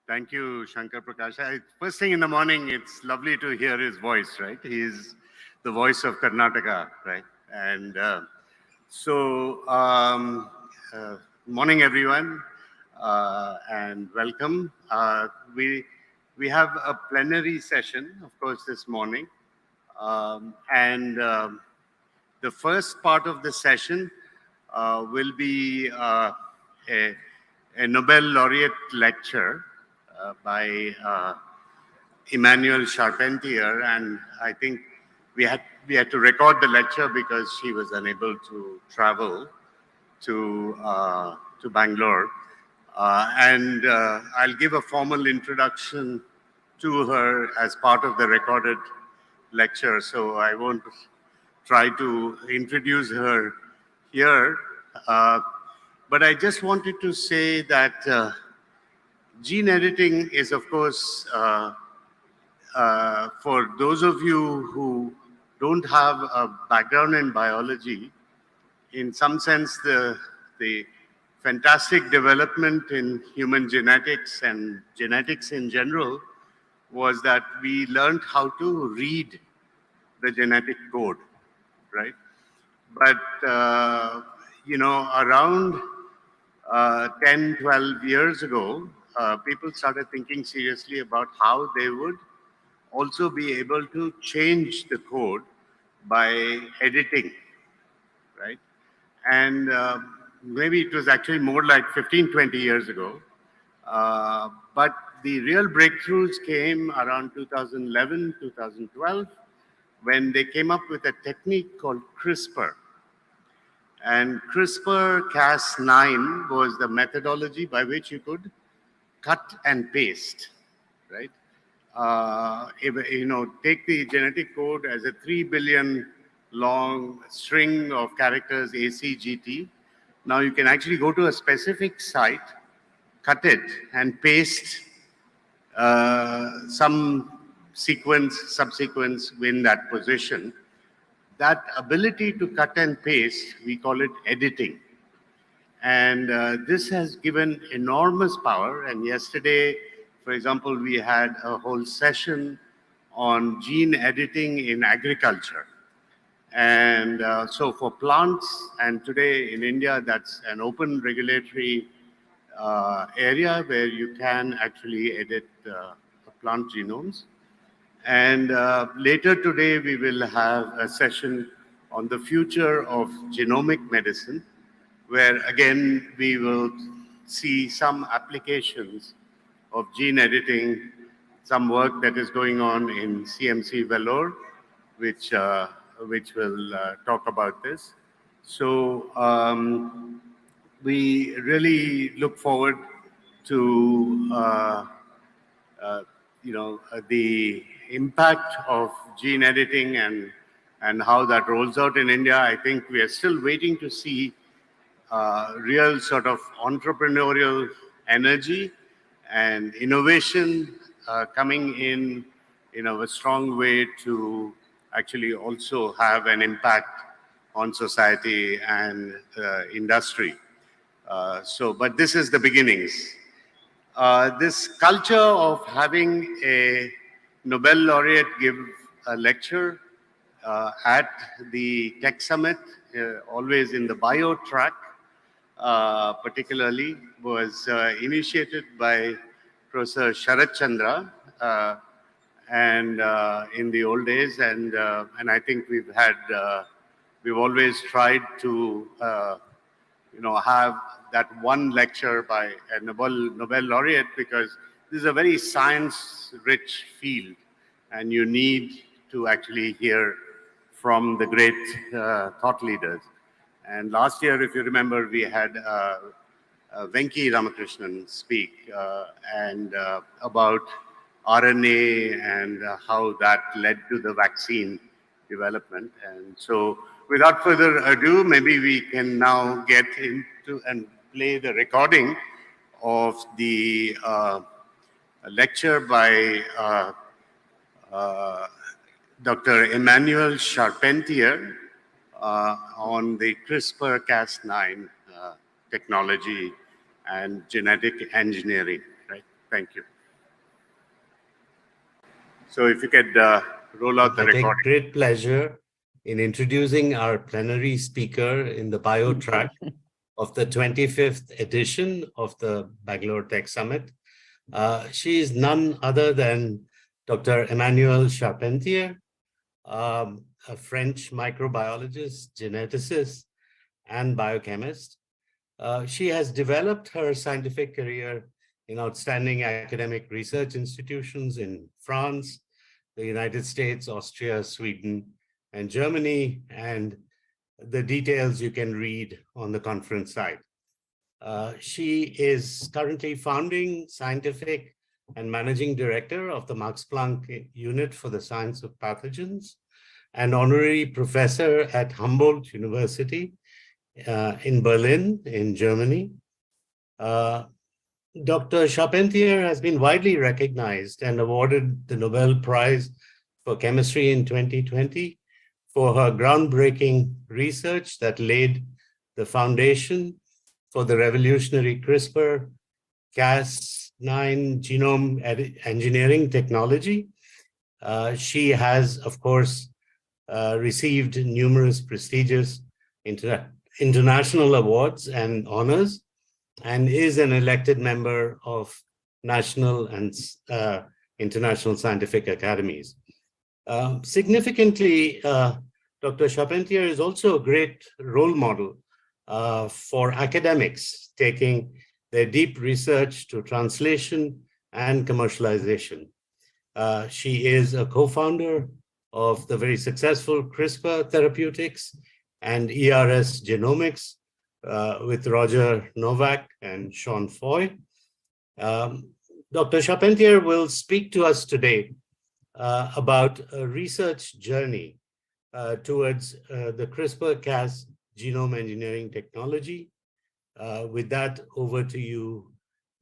Thank you, Shankar Prakash. First thing in the morning, it's lovely to hear his voice, right? He's the voice of Karnataka, right? And so, morning, everyone, and welcome. We have a plenary session, of course, this morning, and the first part of the session will be a, a Nobel Laureate lecture by Emmanuel Charpentier, and I think we had to record the lecture because she was unable to travel to Bangalore, and I'll give a formal introduction to her as part of the recorded lecture. So I won't try to introduce her here, uh, but I just wanted to say that gene editing is, of course, for those of you who don't have a background in biology, in some sense, the fantastic development in human genetics and genetics in general was that we learned how to read the genetic code, right? But, around 10, 12 years ago, people started thinking seriously about how they would also be able to change the code by editing, right? And maybe it was actually more like 15, 20 years ago. But the real breakthroughs came around 2011, 2012, when they came up with a technique called CRISPR. And CRISPR-Cas9 was the methodology by which you could cut and paste, right? Take the genetic code as a 3 billion long string of characters, ACGT. Now you can actually go to a specific site, cut it, and paste some subsequence in that position. That ability to cut and paste, we call it editing. And this has given enormous power. And yesterday, for example, we had a whole session on gene editing in agriculture. And so for plants, and today in India, that's an open regulatory area where you can actually edit plant genomes. And later today, we will have a session on the future of genomic medicine, where again, we will see some applications of gene editing, some work that is going on in CMC Vellore, which will talk about this. So we really look forward to the impact of gene editing and how that rolls out in India. I think we are still waiting to see real sort of entrepreneurial energy and innovation coming in a strong way to actually also have an impact on society and industry. But this is the beginnings. This culture of having a Nobel laureate give a lecture at the Tech Summit, always in the bio track, particularly, was initiated by Professor Sharat Chandra, and in the old days, and I think we've always tried to have that one lecture by a Nobel laureate, because this is a very science-rich field, and you need to actually hear from the great thought leaders. And last year, if you remember, we had Venki Ramakrishnan speak and about RNA and how that led to the vaccine development. And so without further ado, maybe we can now get into and play the recording of the lecture by Dr. Emmanuel Charpentier on the CRISPR-Cas9 technology and genetic engineering. Right? Thank you. So if you could roll out the I take recording. great pleasure in introducing our plenary speaker in the bio track of the 25th edition of the Bangalore Tech Summit. She is none other than Dr. Emmanuelle Charpentier, a French microbiologist, geneticist, and biochemist. She has developed her scientific career in outstanding academic research institutions in France, the United States, Austria, Sweden, and Germany, and the details you can read on the conference site. She is currently founding scientific and managing director of the Max Planck Unit for the Science of Pathogens, and honorary professor at Humboldt University in Berlin, in Germany. Dr. Charpentier has been widely recognized and awarded the Nobel Prize for Chemistry in 2020 for her groundbreaking research that laid the foundation for the revolutionary CRISPR-Cas9 genome engineering technology. She has, of course, received numerous prestigious international awards and honors, and is an elected member of national and international scientific academies. Significantly, Dr. Charpentier is also a great role model for academics taking their deep research to translation and commercialization. She is a co-founder of the very successful CRISPR Therapeutics and ERS Genomics with Roger Novak and Sean Foy. Dr. Charpentier will speak to us today about a research journey towards the CRISPR-Cas genome engineering technology. With that, over to you,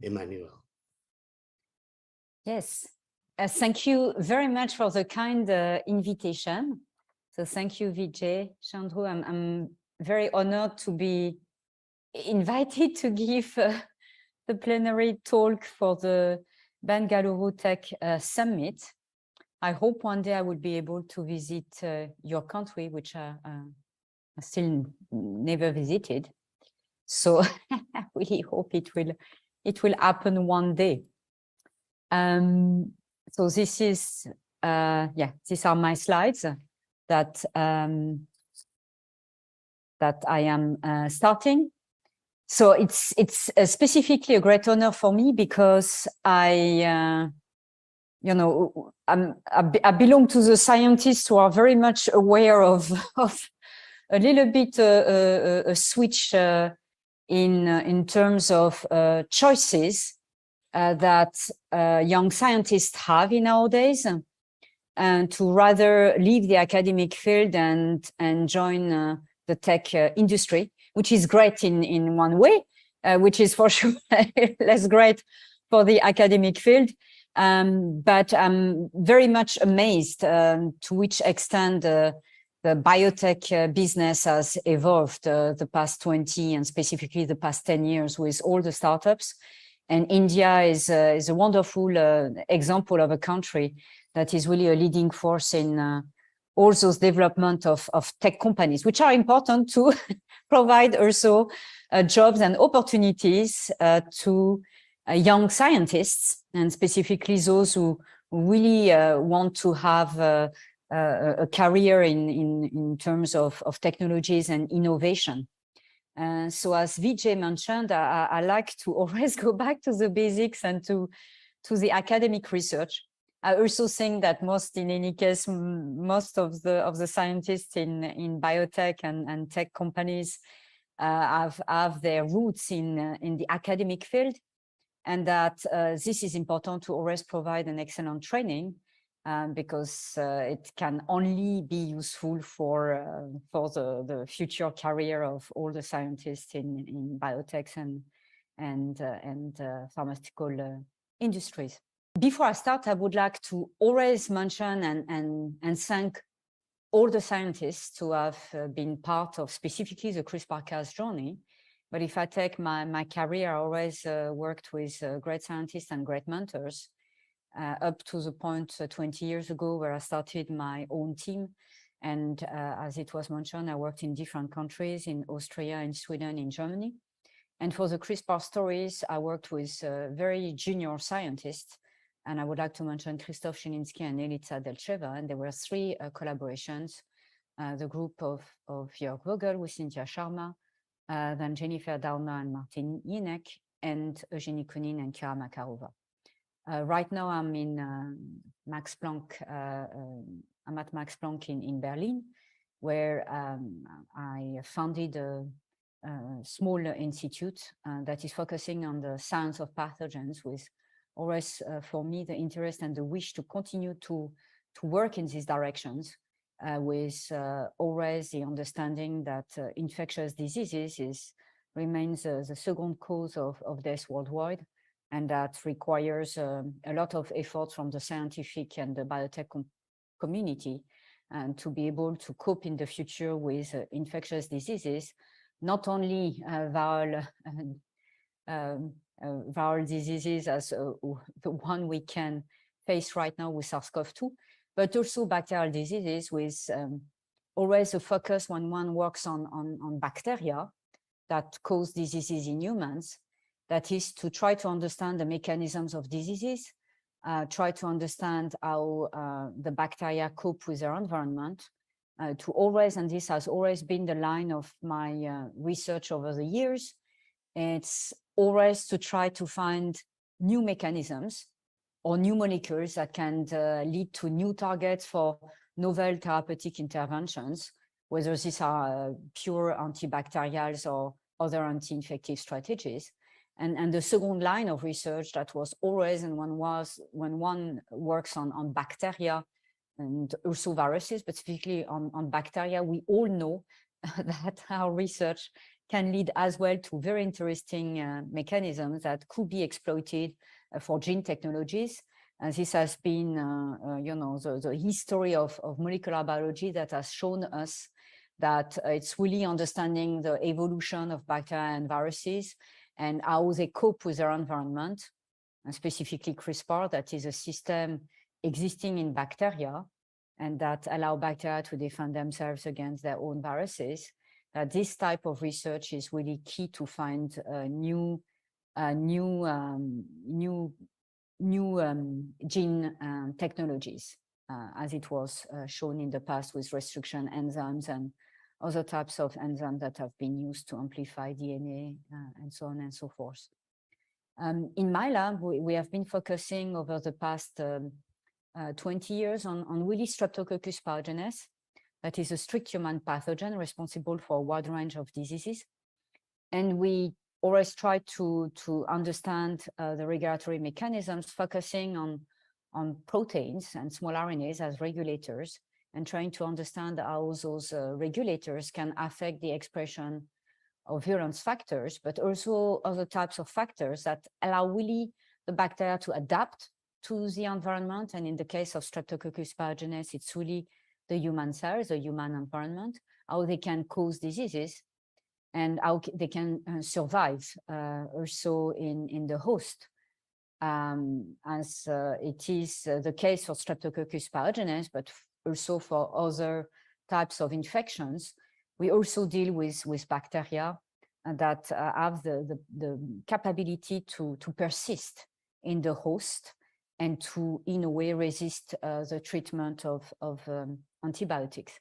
Emmanuelle. Yes, thank you very much for the kind invitation. So thank you, Vijay, Chandru. I'm very honored to be invited to give the plenary talk for the Bangalore Tech Summit. I hope one day I will be able to visit your country, which I still never visited. So I really hope it will happen one day. So this is these are my slides that I am starting. So it's specifically a great honor for me because I belong to the scientists who are very much aware of a little bit a switch in terms of choices that young scientists have in nowadays, and to rather leave the academic field and join the tech industry, which is great in one way, which is for sure less great for the academic field. But I'm very much amazed to which extent the biotech business has evolved the past 20 and specifically the past 10 years with all the startups. And India is a wonderful example of a country that is really a leading force in all those development of tech companies, which are important to provide also jobs and opportunities to young scientists, and specifically those who really want to have a career in terms of technologies and innovation. So as Vijay mentioned, I like to always go back to the basics and to the academic research. I also think that in any case, most of the scientists in biotech and tech companies have their roots in the academic field, and that this is important to always provide an excellent training because it can only be useful for the future career of all the scientists in biotechs and pharmaceutical industries. Before I start, I would like to always mention and thank all the scientists who have been part of specifically the CRISPR-Cas journey. But if I take my career, I always worked with great scientists and great mentors. up to the point 20 years ago where I started my own team. And as it was mentioned, I worked in different countries, in Austria, in Sweden, in Germany. And for the CRISPR stories, I worked with very junior scientists. And I would like to mention Krzysztof Szyliński and Elitsa Delcheva. And there were three collaborations. The group of Jörg Vogel with Cynthia Sharma, then Jennifer Doudna and Martin Jinek, and Eugenie Konin and Kira Makarova. Right now, I'm in Max Planck. I'm at Max Planck in Berlin, where I founded a small institute that is focusing on the science of pathogens, with always, for me, the interest and the wish to continue to work in these directions, with always the understanding that infectious diseases remains the second cause of death worldwide, and that requires a lot of effort from the scientific and the biotech community, and to be able to cope in the future with infectious diseases, not only viral diseases as the one we can face right now with SARS-CoV-2, but also bacterial diseases, with always a focus when one works on bacteria that cause diseases in humans. That is to try to understand the mechanisms of diseases, try to understand how the bacteria cope with their environment, to always, and this has always been the line of my research over the years, it's always to try to find new mechanisms or new molecules that can lead to new targets for novel therapeutic interventions, whether these are pure antibacterials or other anti-infective strategies. And the second line of research that was always, and when one works on bacteria and also viruses, but specifically on bacteria, we all know that our research can lead as well to very interesting mechanisms that could be exploited for gene technologies. And this has been, the history of molecular biology that has shown us that it's really understanding the evolution of bacteria and viruses and how they cope with their environment, and specifically CRISPR, that is a system existing in bacteria and that allow bacteria to defend themselves against their own viruses. This type of research is really key to find new gene technologies, as it was shown in the past with restriction enzymes and other types of enzymes that have been used to amplify DNA, and so on and so forth. In my lab, we have been focusing over the past 20 years on really Streptococcus pyogenes. That is a strict human pathogen responsible for a wide range of diseases. And we always try to understand the regulatory mechanisms, focusing on proteins and small RNAs as regulators, and trying to understand how those regulators can affect the expression of virulence factors, but also other types of factors that allow really the bacteria to adapt to the environment. And in the case of Streptococcus pyogenes, it's really the human cells, the human environment, how they can cause diseases and how they can survive also in the host. As it is the case for Streptococcus pyogenes, but also for other types of infections. We also deal with bacteria that have the capability to persist in the host and to, in a way, resist the treatment of antibiotics.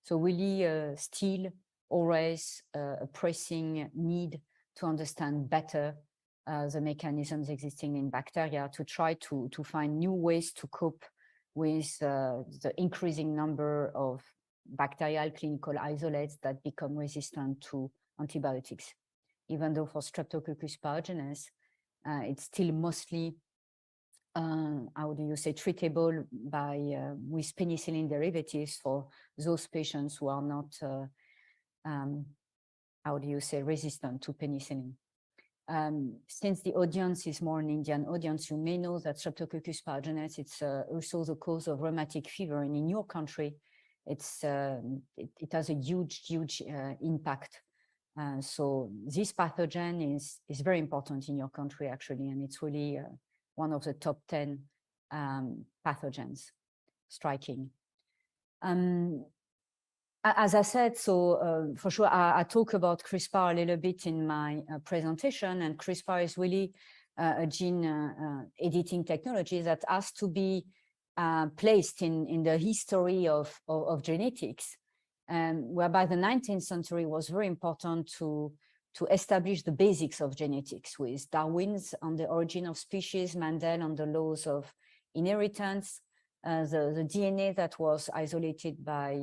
So really still always a pressing need to understand better the mechanisms existing in bacteria, to try to find new ways to cope with the increasing number of bacterial clinical isolates that become resistant to antibiotics. Even though for Streptococcus pyogenes, it's still mostly, treatable by with penicillin derivatives for those patients who are not, resistant to penicillin. Since the audience is more an Indian audience, you may know that Streptococcus pyogenes, it's also the cause of rheumatic fever, and in your country, it has a huge impact. So this pathogen is very important in your country, actually, and it's really one of the top 10 pathogens striking. As I said, so for sure, I talk about CRISPR a little bit in my presentation, and CRISPR is really a gene editing technology that has to be placed in the history of genetics, whereby the 19th century was very important to establish the basics of genetics, with Darwin's on the origin of species, Mendel on the laws of inheritance, the DNA that was isolated by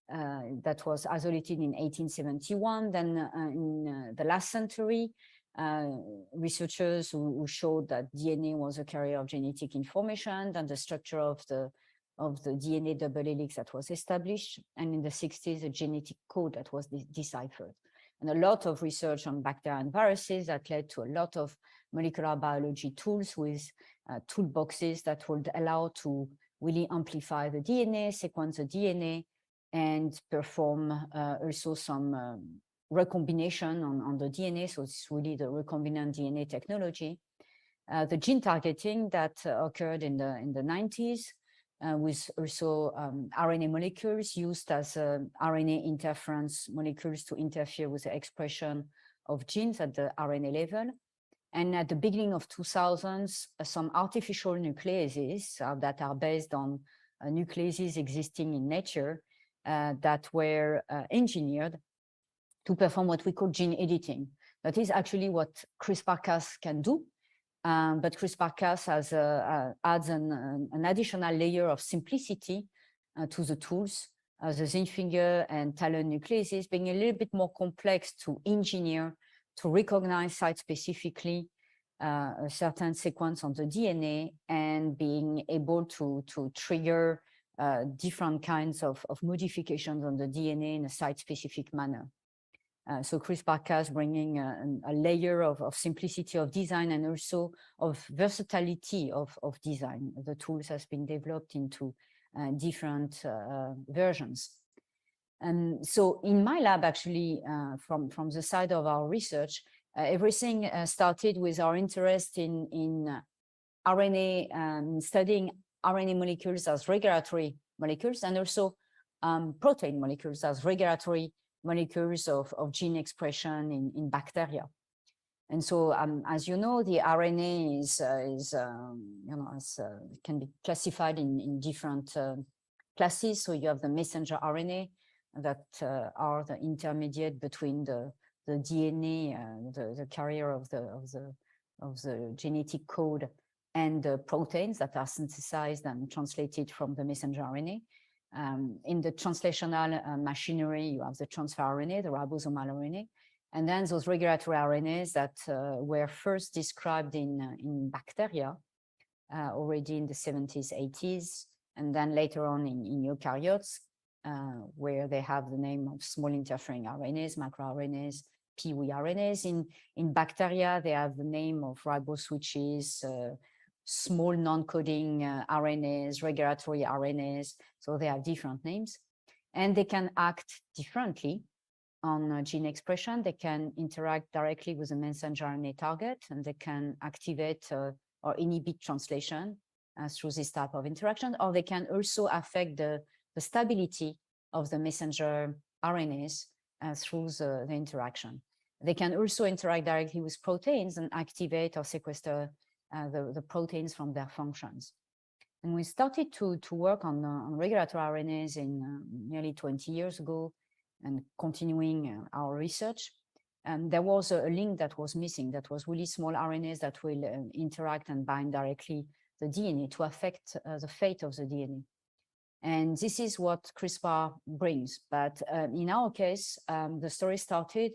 that was isolated in 1871. Then in the last century, researchers who showed that DNA was a carrier of genetic information, then the structure of the DNA double helix that was established, and in the 60s, a genetic code that was deciphered. And a lot of research on bacteria and viruses that led to a lot of molecular biology tools with toolboxes that would allow to really amplify the DNA, sequence the DNA, and perform also some recombination on the DNA. So it's really the recombinant DNA technology. The gene targeting that occurred in the 90s with also RNA molecules used as RNA interference molecules to interfere with the expression of genes at the RNA level. And at the beginning of 2000s, some artificial nucleases that are based on nucleases existing in nature that were engineered to perform what we call gene editing. That is actually what CRISPR-Cas can do, but CRISPR-Cas adds an additional layer of simplicity to the tools, the Zinfinger and Talon nucleases being a little bit more complex to engineer, to recognize site-specifically a certain sequence on the DNA, and being able to trigger different kinds of modifications on the DNA in a site-specific manner. So CRISPR-Cas bringing a layer of simplicity of design and also of versatility of design. The tools has been developed into different versions. And so in my lab, actually, from the side of our research, everything started with our interest in RNA, studying RNA molecules as regulatory molecules, and also protein molecules as regulatory molecules of gene expression in bacteria. And so, as you know, the RNA can be classified in different classes. So you have the messenger RNA that are the intermediate between the DNA, the carrier of the genetic code, and the proteins that are synthesized and translated from the messenger RNA. In the translational machinery, you have the transfer RNA, the ribosomal RNA, and then those regulatory RNAs that were first described in bacteria already in the 70s, 80s, and then later on in eukaryotes, where they have the name of small interfering RNAs, microRNAs, pRNAs. In bacteria, they have the name of riboswitches, small non-coding RNAs, regulatory RNAs. So they have different names, and they can act differently on gene expression. They can interact directly with the messenger RNA target, and they can activate or inhibit translation through this type of interaction, or they can also affect the stability of the messenger RNAs through the interaction. They can also interact directly with proteins and activate or sequester the proteins from their functions. And we started to work on regulatory RNAs in nearly 20 years ago, and continuing our research. And there was a link that was missing, that was really small RNAs that will interact and bind directly the DNA to affect the fate of the DNA. And this is what CRISPR brings. But in our case, the story started,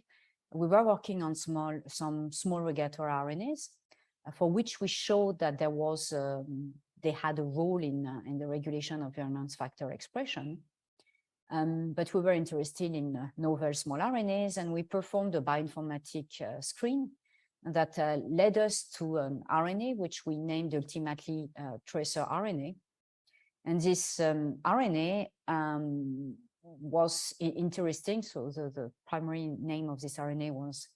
we were working on some small regulatory RNAs for which we showed that there was, they had a role in the regulation of virulence factor expression. But we were interested in novel small RNAs, and we performed a bioinformatic screen that led us to an RNA, which we named ultimately tracer RNA. And this RNA was interesting. So the primary name of this RNA was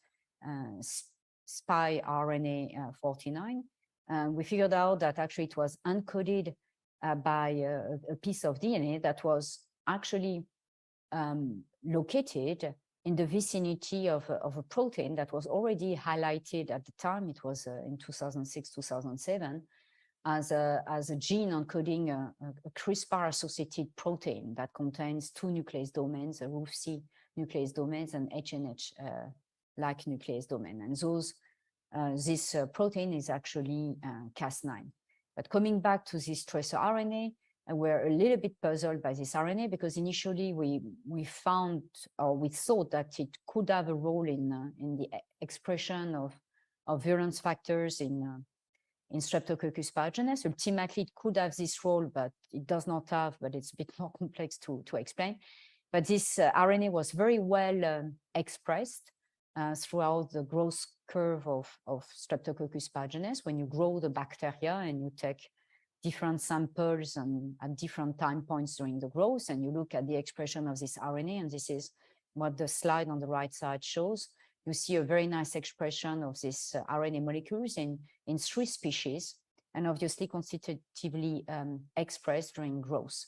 spy RNA 49. we figured out that actually it was encoded by a piece of DNA that was actually located in the vicinity of a protein that was already highlighted at the time. It was in 2006, 2007, as a gene encoding a CRISPR-associated protein that contains two nuclease domains, a RUFC nuclease domains and HNH-like nuclease domain. And this protein is actually Cas9. But coming back to this tracer RNA, we're a little bit puzzled by this RNA because initially we found, or we thought that it could have a role in the expression of virulence factors in Streptococcus pyogenes. Ultimately, it could have this role, but it does not have, but it's a bit more complex to explain. But this RNA was very well expressed throughout the growth curve of Streptococcus pyogenes. When you grow the bacteria and you take different samples and at different time points during the growth, and you look at the expression of this RNA, and this is what the slide on the right side shows, you see a very nice expression of these RNA molecules in 3 species, and obviously constitutively expressed during growth.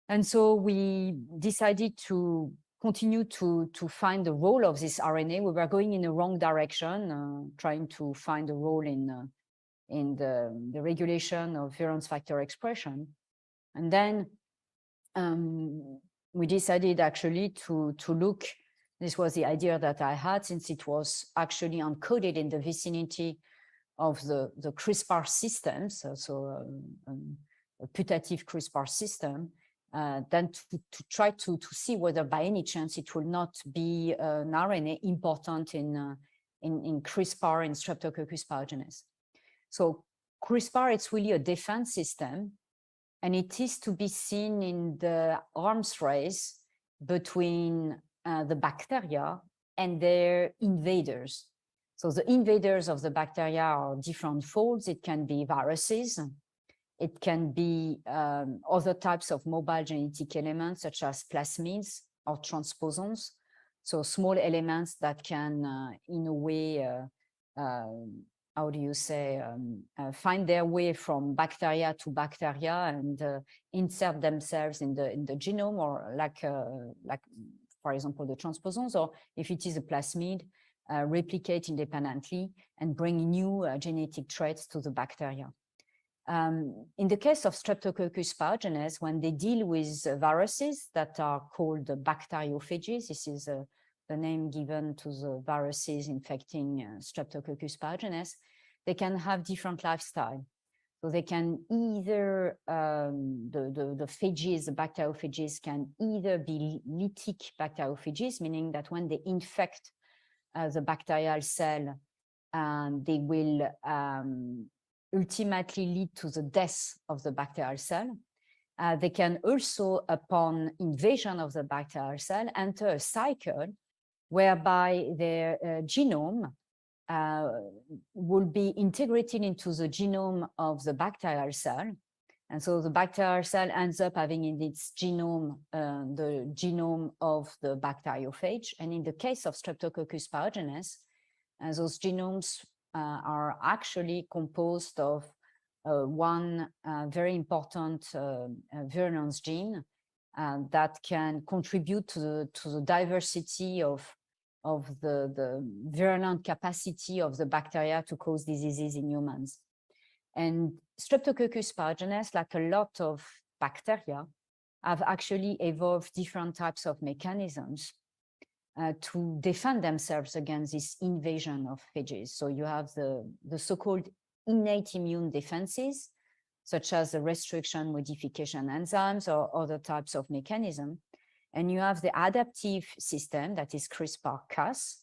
And so we decided to continue to find the role of this RNA. We were going in the wrong direction, trying to find a role in the regulation of virulence factor expression. And then we decided actually to look, this was the idea that I had, since it was actually encoded in the vicinity of the CRISPR systems, so a putative CRISPR system, then to try to see whether by any chance it will not be an RNA important in CRISPR in Streptococcus pyogenes. So CRISPR, it's really a defense system, and it is to be seen in the arms race between the bacteria and their invaders. So the invaders of the bacteria are different folds. It can be viruses. It can be other types of mobile genetic elements, such as plasmids or transposons. So small elements that can, in a way, how do you say, find their way from bacteria to bacteria and insert themselves in the genome, or like, for example, the transposons, or if it is a plasmid, replicate independently and bring new genetic traits to the bacteria. In the case of Streptococcus pyogenes, when they deal with viruses that are called bacteriophages, this is the name given to the viruses infecting Streptococcus pyogenes, they can have different lifestyle. So they can either, the phages, the bacteriophages can either be lytic bacteriophages, meaning that when they infect the bacterial cell, they will ultimately lead to the death of the bacterial cell. They can also, upon invasion of the bacterial cell, enter a cycle whereby their genome will be integrated into the genome of the bacterial cell. And so the bacterial cell ends up having in its genome the genome of the bacteriophage. And in the case of Streptococcus pyogenes, those genomes are actually composed of one very important virulence gene that can contribute to the diversity of the virulent capacity of the bacteria to cause diseases in humans. And Streptococcus pyogenes, like a lot of bacteria, have actually evolved different types of mechanisms to defend themselves against this invasion of phages. So you have the so-called innate immune defenses, such as the restriction modification enzymes or other types of mechanism. And you have the adaptive system that is CRISPR-Cas.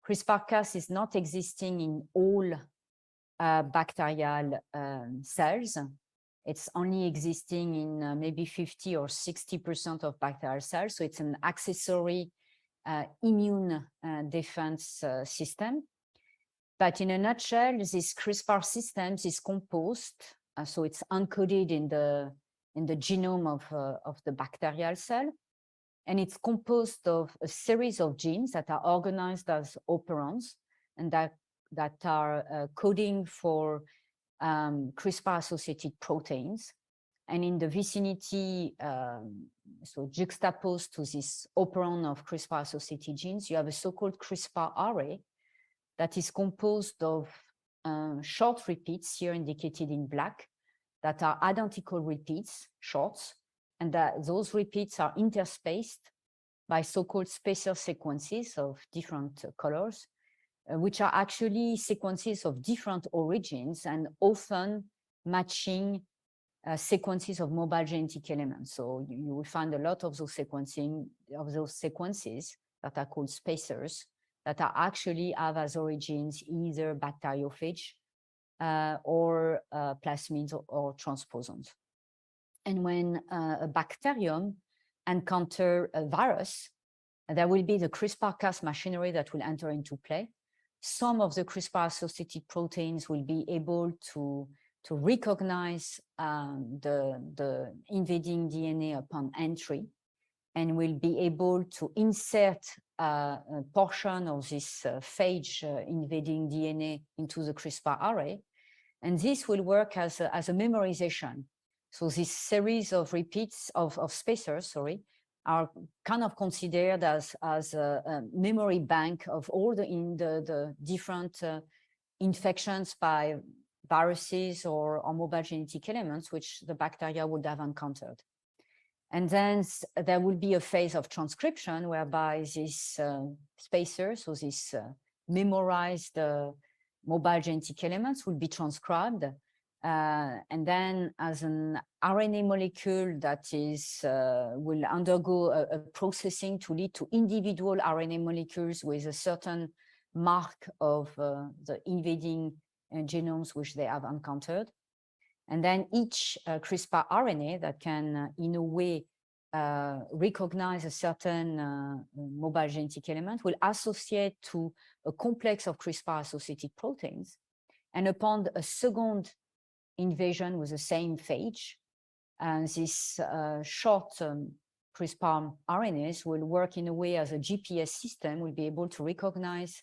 CRISPR-Cas is not existing in all bacterial cells. It's only existing in maybe 50 or 60% of bacterial cells. So it's an accessory immune defense system. But in a nutshell, this CRISPR system is composed, so it's encoded in the genome of the bacterial cell. And it's composed of a series of genes that are organized as operons and that are coding for CRISPR-associated proteins. And in the vicinity, so juxtaposed to this operon of CRISPR-associated genes, you have a so-called CRISPR array that is composed of short repeats, here indicated in black, that are identical repeats, shorts, and that those repeats are interspaced by so-called spacer sequences of different colors, which are actually sequences of different origins and often matching sequences of mobile genetic elements. So you will find a lot of those sequences that are called spacers that are actually have as origins either bacteriophage or plasmids or transposons. And when a bacterium encounter a virus, there will be the CRISPR-Cas machinery that will enter into play. Some of the CRISPR-associated proteins will be able to recognize the invading DNA upon entry and will be able to insert a portion of this phage invading DNA into the CRISPR array. And this will work as a memorization. So this series of repeats of spacers, are kind of considered as a memory bank of all the different infections by viruses or mobile genetic elements which the bacteria would have encountered. And then there will be a phase of transcription whereby these spacers, so these memorized mobile genetic elements will be transcribed. And then as an RNA molecule that is will undergo a processing to lead to individual RNA molecules with a certain mark of the invading genomes which they have encountered. And then each CRISPR RNA that can in a way recognize a certain mobile genetic element will associate to a complex of CRISPR associated proteins. And upon a second invasion with the same phage, this short CRISPR RNAs will work in a way as a GPS system, will be able to recognize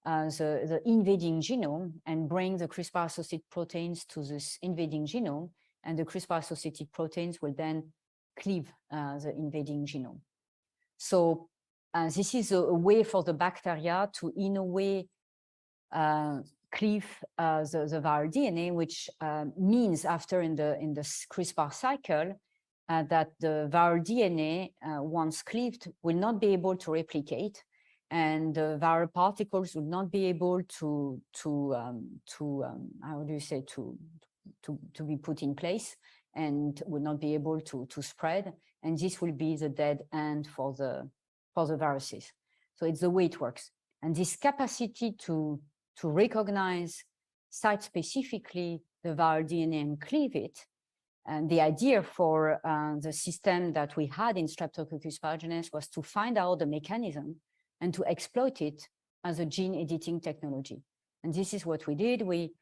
the invading genome and bring the CRISPR-associated proteins to this invading genome, and the CRISPR-associated proteins will then cleave the invading genome. So this is a way for the bacteria to, in a way, cleave the viral DNA, which means after in the CRISPR cycle that the viral DNA, once cleaved, will not be able to replicate, and the viral particles will not be able to how do you say, to be put in place, and will not be able to spread, and this will be the dead end for the viruses. So it's the way it works, and this capacity to recognize site-specifically the viral DNA and cleave it, and the idea for the system that we had in Streptococcus pyogenes was to find out the mechanism and to exploit it as a gene editing technology. And this is what we did. We,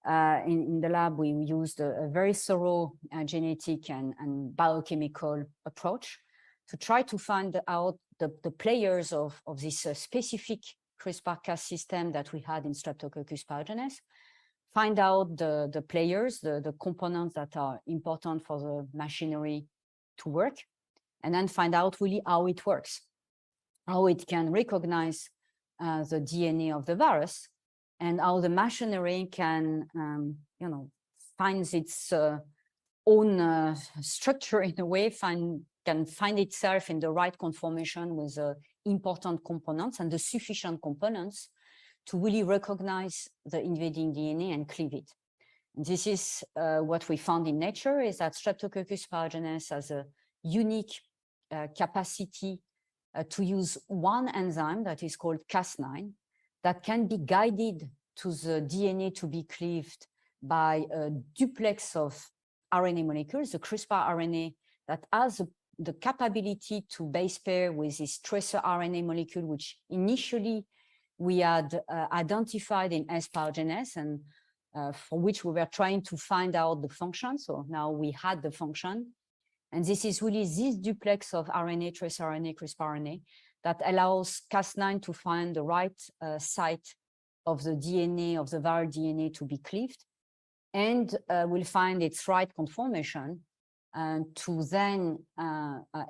in the lab, we used a very thorough genetic and biochemical approach to try to find out the players of this specific CRISPR-Cas system that we had in Streptococcus pyogenes, find out the players, the components that are important for the machinery to work, and then find out really how it works, how it can recognize the DNA of the virus, and how the machinery can, finds its own structure in a way, can find itself in the right conformation with the important components and the sufficient components to really recognize the invading DNA and cleave it. And this is what we found in nature, is that Streptococcus pyogenes has a unique capacity to use one enzyme that is called Cas9 that can be guided to the DNA to be cleaved by a duplex of RNA molecules, the CRISPR RNA that has the capability to base pair with this tracer RNA molecule, which initially we had identified in S. pyogenes, and for which we were trying to find out the function. So now we had the function. And this is really this duplex of RNA, tracer RNA, CRISPR RNA that allows Cas9 to find the right site of the DNA, of the viral DNA to be cleaved. and will find its right conformation to then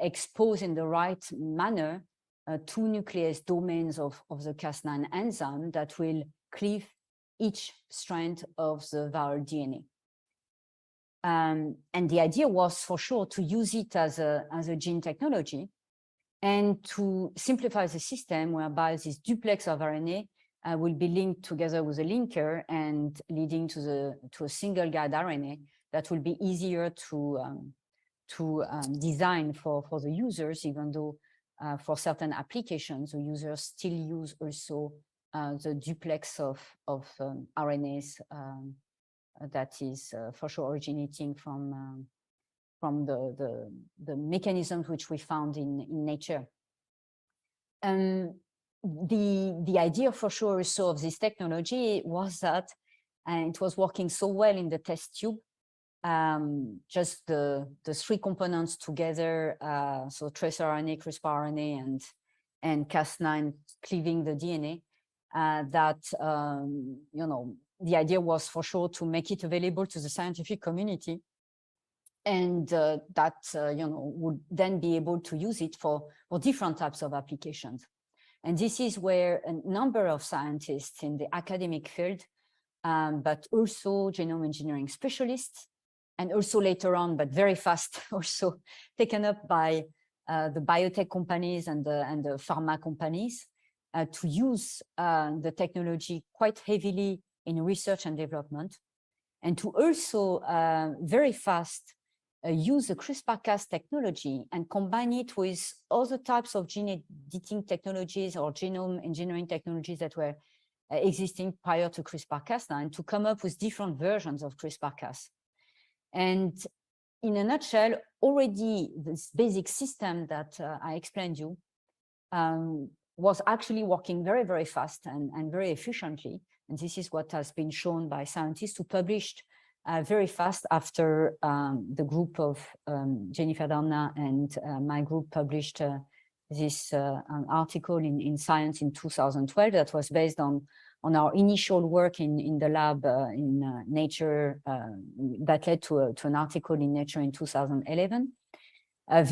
expose in the right manner two nuclease domains of the Cas9 enzyme that will cleave each strand of the viral DNA. And the idea was for sure to use it as a gene technology and to simplify the system whereby this duplex of RNA will be linked together with a linker and leading to a single guide RNA that will be easier to design for the users, even though for certain applications, the users still use also the duplex of RNAs that is for sure originating from the mechanisms which we found in nature. The idea for sure also of this technology was that, and it was working so well in the test tube, just the three components together, so tracer RNA, CRISPR RNA, and Cas9 cleaving the DNA, that you know, the idea was for sure to make it available to the scientific community, and that you know, would then be able to use it for different types of applications. And this is where a number of scientists in the academic field, but also genome engineering specialists, and also later on, but very fast, also taken up by the biotech companies and the pharma companies to use the technology quite heavily in research and development, and to also very fast use the CRISPR-Cas technology and combine it with other types of gene editing technologies or genome engineering technologies that were existing prior to CRISPR-Cas9 to come up with different versions of CRISPR-Cas. And in a nutshell, already this basic system that I explained you was actually working very, very fast and very efficiently. And this is what has been shown by scientists who published very fast after the group of Jennifer Doudna and my group published this article in Science in 2012 that was based on our initial work in the lab in Nature that led to an article in Nature in 2011.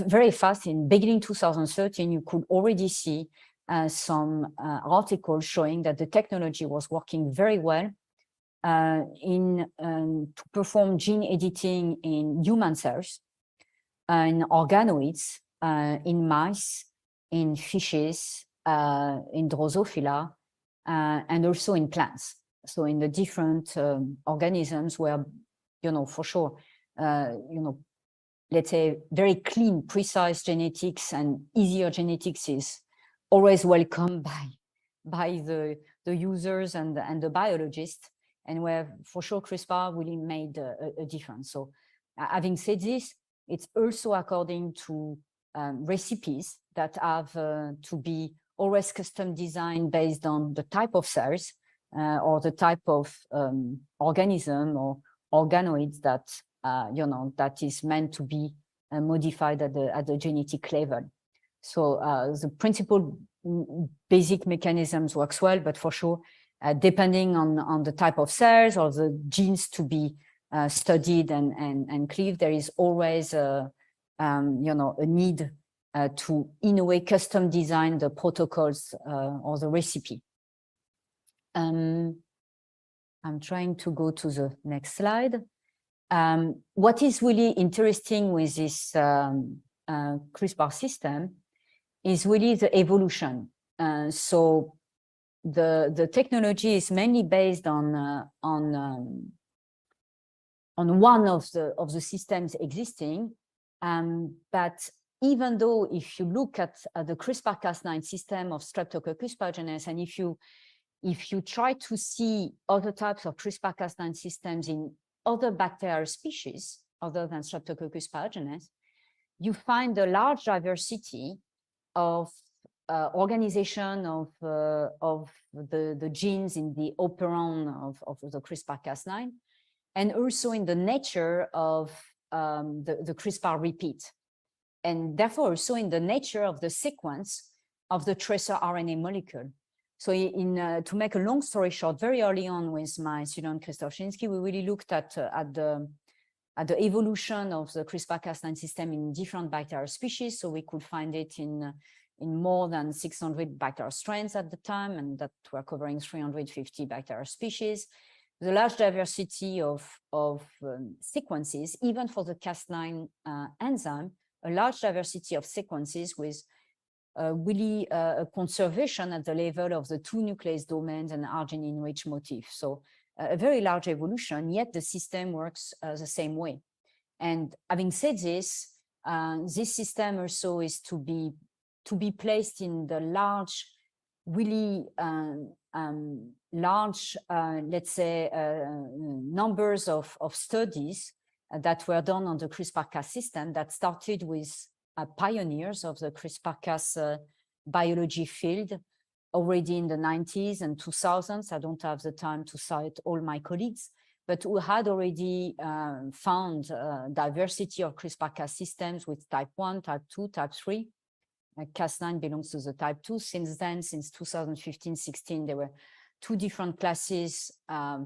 Very fast, in beginning 2013, you could already see some articles showing that the technology was working very well to perform gene editing in human cells, in organoids, in mice, in fishes, in Drosophila, and also in plants. So in the different organisms where, you know, for sure, you know, let's say very clean, precise genetics and easier genetics is always welcome by the users and the biologists, and where for sure CRISPR really made a difference. So having said this, it's also according to recipes that have to be always custom designed based on the type of cells or the type of organism or organoids that you know, that is meant to be modified at the genetic level. So the principal basic mechanisms works well, but for sure, depending on the type of cells or the genes to be studied and cleaved, there is always you know, a need to, in a way, custom design the protocols or the recipe. I'm trying to go to the next slide. What is really interesting with this CRISPR system is really the evolution. So the technology is mainly based on one of the systems existing, but even though if you look at the CRISPR-Cas9 system of Streptococcus pyogenes, and if you try to see other types of CRISPR-Cas9 systems in other bacterial species other than Streptococcus pyogenes, you find a large diversity of organization of the genes in the operon of the CRISPR-Cas9, and also in the nature of the CRISPR repeat, and therefore also in the nature of the sequence of the tracer RNA molecule. So to make a long story short, very early on with my student Christoph Schinsky, we really looked at the evolution of the CRISPR-Cas9 system in different bacterial species. So we could find it in more than 600 bacterial strains at the time, and that were covering 350 bacterial species. The large diversity of sequences, even for the Cas9 enzyme, a large diversity of sequences with really a conservation at the level of the 2 nuclease domains and arginine-rich motif. So a very large evolution, yet the system works the same way. And having said this, this system also is to be placed in the large, really large, let's say, numbers of studies that were done on the CRISPR-Cas system that started with pioneers of the CRISPR-Cas biology field already in the 90s and 2000s. I don't have the time to cite all my colleagues, but who had already found diversity of CRISPR-Cas systems with type 1, type 2, type 3. Cas9 belongs to the type 2. Since then, since 2015-16, there were 2 different classes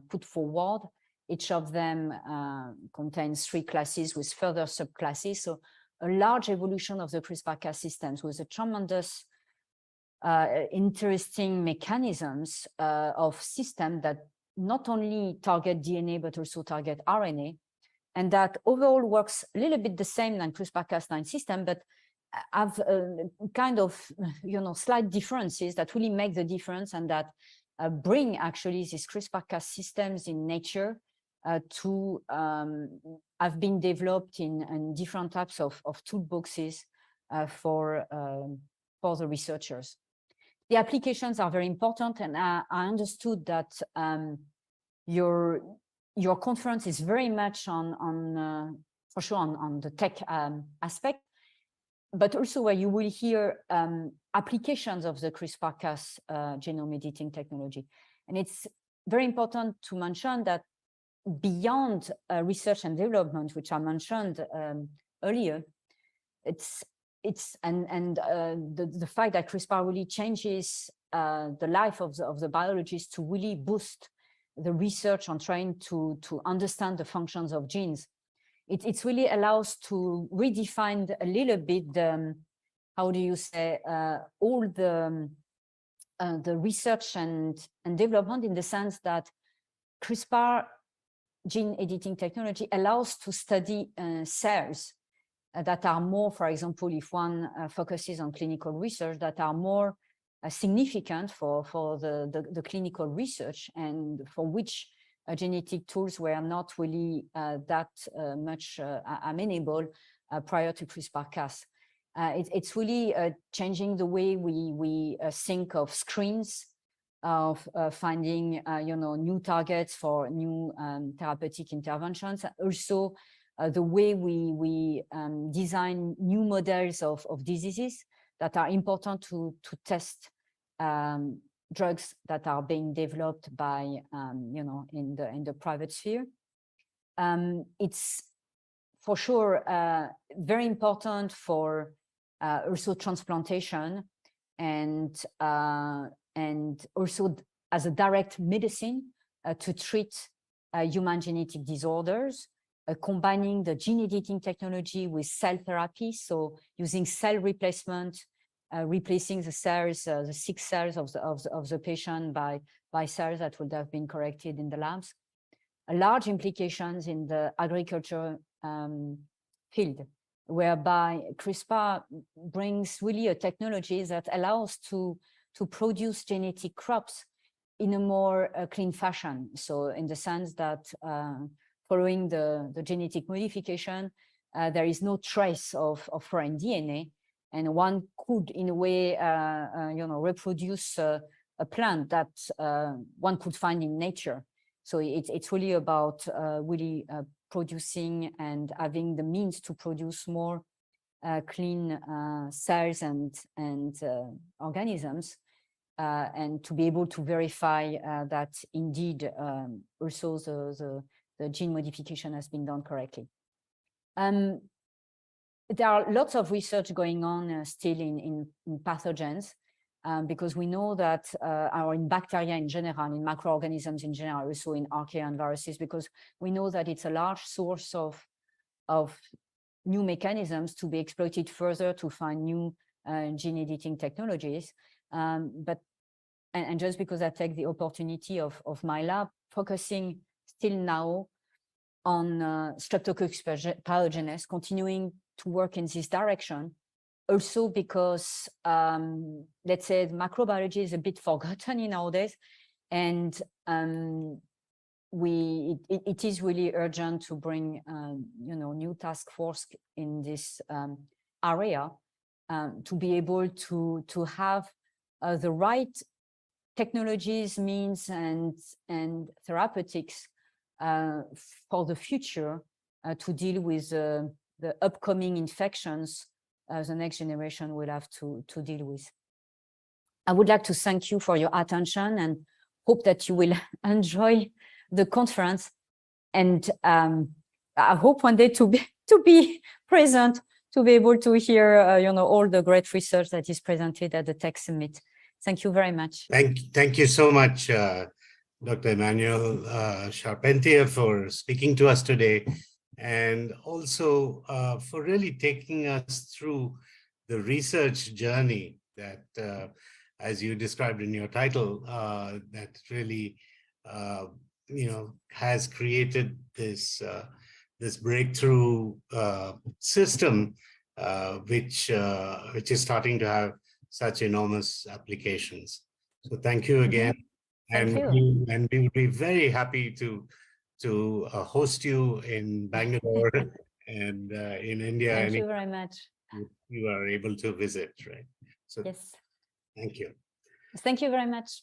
put forward. Each of them contains 3 classes with further subclasses. So a large evolution of the CRISPR-Cas systems with a tremendous interesting mechanisms of system that not only target DNA, but also target RNA. And that overall works a little bit the same than CRISPR-Cas9 system, but have kind of, slight differences that really make the difference and that bring actually these CRISPR-Cas systems in nature to have been developed in different types of toolboxes for the researchers. The applications are very important, and I understood that your conference is very much for sure on the tech aspect, but also where you will hear applications of the CRISPR-Cas genome editing technology. And it's very important to mention that beyond research and development, which I mentioned earlier, the fact that CRISPR really changes the life of the biologist to really boost the research on trying to understand the functions of genes. It really allows to redefine a little bit how do you say, all the research and development, in the sense that CRISPR gene editing technology allows to study cells that are more, for example, if one focuses on clinical research, that are more significant for the clinical research, and for which genetic tools were not really that much amenable prior to CRISPR-Cas. It's really changing the way we think of screens, of finding new targets for new therapeutic interventions. Also, the way we design new models of diseases that are important to test drugs that are being developed by in the private sphere. It's for sure very important for also transplantation, and also as a direct medicine to treat human genetic disorders, combining the gene editing technology with cell therapy, so using cell replacement, replacing the cells, the sick cells of the patient by cells that would have been corrected in the labs. Large implications in the agriculture field, whereby CRISPR brings really a technology that allows to produce genetic crops in a more clean fashion. So in the sense that following the genetic modification, there is no trace of foreign DNA, and one could, in a way, reproduce a plant that one could find in nature. So it's really about really producing and having the means to produce more clean cells and organisms, and to be able to verify that indeed also the gene modification has been done correctly. There are lots of research going on still in pathogens. because we know that, or in bacteria in general, in microorganisms in general, also in archaea and viruses, because we know that it's a large source of new mechanisms to be exploited further to find new gene editing technologies. And just because I take the opportunity of my lab focusing still now on Streptococcus pyogenes, continuing to work in this direction, also because, let's say, macrobiology is a bit forgotten in nowadays, and it is really urgent to bring, new task force in this area to be able to have the right technologies, means, and therapeutics for the future to deal with the upcoming infections the next generation will have to deal with. I would like to thank you for your attention and hope that you will enjoy the conference. And I hope one day to be present, to be able to hear all the great research that is presented at the Tech Summit. Thank you very much. Thank you so much, Dr. Emmanuel Charpentier, for speaking to us today, and also for really taking us through the research journey that, as you described in your title, that really has created this breakthrough system, which is starting to have such enormous applications. So thank you again. Thank you. And we would be very happy to host you in Bangalore and in India. Thank you very much. You are able to visit, right? So yes. Thank you. Thank you very much.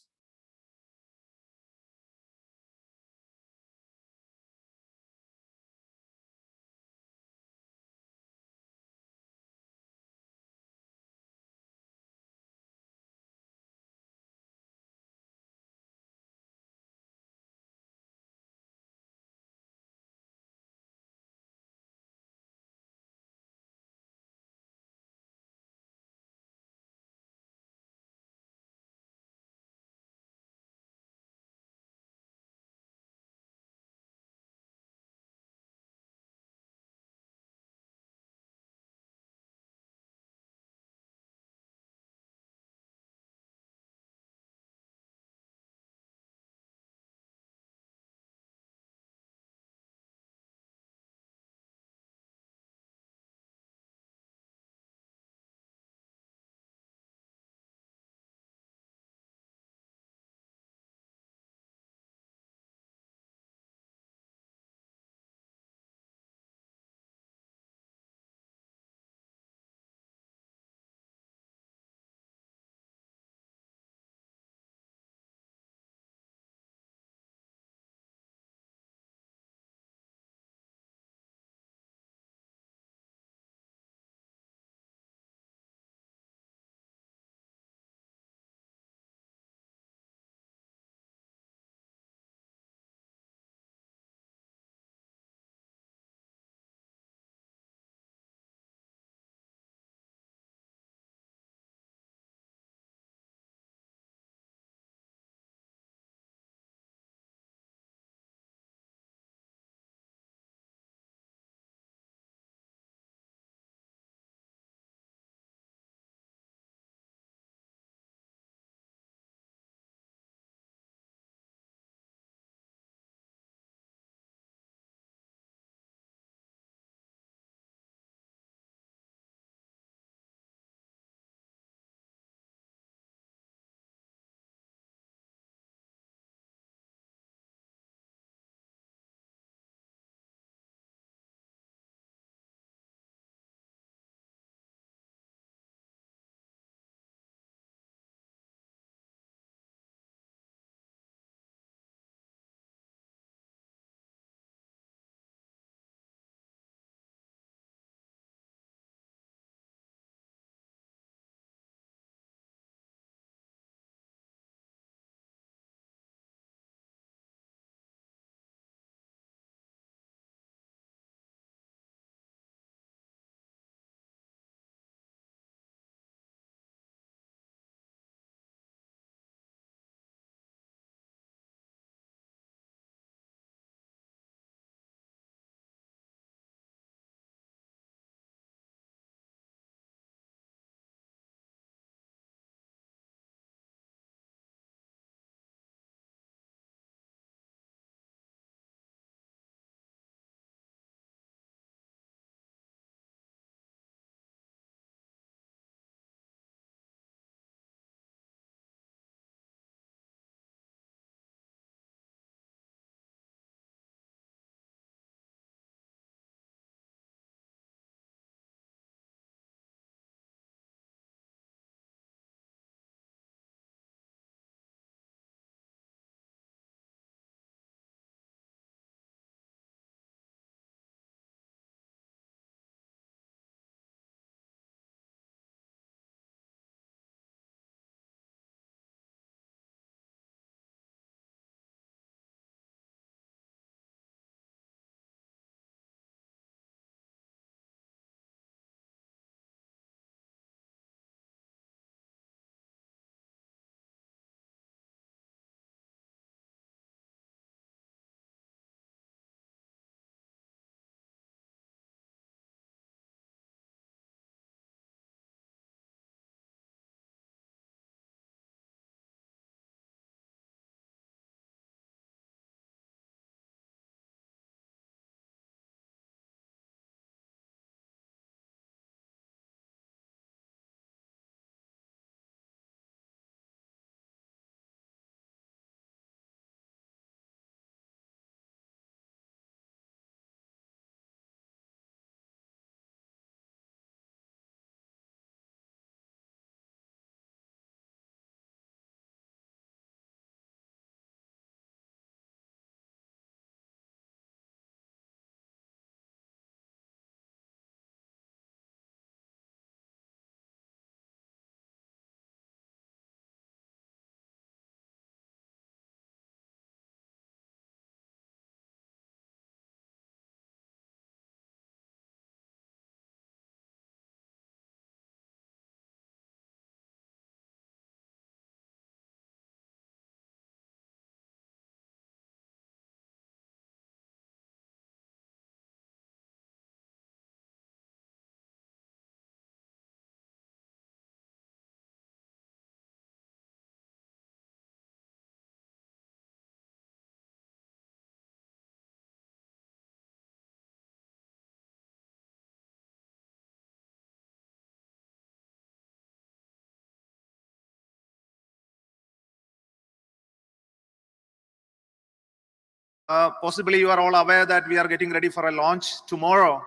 Possibly you are all aware that we are getting ready for a launch tomorrow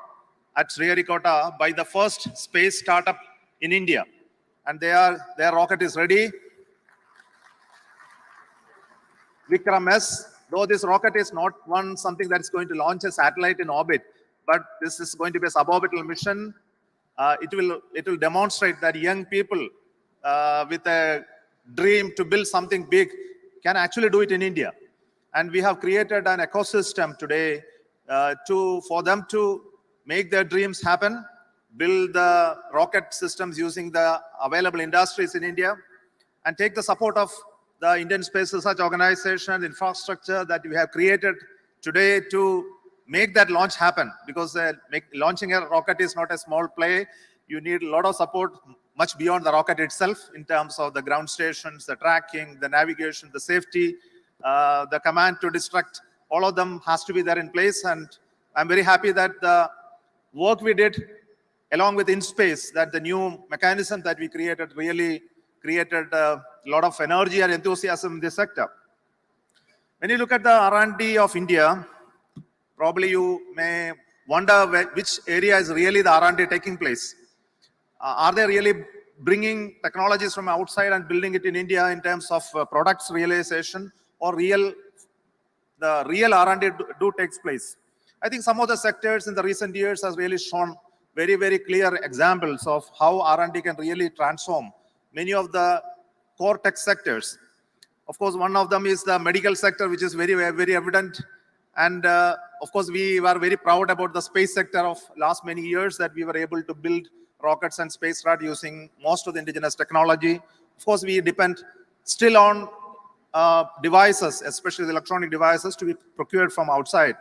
at Sriharikota by the first space startup in India. And their rocket is ready. Vikram S, though this rocket is not something that is going to launch a satellite in orbit, but this is going to be a suborbital mission. It will demonstrate that young people with a dream to build something big can actually do it in India. And we have created an ecosystem today for them to make their dreams happen, build the rocket systems using the available industries in India, and take the support of the Indian Space Research Organization, infrastructure that we have created today to make that launch happen. Because launching a rocket is not a small play. You need a lot of support, much beyond the rocket itself, in terms of the ground stations, the tracking, the navigation, the safety, the command to destruct. All of them has to be there in place. And I'm very happy that the work we did along with InSpace, that the new mechanism that we created really created a lot of energy and enthusiasm in this sector. When you look at the R&D of India, probably you may wonder which area is really the R&D taking place. Are they really bringing technologies from outside and building it in India in terms of products realization, or the real R&D do takes place? I think some of the sectors in the recent years has really shown very, very clear examples of how R&D can really transform many of the core tech sectors. Of course, one of them is the medical sector, which is very, very evident. And of course, we were very proud about the space sector of last many years, that we were able to build rockets and spacecraft using most of the indigenous technology. Of course, we depend still on devices, especially the electronic devices, to be procured from outside.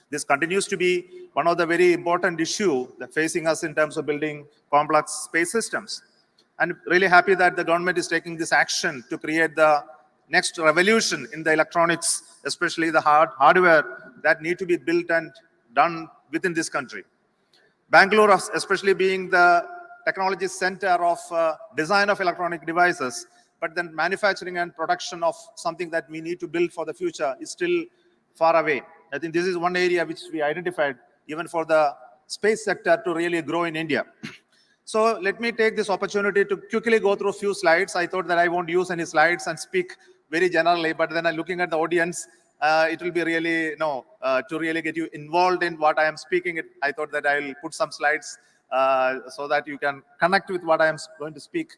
This continues to be one of the very important issues that facing us in terms of building complex space systems. And really happy that the government is taking this action to create the next revolution in the electronics, especially the hardware that need to be built and done within this country. Bangalore, especially being the technology center of design of electronic devices, but then manufacturing and production of something that we need to build for the future is still far away. I think this is one area which we identified even for the space sector to really grow in India. So let me take this opportunity to quickly go through a few slides. I thought that I won't use any slides and speak very generally, but then looking at the audience, it will be really, to really get you involved in what I am speaking. I thought that I'll put some slides so that you can connect with what I am going to speak.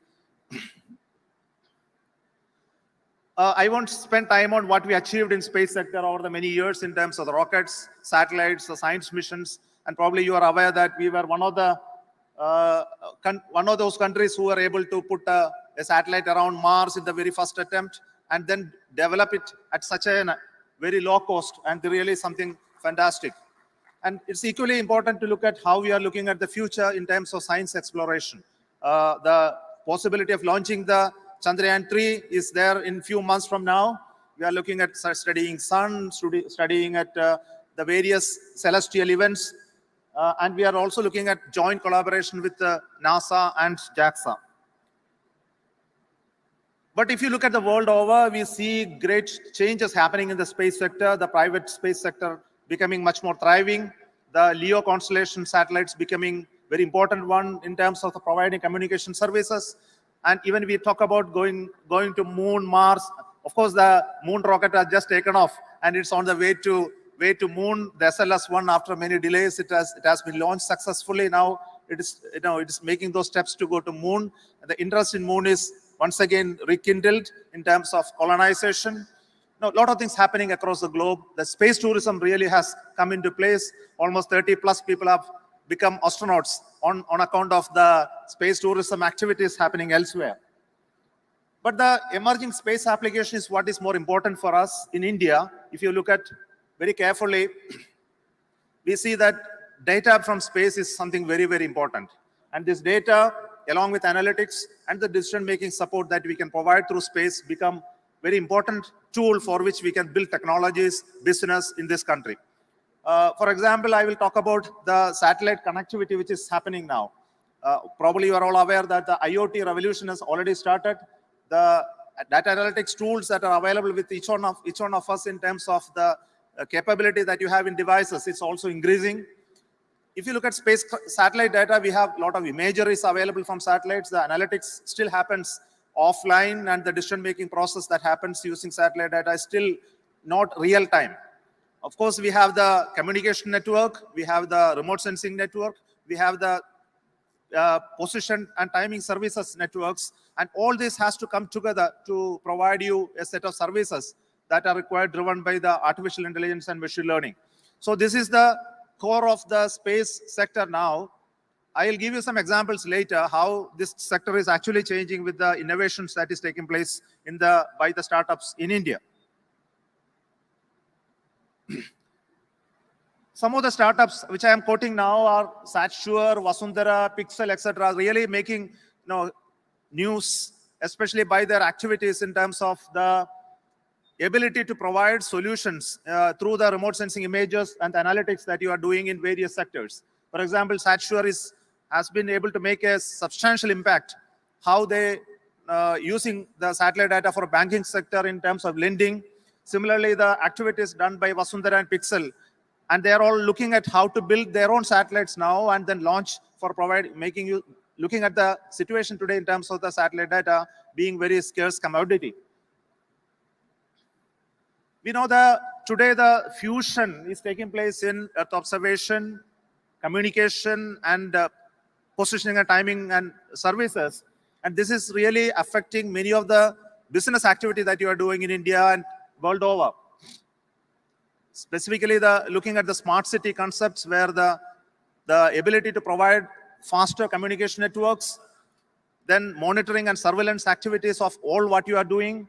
I won't spend time on what we achieved in space sector over the many years in terms of the rockets, satellites, the science missions, and probably you are aware that we were one of those countries who were able to put a satellite around Mars in the very first attempt, and then develop it at such a very low cost, and really something fantastic. And it's equally important to look at how we are looking at the future in terms of science exploration. The possibility of launching the Chandrayaan-3 is there in few months from now. We are looking at studying sun, studying at the various celestial events, and we are also looking at joint collaboration with NASA and JAXA. But if you look at the world over, we see great changes happening in the space sector, the private space sector becoming much more thriving, the LEO constellation satellites becoming very important one in terms of providing communication services. And even we talk about going to moon, Mars. Of course, the moon rocket has just taken off, and it's on the way to moon. The SLS-1, after many delays, it has been launched successfully. Now it is making those steps to go to moon. The interest in moon is once again rekindled in terms of colonization. Now, a lot of things happening across the globe. The space tourism really has come into place. Almost 30+ people have become astronauts on account of the space tourism activities happening elsewhere. But the emerging space application is what is more important for us in India. If you look at very carefully, we see that data from space is something very, very important. And this data, along with analytics and the decision-making support that we can provide through space, become very important tool for which we can build technologies, business in this country. For example, I will talk about the satellite connectivity which is happening now. Probably you are all aware that the IoT revolution has already started. The data analytics tools that are available with each one of us in terms of the capability that you have in devices, it's also increasing. If you look at space satellite data, we have a lot of imageries available from satellites. The analytics still happens offline, and the decision-making process that happens using satellite data is still not real time. Of course, we have the communication network, we have the remote sensing network, we have the position and timing services networks, and all this has to come together to provide you a set of services that are required, driven by the artificial intelligence and machine learning. So this is the core of the space sector now. I'll give you some examples later how this sector is actually changing with the innovations that is taking place by the startups in India. Some of the startups which I am quoting now are SatSure, Vasundhara, Pixel, etc., really making news, especially by their activities in terms of the ability to provide solutions through the remote sensing images and analytics that you are doing in various sectors. For example, SatSure has been able to make a substantial impact how they using the satellite data for banking sector in terms of lending. Similarly, the activities done by Vasundhara and Pixel, and they are all looking at how to build their own satellites now and then launch for looking at the situation today in terms of the satellite data being very scarce commodity. We know that today the fusion is taking place in Earth observation, communication, and positioning and timing and services. And this is really affecting many of the business activity that you are doing in India and world over. Specifically, looking at the smart city concepts, where the ability to provide faster communication networks, then monitoring and surveillance activities of all what you are doing,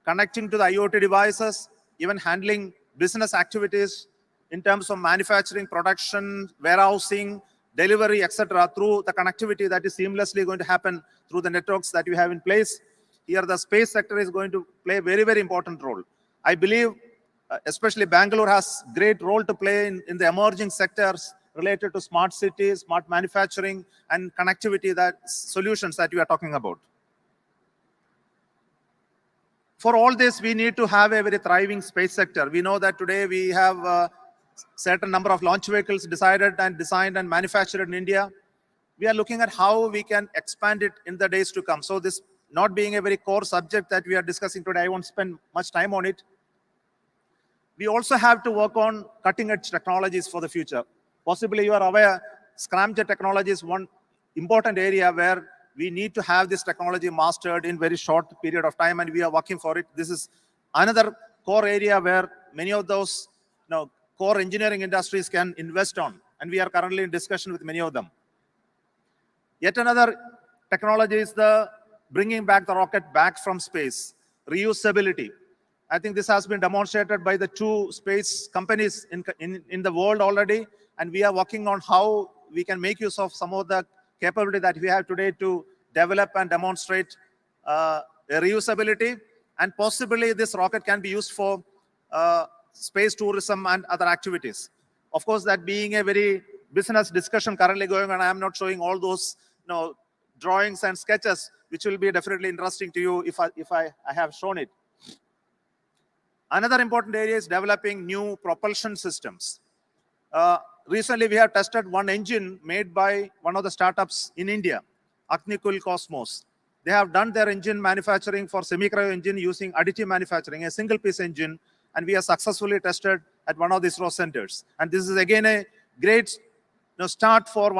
connecting to the IoT devices, even handling business activities in terms of manufacturing, production, warehousing, delivery, etc., through the connectivity that is seamlessly going to happen through the networks that you have in place. Here, the space sector is going to play a very, very important role. I believe especially Bangalore has great role to play in the emerging sectors related to smart cities, smart manufacturing, and connectivity solutions that we are talking about. For all this, we need to have a very thriving space sector. We know that today we have a certain number of launch vehicles decided and designed and manufactured in India. We are looking at how we can expand it in the days to come. So this not being a very core subject that we are discussing today, I won't spend much time on it. We also have to work on cutting-edge technologies for the future. Possibly you are aware, scramjet technology is one important area where we need to have this technology mastered in very short period of time, and we are working for it. This is another core area where many of those core engineering industries can invest on, and we are currently in discussion with many of them. Yet another technology is the bringing back the rocket back from space, reusability. I think this has been demonstrated by the two space companies in the world already, and we are working on how we can make use of some of the capability that we have today to develop and demonstrate reusability, and possibly this rocket can be used for space tourism and other activities. Of course, that being a very business discussion currently going on, I am not showing all those drawings and sketches, which will be definitely interesting to you if I have shown it. Another important area is developing new propulsion systems. Recently, we have tested one engine made by one of the startups in India, Agnikul Cosmos. They have done their engine manufacturing for semi-cryo engine using additive manufacturing, a single-piece engine, and we have successfully tested at one of the ISRO centers. And this is again a great start for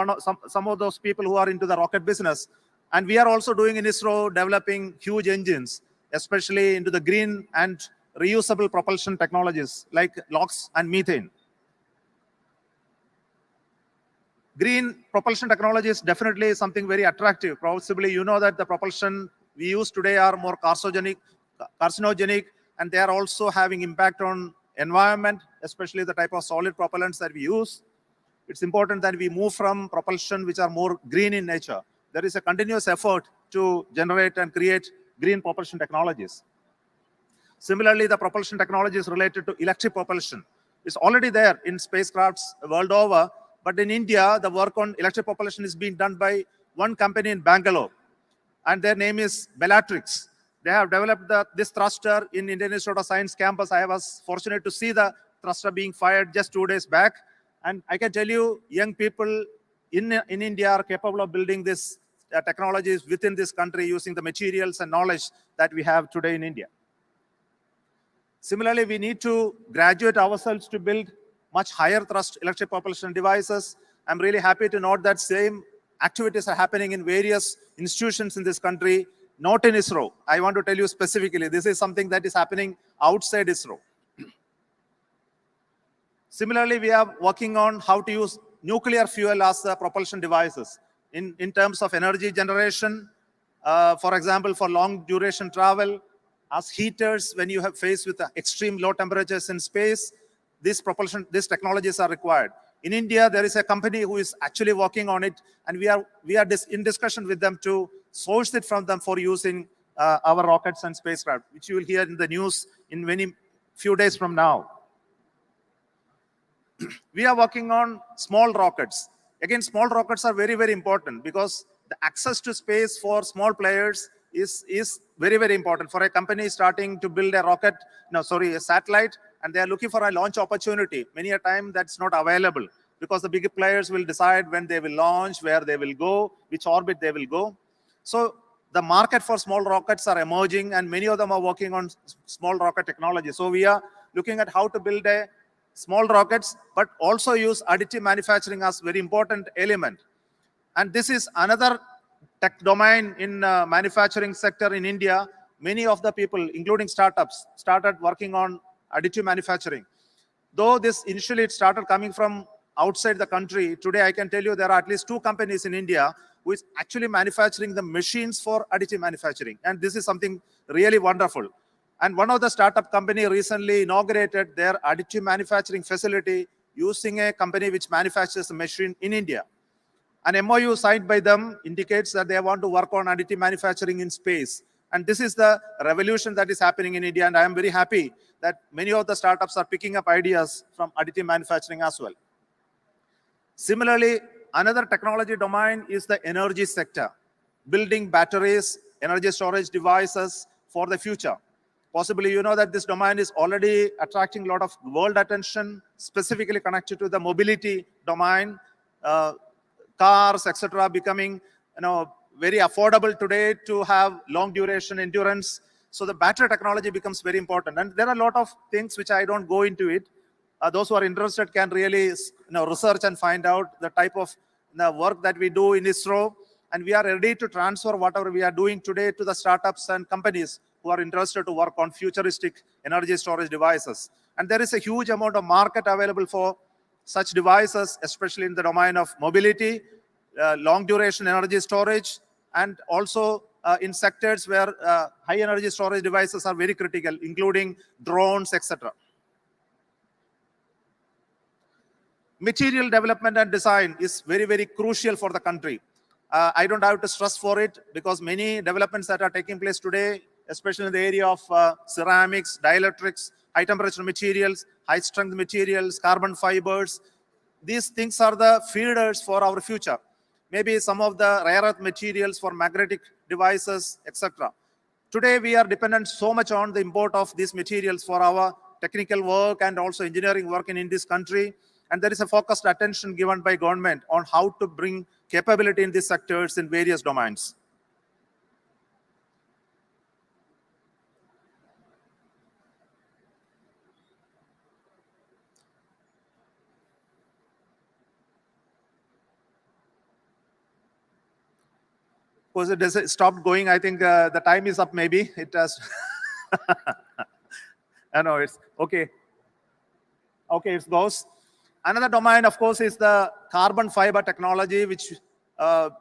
some of those people who are into the rocket business. And we are also doing in ISRO developing huge engines, especially into the green and reusable propulsion technologies like LOX and methane. Green propulsion technology is definitely something very attractive. Possibly you know that the propulsion we use today are more carcinogenic, and they are also having impact on environment, especially the type of solid propellants that we use. It's important that we move from propulsion which are more green in nature. There is a continuous effort to generate and create green propulsion technologies. Similarly, the propulsion technologies related to electric propulsion is already there in spacecrafts world over. But in India, the work on electric propulsion is being done by one company in Bangalore, and their name is Bellatrix. They have developed this thruster in Indian Institute of Science campus. I was fortunate to see the thruster being fired just 2 days back. And I can tell you, young people in India are capable of building this technologies within this country using the materials and knowledge that we have today in India. Similarly, we need to graduate ourselves to build much higher thrust electric propulsion devices. I'm really happy to note that same activities are happening in various institutions in this country, not in ISRO. I want to tell you specifically, this is something that is happening outside ISRO. Similarly, we are working on how to use nuclear fuel as propulsion devices in terms of energy generation, for example, for long duration travel, as heaters when you have faced with extreme low temperatures in space, these technologies are required. In India, there is a company who is actually working on it, and we are in discussion with them to source it from them for using our rockets and spacecraft, which you will hear in the news in few days from now. We are working on small rockets. Again, small rockets are very, very important because the access to space for small players is very, very important. For a company starting to build a satellite, and they are looking for a launch opportunity. Many a time that's not available because the big players will decide when they will launch, where they will go, which orbit they will go. So the market for small rockets are emerging, and many of them are working on small rocket technology. So we are looking at how to build small rockets, but also use additive manufacturing as very important element. And this is another tech domain in manufacturing sector in India. Many of the people, including startups, started working on additive manufacturing. Though this initially it started coming from outside the country, today I can tell you there are at least 2 companies in India who is actually manufacturing the machines for additive manufacturing. And this is something really wonderful. And one of the startup company recently inaugurated their additive manufacturing facility using a company which manufactures a machine in India. An MOU signed by them indicates that they want to work on additive manufacturing in space. And this is the revolution that is happening in India. And I am very happy that many of the startups are picking up ideas from additive manufacturing as well. Similarly, another technology domain is the energy sector, building batteries, energy storage devices for the future. Possibly, you know that this domain is already attracting a lot of world attention, specifically connected to the mobility domain, cars, etc., becoming very affordable today to have long duration endurance. So the battery technology becomes very important. And there are a lot of things which I don't go into it. Those who are interested can really research and find out the type of work that we do in ISRO. And we are ready to transfer whatever we are doing today to the startups and companies who are interested to work on futuristic energy storage devices. And there is a huge amount of market available for such devices, especially in the domain of mobility, long duration energy storage, and also in sectors where high energy storage devices are very critical, including drones, etc. Material development and design is very, very crucial for the country. I don't have to stress for it because many developments that are taking place today, especially in the area of ceramics, dielectrics, high temperature materials, high strength materials, carbon fibers, these things are the feeders for our future. Maybe some of the rare earth materials for magnetic devices, etc. Today, we are dependent so much on the import of these materials for our technical work and also engineering work in this country. And there is a focused attention given by government on how to bring capability in these sectors in various domains. Because it has stopped going. I think the time is up, maybe. It has. I know it's okay. Okay, it goes. Another domain, of course, is the carbon fiber technology, which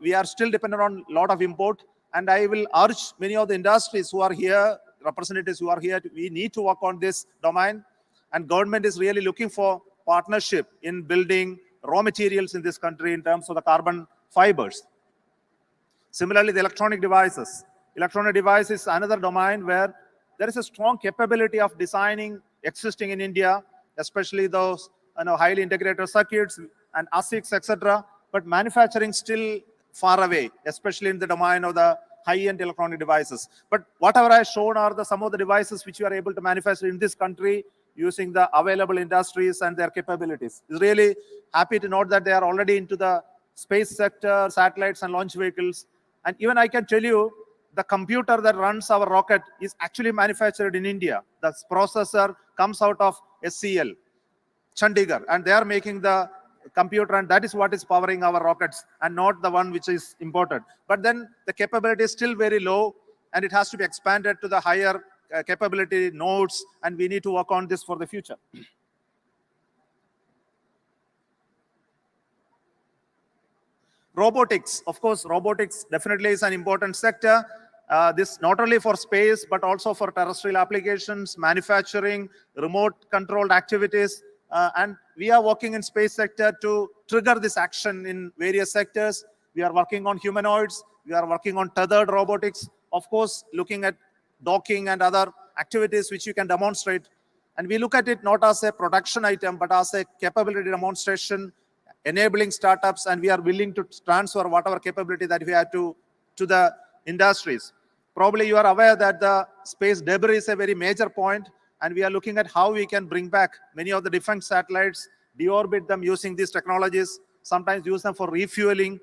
we are still dependent on a lot of import. And I will urge many of the industries who are here, representatives who are here, we need to work on this domain. And government is really looking for partnership in building raw materials in this country in terms of the carbon fibers. Similarly, the electronic devices. Electronic device is another domain where there is a strong capability of designing existing in India, especially those highly integrated circuits and ASICs, etc. But manufacturing still far away, especially in the domain of the high-end electronic devices. But whatever I shown are some of the devices which you are able to manufacture in this country using the available industries and their capabilities. It's really happy to note that they are already into the space sector, satellites and launch vehicles. And even I can tell you, the computer that runs our rocket is actually manufactured in India. The processor comes out of SCL, Chandigarh, and they are making the computer, and that is what is powering our rockets and not the one which is imported. But then the capability is still very low, and it has to be expanded to the higher capability nodes, and we need to work on this for the future. Robotics, of course, robotics definitely is an important sector. This not only for space, but also for terrestrial applications, manufacturing, remote controlled activities. And we are working in space sector to trigger this action in various sectors. We are working on humanoids. We are working on tethered robotics. Of course, looking at docking and other activities which you can demonstrate. And we look at it not as a production item, but as a capability demonstration, enabling startups, and we are willing to transfer whatever capability that we have to the industries. Probably you are aware that the space debris is a very major point, and we are looking at how we can bring back many of the defense satellites, deorbit them using these technologies, sometimes use them for refueling,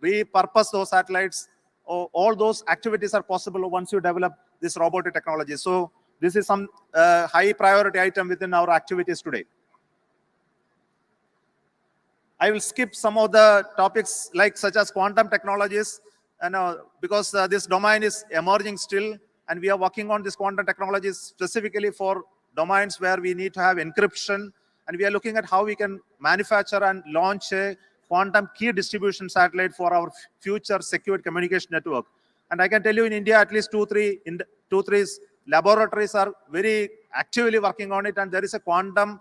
repurpose those satellites. All those activities are possible once you develop this robotic technology. So this is some high priority item within our activities today. I will skip some of the topics such as quantum technologies, and because this domain is emerging still, and we are working on this quantum technologies specifically for domains where we need to have encryption, and we are looking at how we can manufacture and launch a quantum key distribution satellite for our future secured communication network. And I can tell you in India, at least two, three laboratories are very actively working on it, and there is a quantum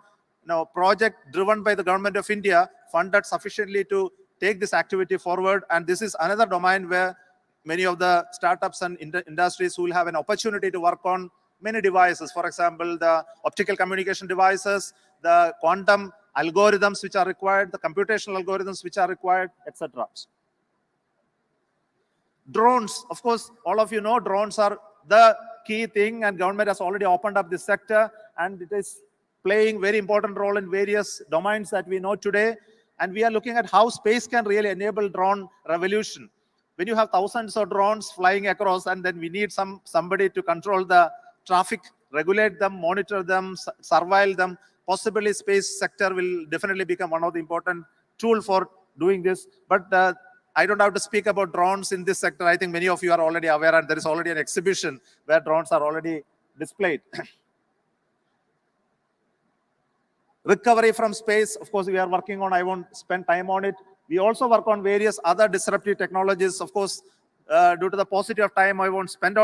project driven by the government of India, funded sufficiently to take this activity forward. And this is another domain where many of the startups and industries will have an opportunity to work on many devices. For example, the optical communication devices, the quantum algorithms which are required, the computational algorithms which are required, etc. Drones, of course, all of you know drones are the key thing, and government has already opened up this sector, and it is playing very important role in various domains that we know today. And we are looking at how space can really enable drone revolution. When you have thousands of drones flying across, and then we need somebody to control the traffic, regulate them, monitor them, surveil them, possibly space sector will definitely become one of the important tool for doing this. But I don't have to speak about drones in this sector. I think many of you are already aware, and there is already an exhibition where drones are already displayed. Recovery from space, of course, we are working on. I won't spend time on it. We also work on various other disruptive technologies. Of course, due to the paucity of time, I won't spend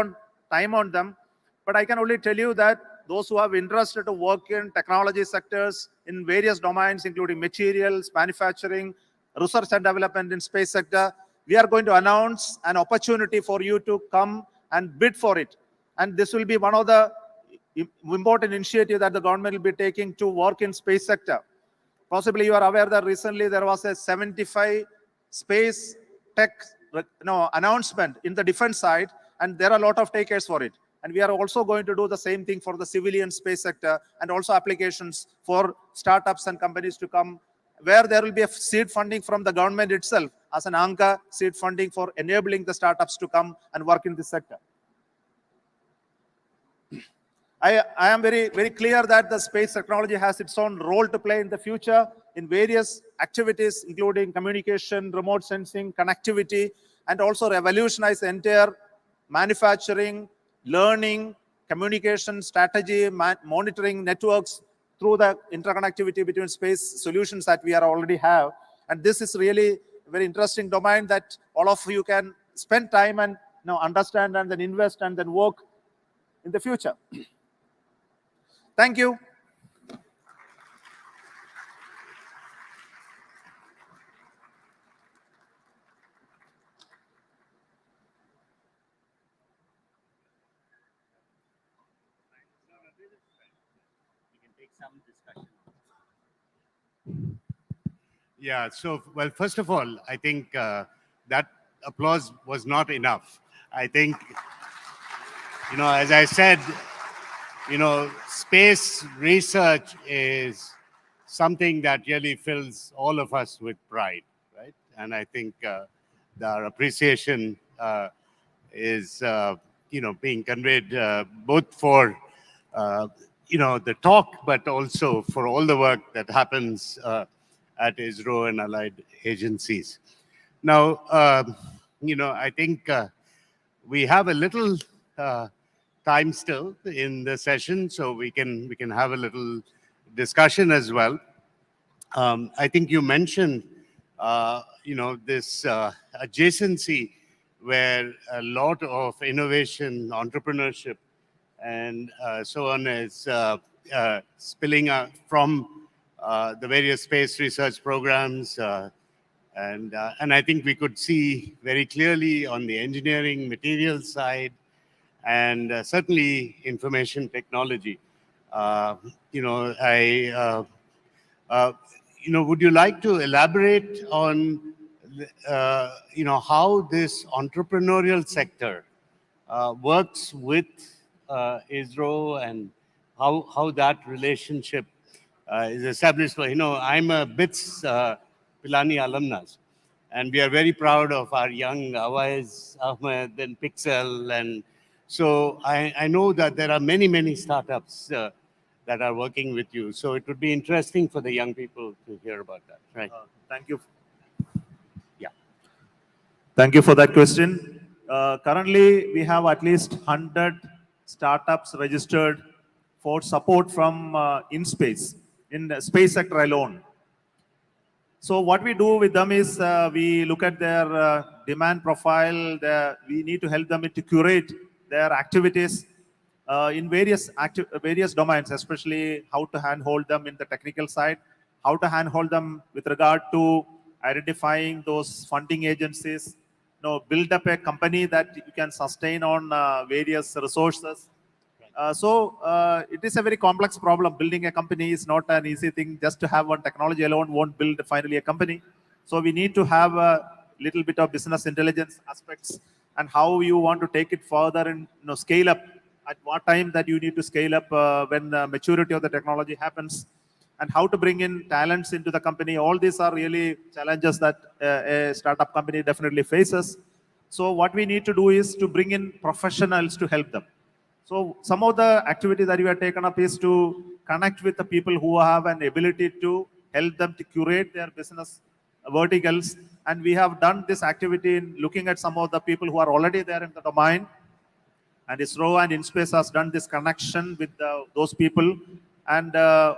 time on them. But I can only tell you that those who have interested to work in technology sectors in various domains, including materials, manufacturing, research and development in space sector, we are going to announce an opportunity for you to come and bid for it. And this will be one of the important initiative that the government will be taking to work in space sector. Possibly you are aware that recently there was a 75 space tech announcement in the defense side, and there are a lot of takers for it. And we are also going to do the same thing for the civilian space sector, and also applications for startups and companies to come, where there will be a seed funding from the government itself as an anchor seed funding for enabling the startups to come and work in this sector. I am very, very clear that the space technology has its own role to play in the future in various activities, including communication, remote sensing, connectivity, and also revolutionize the entire manufacturing, learning, communication, strategy, monitoring networks through the interconnectivity between space solutions that we already have. And this is really a very interesting domain that all of you can spend time and understand, and then invest, and then work in the future. Thank you. Yeah, so, well, first of all, I think that applause was not enough. I think, as I said, space research is something that really fills all of us with pride, right? And I think our appreciation is, being conveyed both for, the talk, but also for all the work that happens at ISRO and allied agencies. Now, I think we have a little time still in the session, so we can have a little discussion as well. I think you mentioned, this adjacency where a lot of innovation, entrepreneurship, and so on is spilling out from the various space research programs. And I think we could see very clearly on the engineering materials side and certainly information technology. Would you like to elaborate on, how this entrepreneurial sector works with ISRO and how that relationship is established? For, I'm a BITS Pilani alumnus, and we are very proud of our young Awais, Ahmed, and Pixel. And so I know that there are many, many startups that are working with you. So it would be interesting for the young people to hear about that, right? Thank you. Yeah. Thank you for that question. Currently, we have at least 100 startups registered for support from in the space sector alone. So what we do with them is we look at their demand profile. We need to help them to curate their activities in various domains, especially how to handhold them in the technical side, how to handhold them with regard to identifying those funding agencies, build up a company that you can sustain on various resources. It is a very complex problem. Building a company is not an easy thing. Just to have one technology alone won't build finally a company. So we need to have a little bit of business intelligence aspects and how you want to take it further and scale up. At what time that you need to scale up when the maturity of the technology happens, and how to bring in talents into the company. All these are really challenges that a startup company definitely faces. So what we need to do is to bring in professionals to help them. So some of the activity that we have taken up is to connect with the people who have an ability to help them to curate their business verticals. And we have done this activity in looking at some of the people who are already there in the domain. And ISRO and InSpace has done this connection with those people, and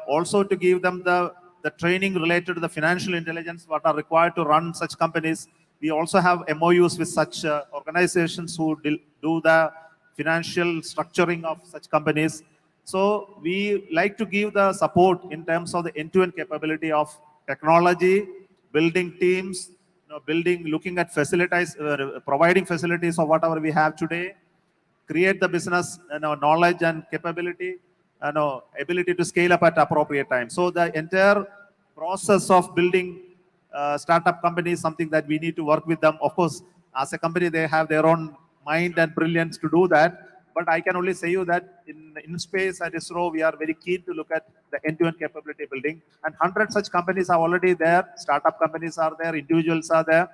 also to give them the training related to the financial intelligence what are required to run such companies. We also have MOUs with such organizations who do the financial structuring of such companies. So we like to give the support in terms of the end-to-end capability of technology, building teams, looking at facilities, providing facilities of whatever we have today, create the business knowledge and capability, ability to scale up at appropriate time. So the entire process of building startup company is something that we need to work with them. Of course, as a company, they have their own mind and brilliance to do that. But I can only say you that in space at ISRO, we are very keen to look at the end-to-end capability building. And 100 such companies are already there. Startup companies are there. Individuals are there.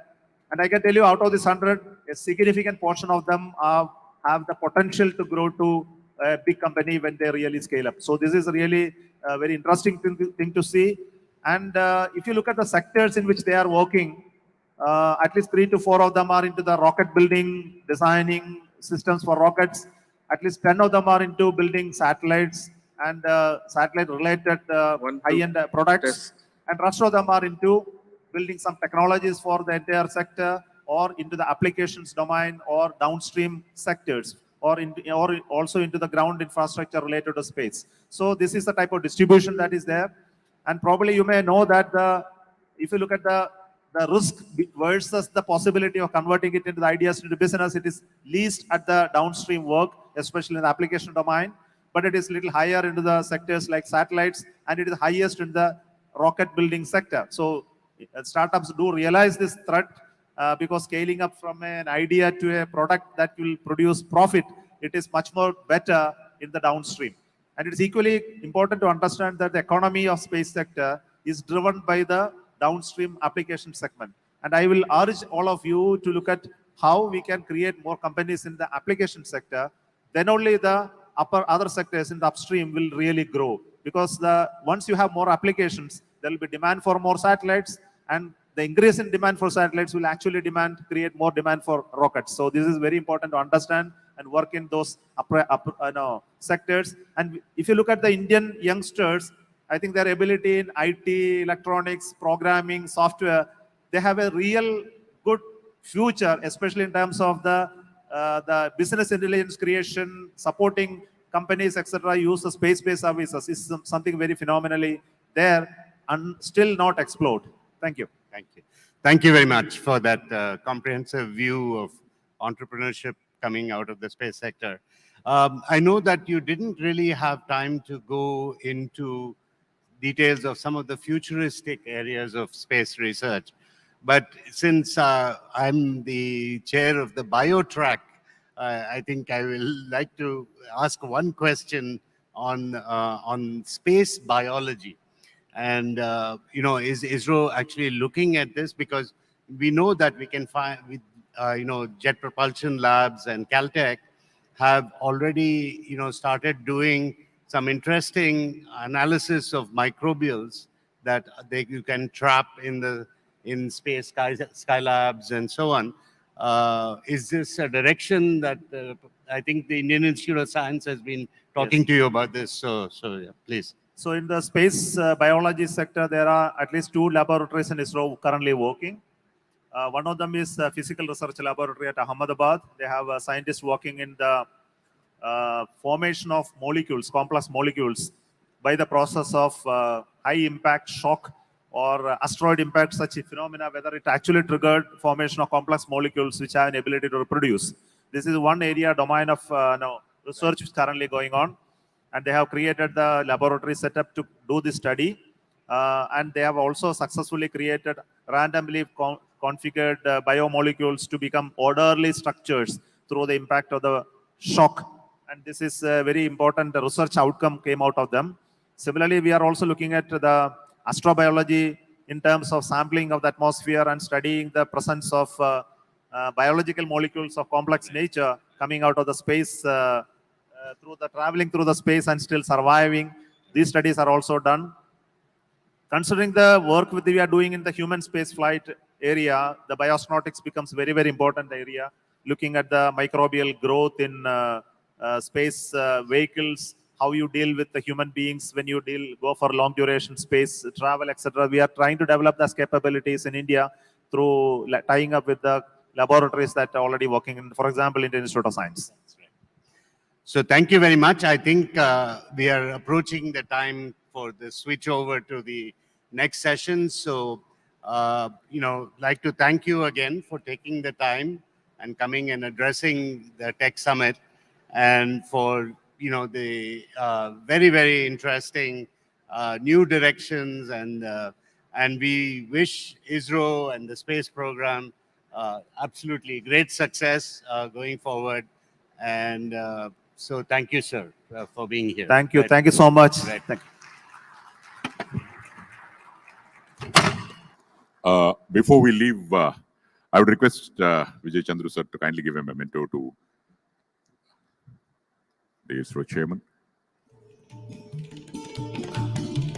And I can tell you out of this 100, a significant portion of them have the potential to grow to a big company when they really scale up. So this is really a very interesting thing to see. And if you look at the sectors in which they are working, at least 3 to 4 of them are into the rocket building, designing systems for rockets. At least 10 of them are into building satellites and satellite-related high-end products. And rest of them are into building some technologies for the entire sector, or into the applications domain, or downstream sectors, or also into the ground infrastructure related to space. So this is the type of distribution that is there. And probably you may know that if you look at the risk versus the possibility of converting it into the ideas into business, it is least at the downstream work, especially in the application domain, but it is little higher into the sectors like satellites, and it is highest in the rocket building sector. So startups do realize this threat, because scaling up from an idea to a product that will produce profit, it is much more better in the downstream. And it's equally important to understand that the economy of space sector is driven by the downstream application segment. And I will urge all of you to look at how we can create more companies in the application sector. Then only the other sectors in the upstream will really grow. Because once you have more applications, there will be demand for more satellites, and the increase in demand for satellites will actually create more demand for rockets. So this is very important to understand and work in those sectors. And if you look at the Indian youngsters, I think their ability in IT, electronics, programming, software, they have a real good future, especially in terms of the business intelligence creation, supporting companies, etc., use the space-based services is something very phenomenally there and still not explored. Thank you. Thank you. Thank you very much for that comprehensive view of entrepreneurship coming out of the space sector. I know that you didn't really have time to go into details of some of the futuristic areas of space research, but since I'm the chair of the bio track, I think I will like to ask one question on space biology. And, is ISRO actually looking at this? Because we know that we can find, with, Jet Propulsion Labs and Caltech have already, started doing some interesting analysis of microbials that you can trap in space sky labs and so on. Is this a direction that I think the Indian Institute of Science has been talking to you about this? So yeah, please. So in the space biology sector, there are at least 2 laboratories in ISRO currently working. One of them is a physical research laboratory at Ahmedabad. They have scientists working in the formation of molecules, complex molecules, by the process of high impact shock or asteroid impact, such a phenomena, whether it actually triggered formation of complex molecules which have an ability to reproduce. This is one area domain of research which is currently going on. And they have created the laboratory setup to do this study. And they have also successfully created randomly configured biomolecules to become orderly structures through the impact of the shock. And this is a very important research outcome came out of them. Similarly, we are also looking at the astrobiology in terms of sampling of the atmosphere and studying the presence of biological molecules of complex nature coming out of the space through the traveling through the space and still surviving. These studies are also done. Considering the work we are doing in the human space flight area, the bioastronautics becomes very, very important area. Looking at the microbial growth in space vehicles, how you deal with the human beings when you go for long duration space travel, etc. We are trying to develop those capabilities in India through tying up with the laboratories that are already working in, for example, Indian Institute of Science. So thank you very much. I think we are approaching the time for the switch over to the next session. So, like to thank you again for taking the time and coming and addressing the Tech Summit, and for, the very, very interesting new directions. And we wish ISRO and the space program absolutely great success going forward. And so thank you, sir, for being here. Thank you. Thank you so much. Right. Thank you. Before we leave, I would request Vijay Chandru sir to kindly give a memento to the ISRO chairman.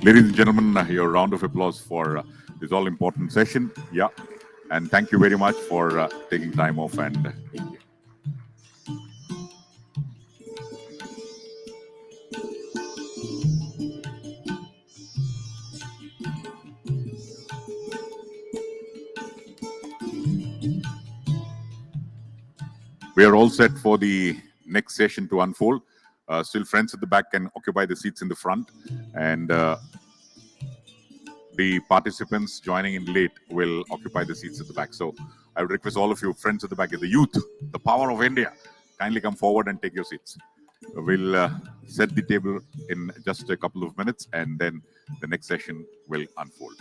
Ladies and gentlemen, your round of applause for this all-important session. Yeah, and thank you very much for taking time off and being here. We are all set for the next session to unfold. Still, friends at the back can occupy the seats in the front, and the participants joining in late will occupy the seats at the back. So I would request all of you, friends at the back, the youth, the power of India, kindly come forward and take your seats. We'll set the table in just a couple of minutes, and then the next session will unfold.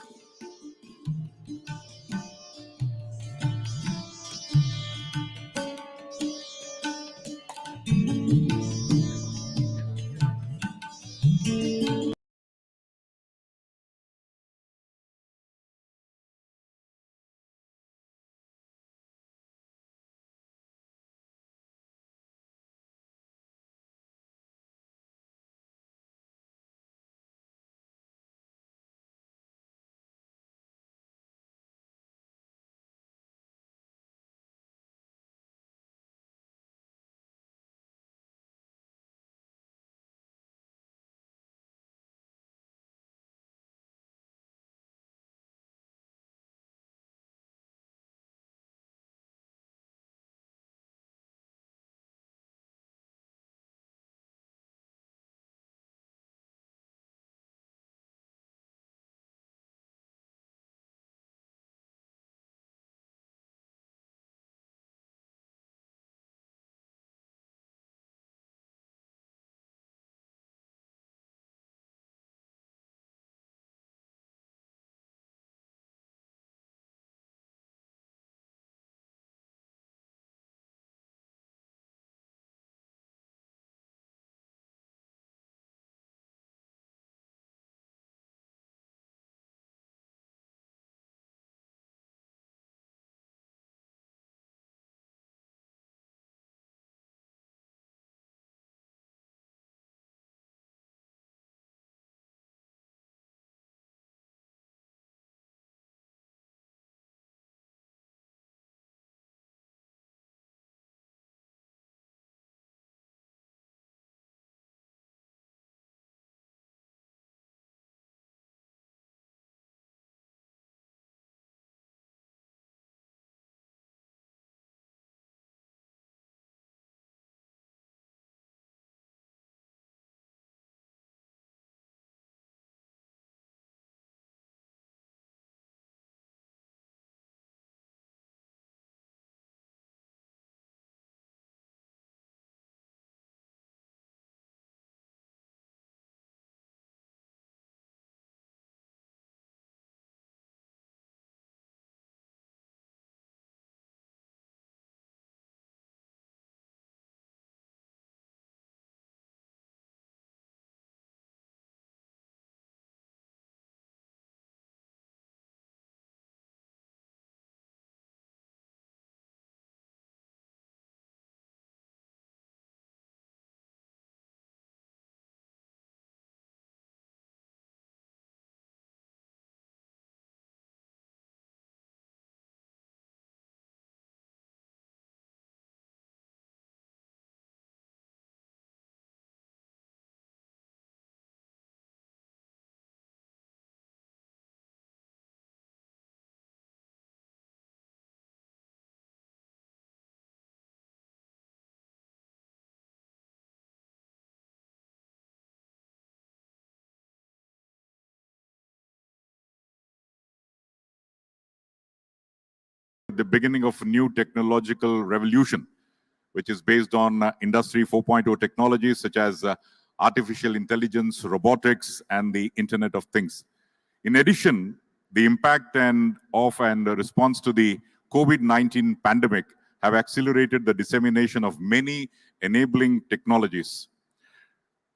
the beginning of a new technological revolution, which is based on Industry 4.0 technologies such as artificial intelligence, robotics, and the Internet of Things. In addition, the impact and the response to the COVID-19 pandemic have accelerated the dissemination of many enabling technologies.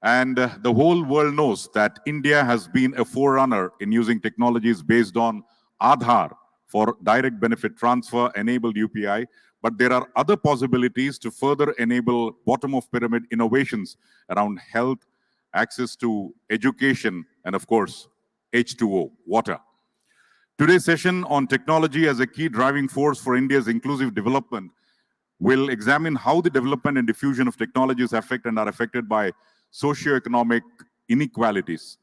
And the whole world knows that India has been a forerunner in using technologies based on Aadhaar for direct benefit transfer enabled UPI. But there are other possibilities to further enable bottom-of-pyramid innovations around health, access to education, and of course, H2O, water. Today's session on technology as a key driving force for India's inclusive development will examine how the development and diffusion of technologies affect and are affected by socioeconomic inequalities.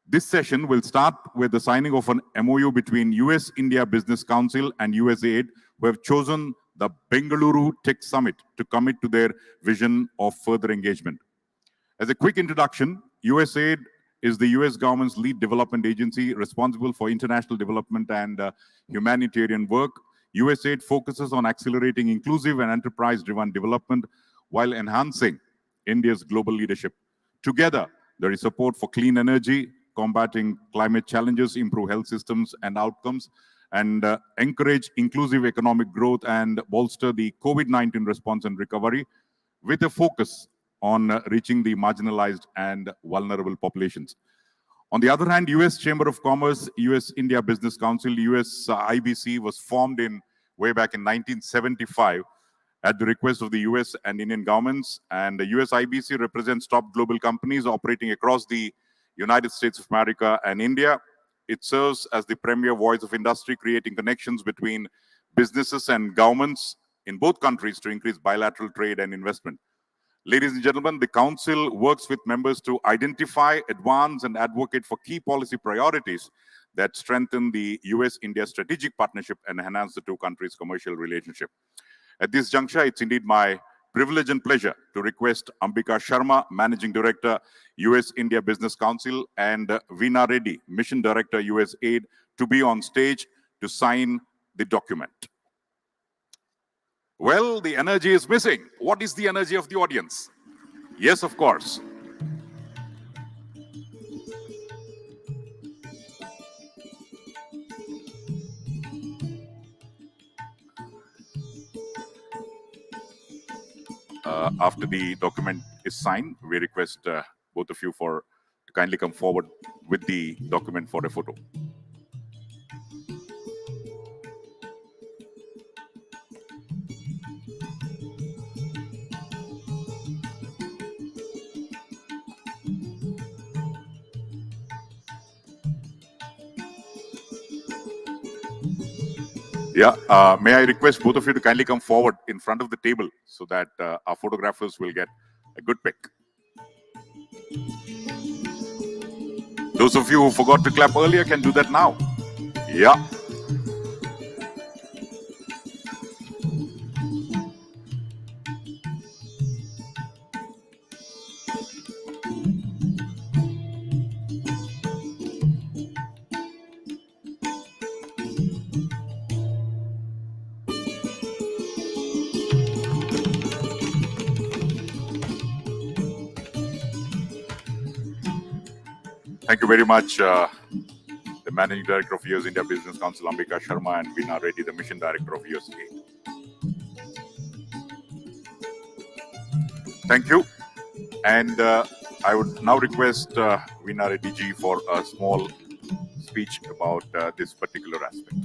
This session will start with the signing of an MOU between US-India Business Council and USAID, who have chosen the Bengaluru Tech Summit to commit to their vision of further engagement. As a quick introduction, USAID is the US government's lead development agency responsible for international development and humanitarian work. USAID focuses on accelerating inclusive and enterprise-driven development while enhancing India's global leadership. Together, there is support for clean energy, combating climate challenges, improve health systems and outcomes, and encourage inclusive economic growth and bolster the COVID-19 response and recovery with a focus on reaching the marginalized and vulnerable populations. On the other hand, US Chamber of Commerce, US-India Business Council, US IBC was formed way back in 1975 at the request of the US and Indian governments, and the US IBC represents top global companies operating across the United States of America and India. It serves as the premier voice of industry, creating connections between businesses and governments in both countries to increase bilateral trade and investment. Ladies and gentlemen, the Council works with members to identify, advance, and advocate for key policy priorities that strengthen the US-India strategic partnership and enhance the two countries' commercial relationship. At this juncture, it's indeed my privilege and pleasure to request Ambika Sharma, Managing Director, US-India Business Council, and Veena Reddy, Mission Director, USAID, to be on stage to sign the document. Well, the energy is missing. What is the energy of the audience? Yes, of course. After the document is signed, we request both of you to kindly come forward with the document for a photo. Yeah, may I request both of you to kindly come forward in front of the table so that our photographers will get a good pic. Those of you who forgot to clap earlier can do that now. Yeah. Thank you very much, the Managing Director of US India Business Council, Ambika Sharma, and Veena Reddy, the Mission Director of USAID. Thank you. And I would now request Veena Reddy ji for a small speech about this particular aspect.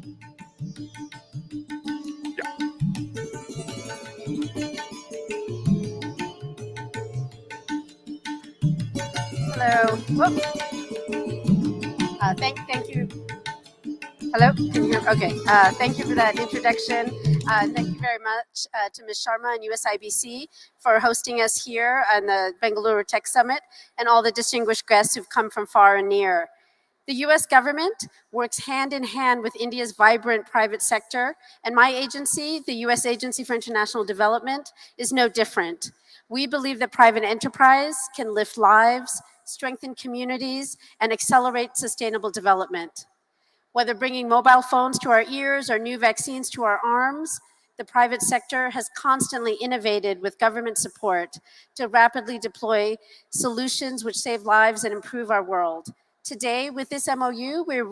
Yeah. Hello. Whoop. Thank you. Hello. Can you hear? Okay. Thank you for that introduction. Thank you very much to Ms. Sharma and USIBC for hosting us here on the Bengaluru Tech Summit and all the distinguished guests who've come from far and near. The US government works hand in hand with India's vibrant private sector, and my agency, the US Agency for International Development, is no different. We believe that private enterprise can lift lives, strengthen communities, and accelerate sustainable development. Whether bringing mobile phones to our ears or new vaccines to our arms, the private sector has constantly innovated with government support to rapidly deploy solutions which save lives and improve our world. Today, with this MOU, we're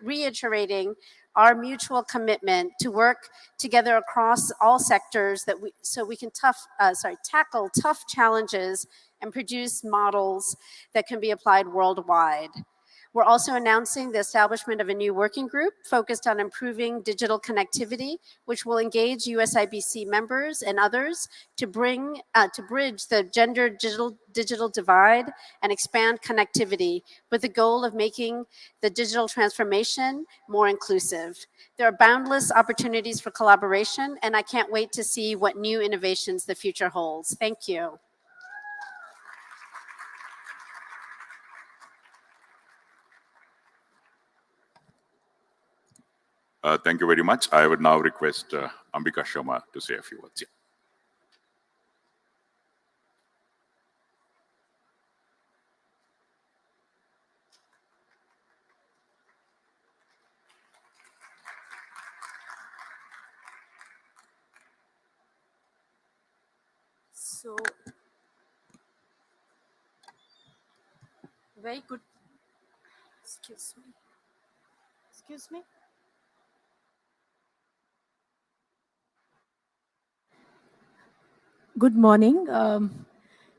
reiterating our mutual commitment to work together across all sectors so we can tackle tough challenges and produce models that can be applied worldwide. We're also announcing the establishment of a new working group focused on improving digital connectivity, which will engage USIBC members and others to bridge the gender digital divide and expand connectivity with the goal of making the digital transformation more inclusive. There are boundless opportunities for collaboration, and I can't wait to see what new innovations the future holds. Thank you. Thank you very much. I would now request Ambika Sharma to say a few words. Yeah. So, very good. Excuse me. Excuse me. Good morning.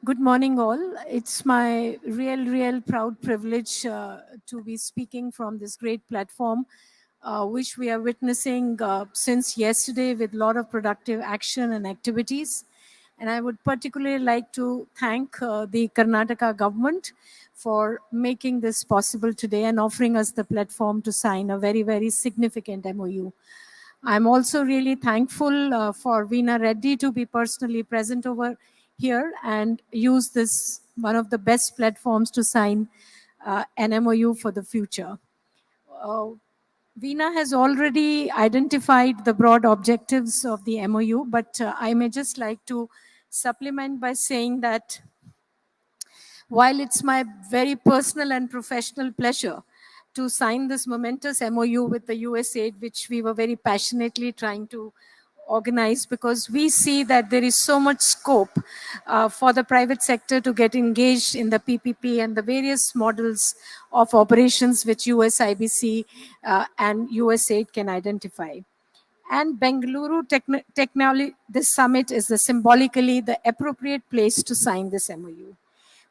Good morning, all. It's my real proud privilege to be speaking from this great platform, which we are witnessing since yesterday with a lot of productive action and activities. And I would particularly like to thank the Karnataka government for making this possible today and offering us the platform to sign a very significant MOU. I'm also really thankful for Veena Reddy to be personally present over here and use this, one of the best platforms to sign an MOU for the future. Veena has already identified the broad objectives of the MOU, but I may just like to supplement by saying that while it's my very personal and professional pleasure to sign this momentous MOU with the USAID, which we were very passionately trying to organize, because we see that there is so much scope for the private sector to get engaged in the PPP and the various models of operations which USIBC and USAID can identify. And Bengaluru Technology, this summit is symbolically the appropriate place to sign this MOU.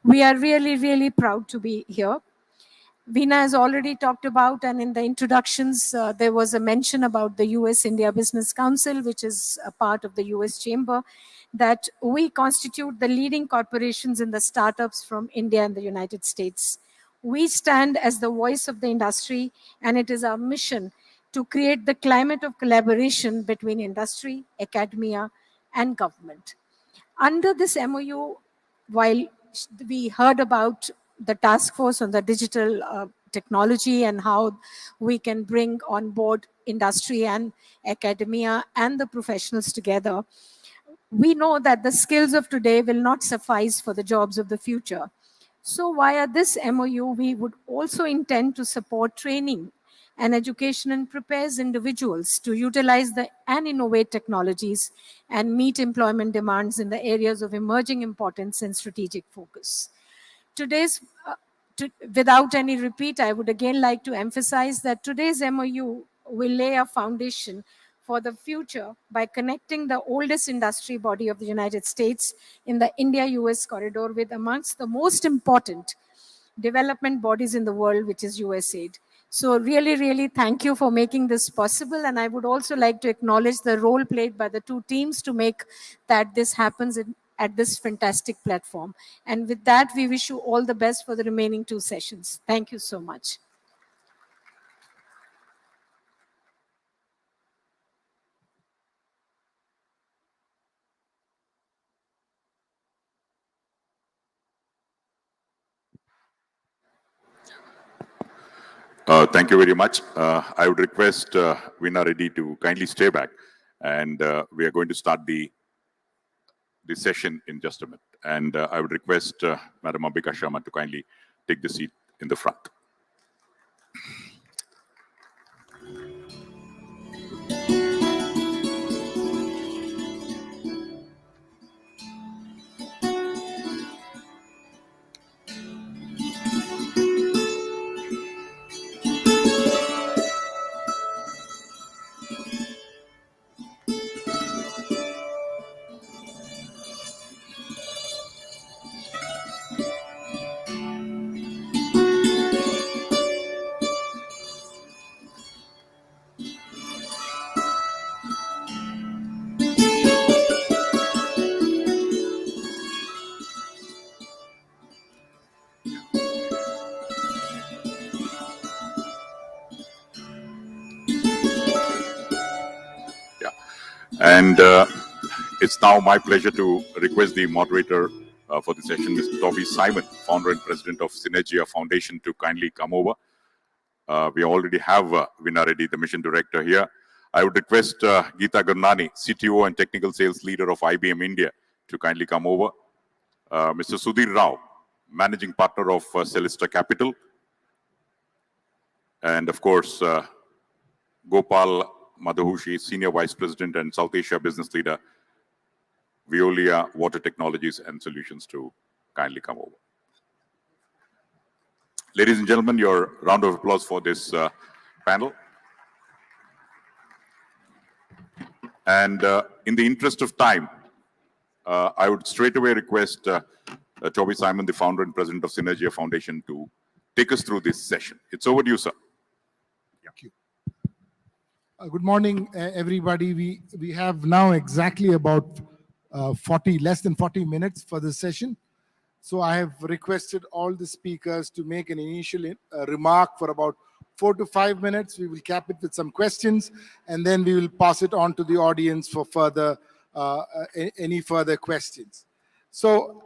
We are really proud to be here. Veena has already talked about, and in the introductions, there was a mention about the US-India Business Council, which is a part of the US Chamber, that we constitute the leading corporations in the startups from India and the United States. We stand as the voice of the industry, and it is our mission to create the climate of collaboration between industry, academia, and government. Under this MOU, while we heard about the task force on the digital technology and how we can bring on board industry and academia and the professionals together, we know that the skills of today will not suffice for the jobs of the future. So via this MOU, we would also intend to support training and education and prepares individuals to utilize and innovate technologies and meet employment demands in the areas of emerging importance and strategic focus. Without any repeat, I would again like to emphasize that today's MOU will lay a foundation for the future by connecting the oldest industry body of the United States in the India-US corridor with amongst the most important development bodies in the world, which is USAID. So really thank you for making this possible. And I would also like to acknowledge the role played by the two teams to make that this happens at this fantastic platform. And with that, we wish you all the best for the remaining two sessions. Thank you so much. Thank you very much. I would request Veena Reddy to kindly stay back, and we are going to start the session in just a minute. And I would request Madam Ambika Sharma to kindly take the seat in the front. And it's now my pleasure to request the moderator for the session, Mr. Toby Simon, founder and president of Synergia Foundation, to kindly come over. We already have Veena Reddy, the mission director, here. I would request Geeta Gurnani, CTO and technical sales leader of IBM India, to kindly come over. Mr. Sudhir Rao, managing partner of Celesta Capital. And of course, Gopal Madhushi, senior vice president and South Asia business leader, Veolia Water Technologies and Solutions, to kindly come over. Ladies and gentlemen, your round of applause for this panel. And in the interest of time, I would straight away request Toby Simon, the founder and president of Synergia Foundation, to take us through this session. It's over to you, sir. Thank you. Good morning, everybody. We have now exactly about less than 40 minutes for this session. So I have requested all the speakers to make an initial remark for about 4 to 5 minutes. We will cap it with some questions, and then we will pass it on to the audience for further any further questions. So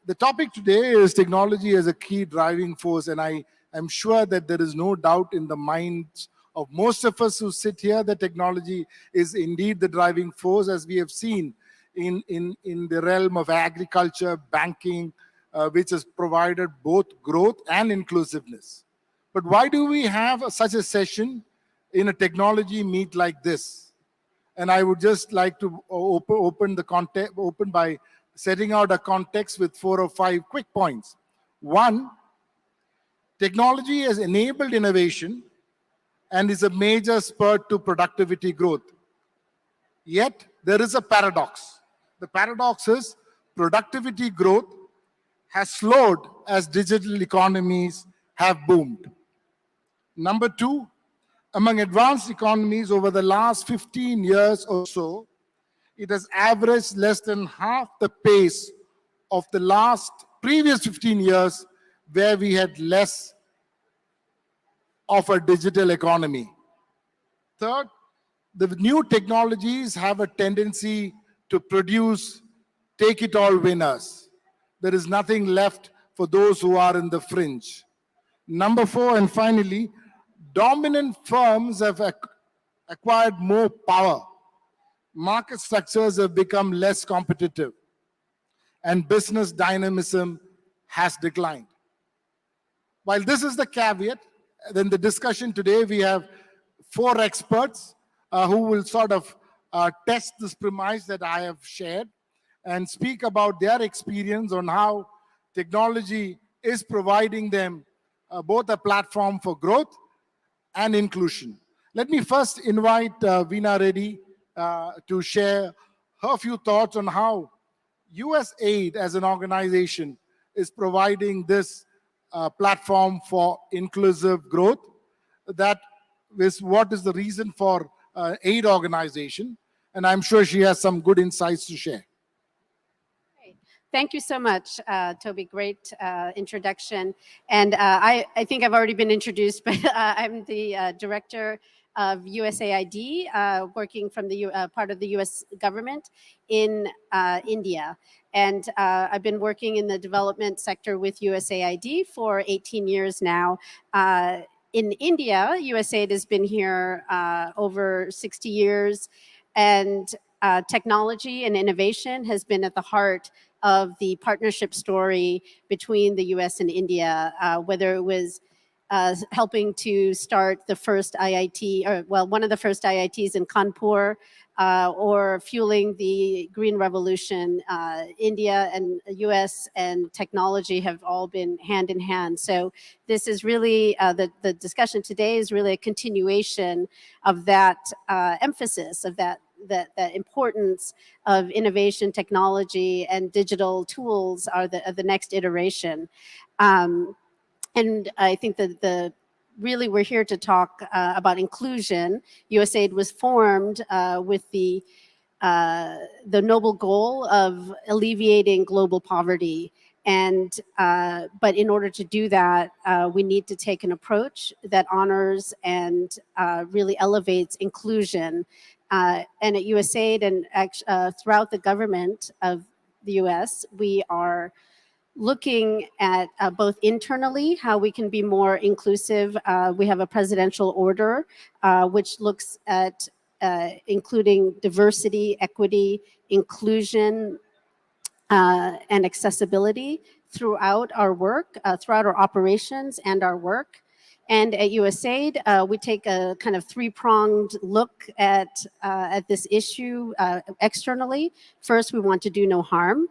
the topic today is technology as a key driving force, and I am sure that there is no doubt in the minds of most of us who sit here that technology is indeed the driving force, as we have seen in the realm of agriculture, banking, which has provided both growth and inclusiveness. But why do we have such a session in a technology meet like this? And I would just like to open by setting out a context with 4 or 5 quick points. One, technology has enabled innovation and is a major spur to productivity growth. Yet there is a paradox. The paradox is productivity growth has slowed as digital economies have boomed. Number 2, among advanced economies over the last 15 years or so, it has averaged less than half the pace of the previous 15 years, where we had less of a digital economy. Third, the new technologies have a tendency to produce take-it-all winners. There is nothing left for those who are in the fringe. Number 4, and finally, dominant firms have acquired more power. Market structures have become less competitive, and business dynamism has declined. While this is the caveat, then the discussion today, we have 4 experts who will sort of test this premise that I have shared and speak about their experience on how technology is providing them both a platform for growth and inclusion. Let me first invite Veena Reddy to share her few thoughts on how USAID as an organization is providing this platform for inclusive growth. That is what is the reason for aid organization, and I'm sure she has some good insights to share. Thank you so much, Toby. Great introduction. And I think I've already been introduced, but I'm the director of USAID, working from the part of the US government in India. And I've been working in the development sector with USAID for 18 years now. In India, USAID has been here over 60 years, and technology and innovation has been at the heart of the partnership story between the US and India, whether it was helping to start the first IIT, or well, one of the first IITs in Kanpur, or fueling the Green Revolution. India and US and technology have all been hand in hand. So this is really, the discussion today is really a continuation of that emphasis, of that importance of innovation, technology, and digital tools are the next iteration. And I think that really we're here to talk about inclusion. USAID was formed with the noble goal of alleviating global poverty. And but in order to do that, we need to take an approach that honors and really elevates inclusion. And at USAID and throughout the government of the US, we are looking at both internally, how we can be more inclusive. We have a presidential order which looks at including diversity, equity, inclusion, and accessibility throughout our work, throughout our operations and our work. And at USAID, we take a kind of three-pronged look at this issue externally. First, we want to do no harm.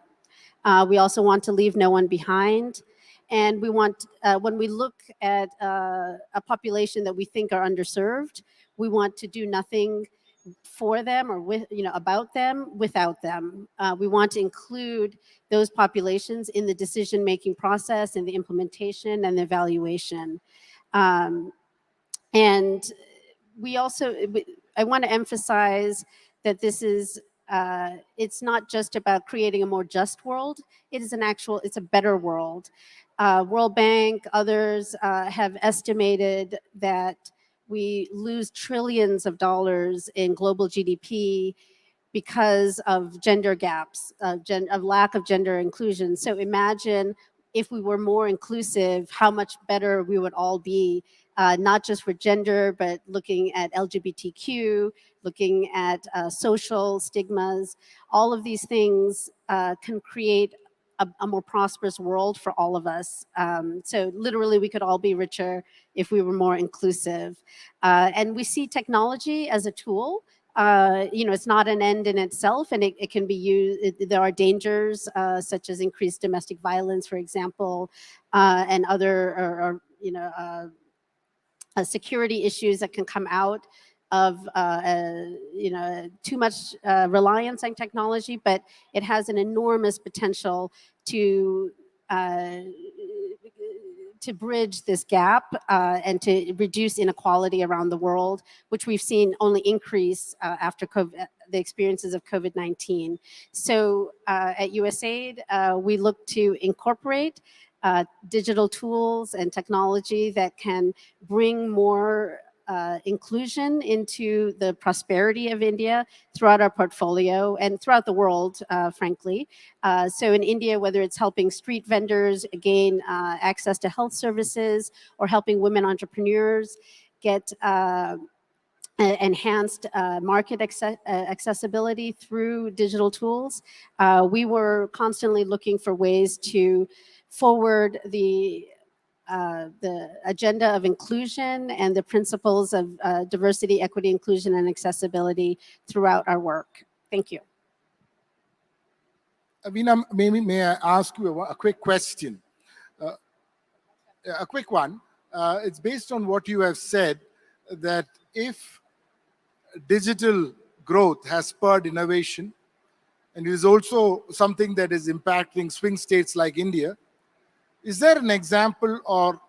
We also want to leave no one behind. And we want, when we look at a population that we think are underserved, we want to do nothing for them or with, about them, without them. We want to include those populations in the decision-making process and the implementation and the evaluation. And we also, I want to emphasize that this is, it's not just about creating a more just world. It is it's a better world. World Bank, others have estimated that we lose trillions of dollars in global GDP because of gender gaps, of lack of gender inclusion. So imagine if we were more inclusive, how much better we would all be, not just for gender, but looking at LGBTQ, looking at social stigmas. All of these things can create a more prosperous world for all of us. So literally, we could all be richer if we were more inclusive. And we see technology as a tool. It's not an end in itself, and it can be used. There are dangers such as increased domestic violence, for example, and other, security issues that can come out of too much reliance on technology, but it has an enormous potential to bridge this gap and to reduce inequality around the world, which we've seen only increase after the experiences of COVID-19. So at USAID, we look to incorporate digital tools and technology that can bring more inclusion into the prosperity of India throughout our portfolio and throughout the world, frankly. So in India, whether it's helping street vendors gain access to health services or helping women entrepreneurs get enhanced market accessibility through digital tools, we were constantly looking for ways to forward the agenda of inclusion and the principles of diversity, equity, inclusion, and accessibility throughout our work. Thank you. Avina, may I ask you a quick question? A quick one. It's based on what you have said, that if digital growth has spurred innovation, and is also something that is impacting swing states like India, is there an example or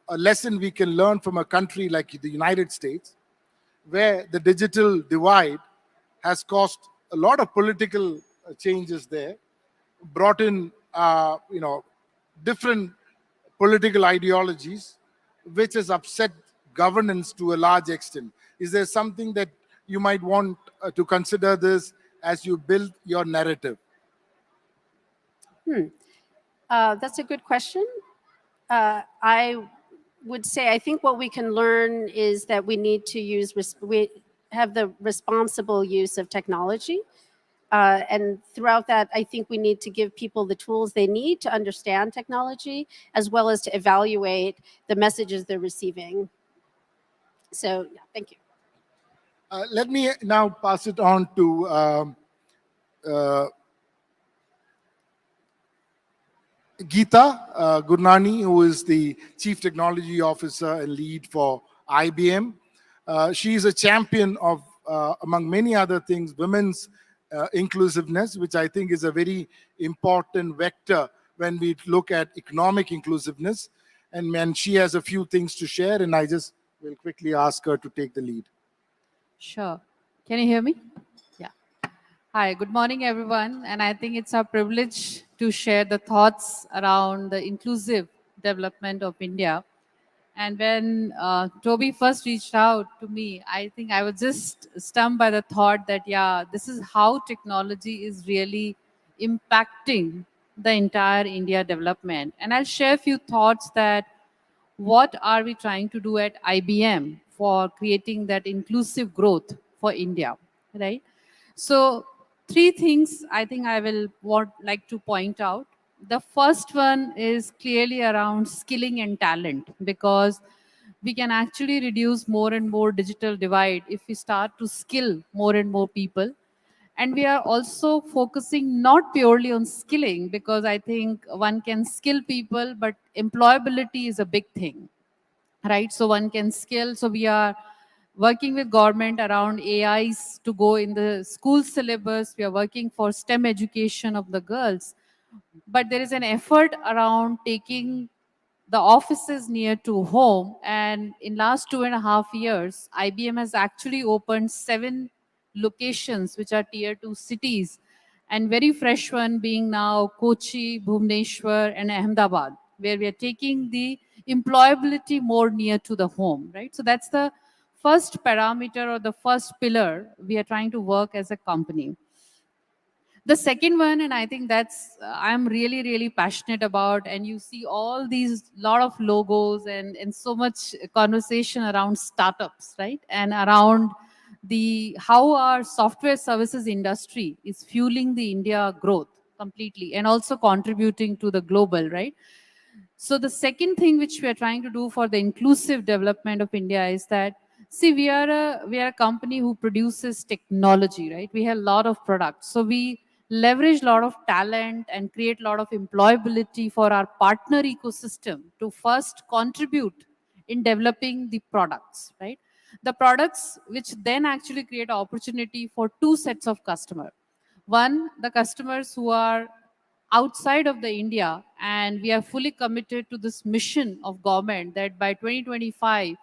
a lesson we can learn from a country like the United States, where the digital divide has caused a lot of political changes there, brought in different political ideologies, which has upset governance to a large extent? Is there something that you might want to consider this as you build your narrative? That's a good question. I would say, I think what we can learn is that we need to we have the responsible use of technology. And throughout that, I think we need to give people the tools they need to understand technology, as well as to evaluate the messages they're receiving. So, yeah, thank you. Let me now pass it on to Geeta Gurnani, who is the Chief Technology Officer and lead for IBM. She is a champion of, among many other things, women's inclusiveness, which I think is a very important vector when we look at economic inclusiveness. And she has a few things to share, and I just will quickly ask her to take the lead. Sure. Can you hear me? Yeah. Hi, good morning, everyone. And I think it's our privilege to share the thoughts around the inclusive development of India. And when Toby first reached out to me, I think I was just stunned by the thought that, yeah, this is how technology is really impacting the entire India development. And I'll share a few thoughts that what are we trying to do at IBM for creating that inclusive growth for India, right? So three things I think I will like to point out. The first one is clearly around skilling and talent, because we can actually reduce more and more digital divide if we start to skill more and more people. And we are also focusing not purely on skilling, because I think one can skill people, but employability is a big thing, right? So one can skill. So we are working with government around AIs to go in the school syllabus. We are working for STEM education of the girls. But there is an effort around taking the offices near to home. And in last 2.5 years, IBM has actually opened 7 locations, which are tier 2 cities. And very fresh one being now Kochi, Bhubaneswar, and Ahmedabad, where we are taking the employability more near to the home, right? So that's the first parameter or the first pillar we are trying to work as a company. The second one, and I think that's I'm really, really passionate about, and you see all these lot of logos and so much conversation around startups, right? And around the how our software services industry is fueling the India growth completely and also contributing to the global, right? So the second thing which we are trying to do for the inclusive development of India is that, see, we are a company who produces technology, right? We have a lot of products. So we leverage a lot of talent and create a lot of employability for our partner ecosystem to first contribute in developing the products, right? The products which then actually create opportunity for two sets of customers. One, the customers who are outside of the India, and we are fully committed to this mission of government that by 2025,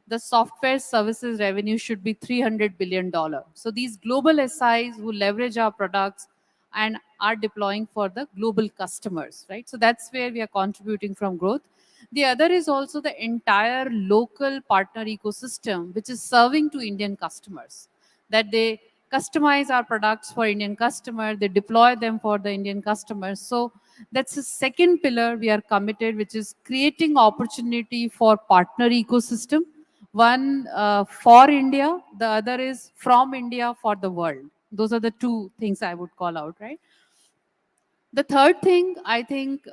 the software services revenue should be $300 billion. So these global SIs who leverage our products and are deploying for the global customers, right? So that's where we are contributing from growth. The other is also the entire local partner ecosystem, which is serving to Indian customers, that they customize our products for Indian customer, they deploy them for the Indian customers. So that's the second pillar we are committed, which is creating opportunity for partner ecosystem. One for India, the other is from India for the world. Those are the two things I would call out, right? The third thing, I think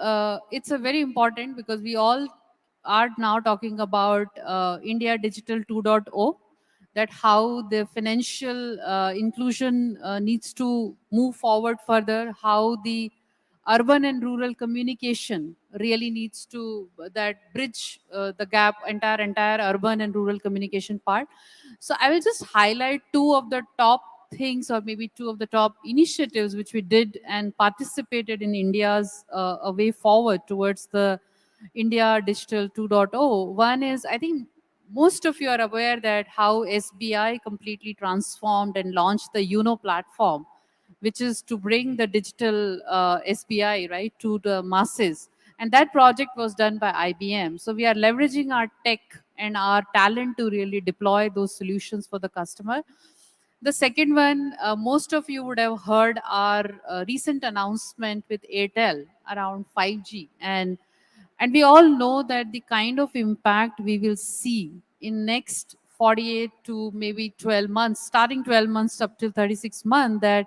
it's a very important, because we all are now talking about India Digital 2.0, that how the financial inclusion needs to move forward further, how the urban and rural communication really needs to that bridge the gap, entire urban and rural communication part. So I will just highlight two of the top things, or maybe two of the top initiatives which we did and participated in India's a way forward towards the India Digital 2.0. One is, I think most of you are aware that how SBI completely transformed and launched the UNO platform, which is to bring the digital SBI, right, to the masses. And that project was done by IBM. So we are leveraging our tech and our talent to really deploy those solutions for the customer. The second one, most of you would have heard our recent announcement with Airtel around 5G. And we all know that the kind of impact we will see in next 48 to maybe 12 months, starting 12 months up till 36 months, that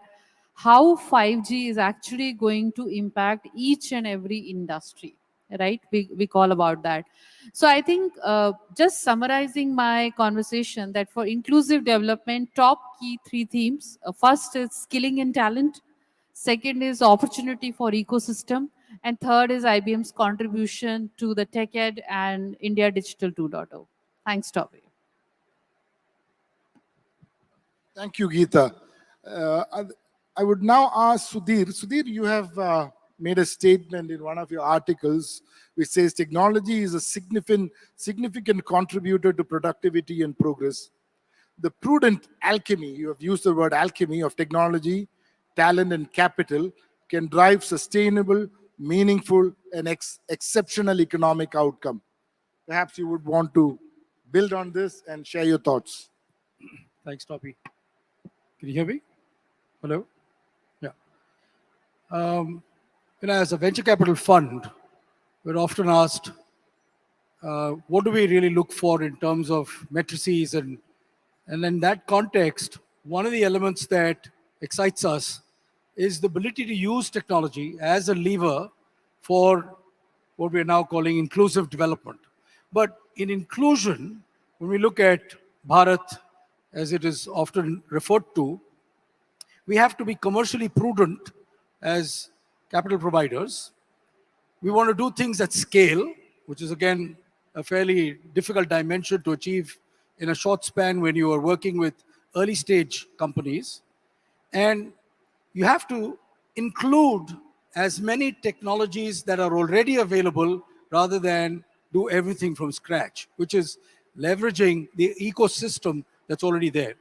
how 5G is actually going to impact each and every industry, right? We call about that. So I think just summarizing my conversation, that for inclusive development, top key three themes. First is skilling and talent. Second is opportunity for ecosystem. And third is IBM's contribution to the tech ed and India Digital 2.0. Thanks, Toby. Thank you, Geeta. I would now ask Sudhir. Sudhir, you have made a statement in one of your articles which says technology is a significant contributor to productivity and progress. The prudent alchemy, you have used the word alchemy, of technology, talent, and capital can drive sustainable, meaningful, and exceptional economic outcome. perhaps you would want to build on this and share your thoughts. Thanks, Toby. Can you hear me? Hello? Yeah. As a venture capital fund, we're often asked, what do we really look for in terms of matrices? And in that context, one of the elements that excites us is the ability to use technology as a lever for what we're now calling inclusive development. But in inclusion, when we look at Bharat, as it is often referred to, we have to be commercially prudent as capital providers. We want to do things at scale, which is again a fairly difficult dimension to achieve in a short span when you are working with early stage companies. And you have to include as many technologies that are already available rather than do everything from scratch, which is leveraging the ecosystem that's already there.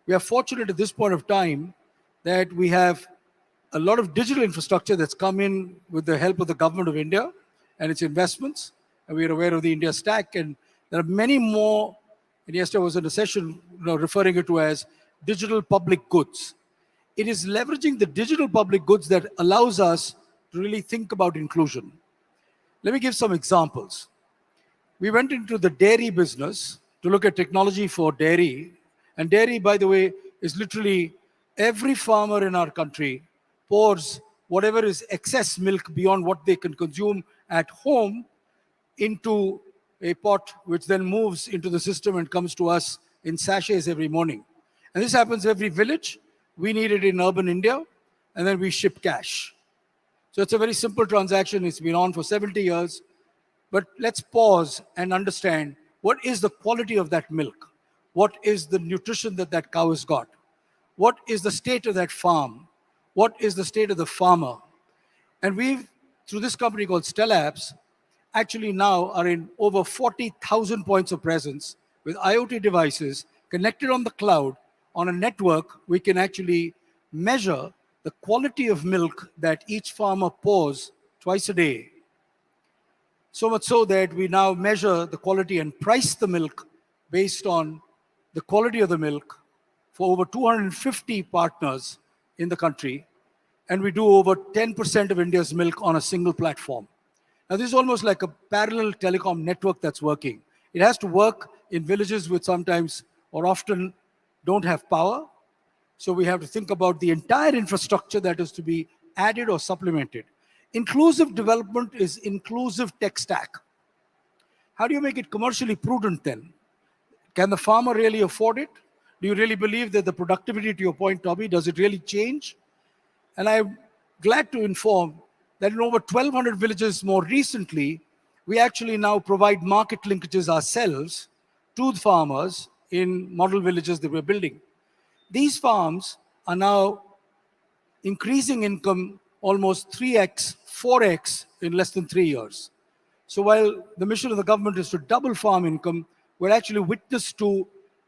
We are fortunate at this point of time that we have a lot of digital infrastructure that's come in with the help of the government of India and its investments. And we are aware of the India Stack, and there are many more. And yesterday I was in a session referring it to as digital public goods. It is leveraging the digital public goods that allows us to really think about inclusion. Let me give some examples. We went into the dairy business to look at technology for dairy. And dairy, by the way, is literally every farmer in our country pours whatever is excess milk beyond what they can consume at home into a pot, which then moves into the system and comes to us in sachets every morning. And this happens every village. We need it in urban India, and then we ship cash. So it's a very simple transaction. It's been on for 70 years. But let's pause and understand, what is the quality of that milk? What is the nutrition that that cow has got? What is the state of that farm? What is the state of the farmer? And we've, through this company called Stellabs, actually now are in over 40,000 points of presence with IoT devices connected on the cloud on a network. We can actually measure the quality of milk that each farmer pours twice a day. So much so that we now measure the quality and price the milk based on the quality of the milk for over 250 partners in the country. And we do over 10% of India's milk on a single platform. Now, this is almost like a parallel telecom network that's working. It has to work in villages which sometimes or often don't have power. So we have to think about the entire infrastructure that is to be added or supplemented. Inclusive development is inclusive tech stack. How do you make it commercially prudent then? Can the farmer really afford it? Do you really believe that the productivity, to your point, Toby, does it really change? And I'm glad to inform that in over 1,200 villages more recently, we actually now provide market linkages ourselves to the farmers in model villages that we're building. These farms are now increasing income almost 3x, 4x in less than 3 years. So while the mission of the government is to double farm income, we're actually witness to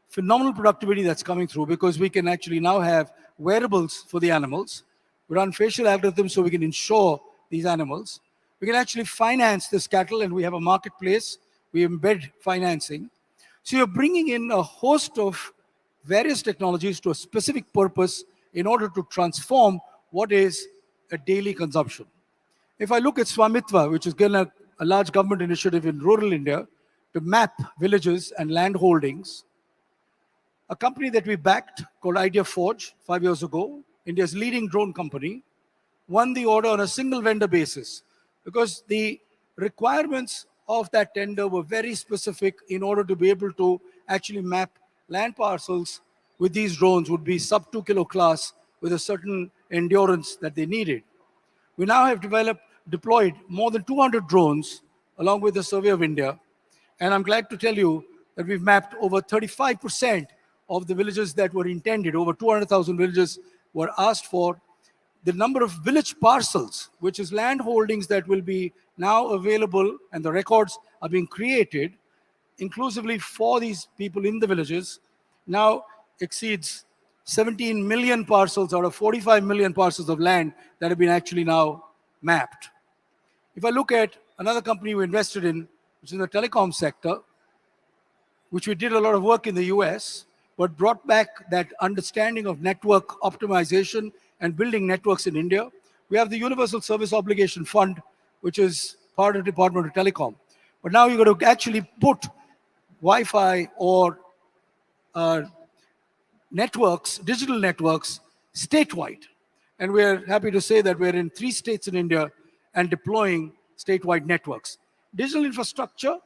phenomenal productivity that's coming through, because we can actually now have wearables for the animals. We run facial algorithms so we can insure these animals. We can actually finance this cattle, and we have a marketplace. We embed financing. So you're bringing in a host of various technologies to a specific purpose in order to transform what is a daily consumption. If I look at Swamitva, which is a large government initiative in rural India to map villages and land holdings, a company that we backed called Idea Forge 5 years ago, India's leading drone company, won the order on a single vendor basis because the requirements of that tender were very specific. In order to be able to actually map land parcels with these drones would be sub 2 kilo class with a certain endurance that they needed. We now have deployed more than 200 drones along with the Survey of India. And I'm glad to tell you that we've mapped over 35% of the villages that were intended. Over 200,000 villages were asked for. The number of village parcels, which is land holdings that will be now available, and the records are being created inclusively for these people in the villages, now exceeds 17 million parcels out of 45 million parcels of land that have been actually now mapped. If I look at another company we invested in, which is in the telecom sector, which we did a lot of work in the US, but brought back that understanding of network optimization and building networks in India. We have the Universal Service Obligation Fund, which is part of the Department of Telecom. But now you've got to actually put Wi-Fi or networks, digital networks, statewide. And we're happy to say that we're in 3 states in India and deploying statewide networks. Digital infrastructure,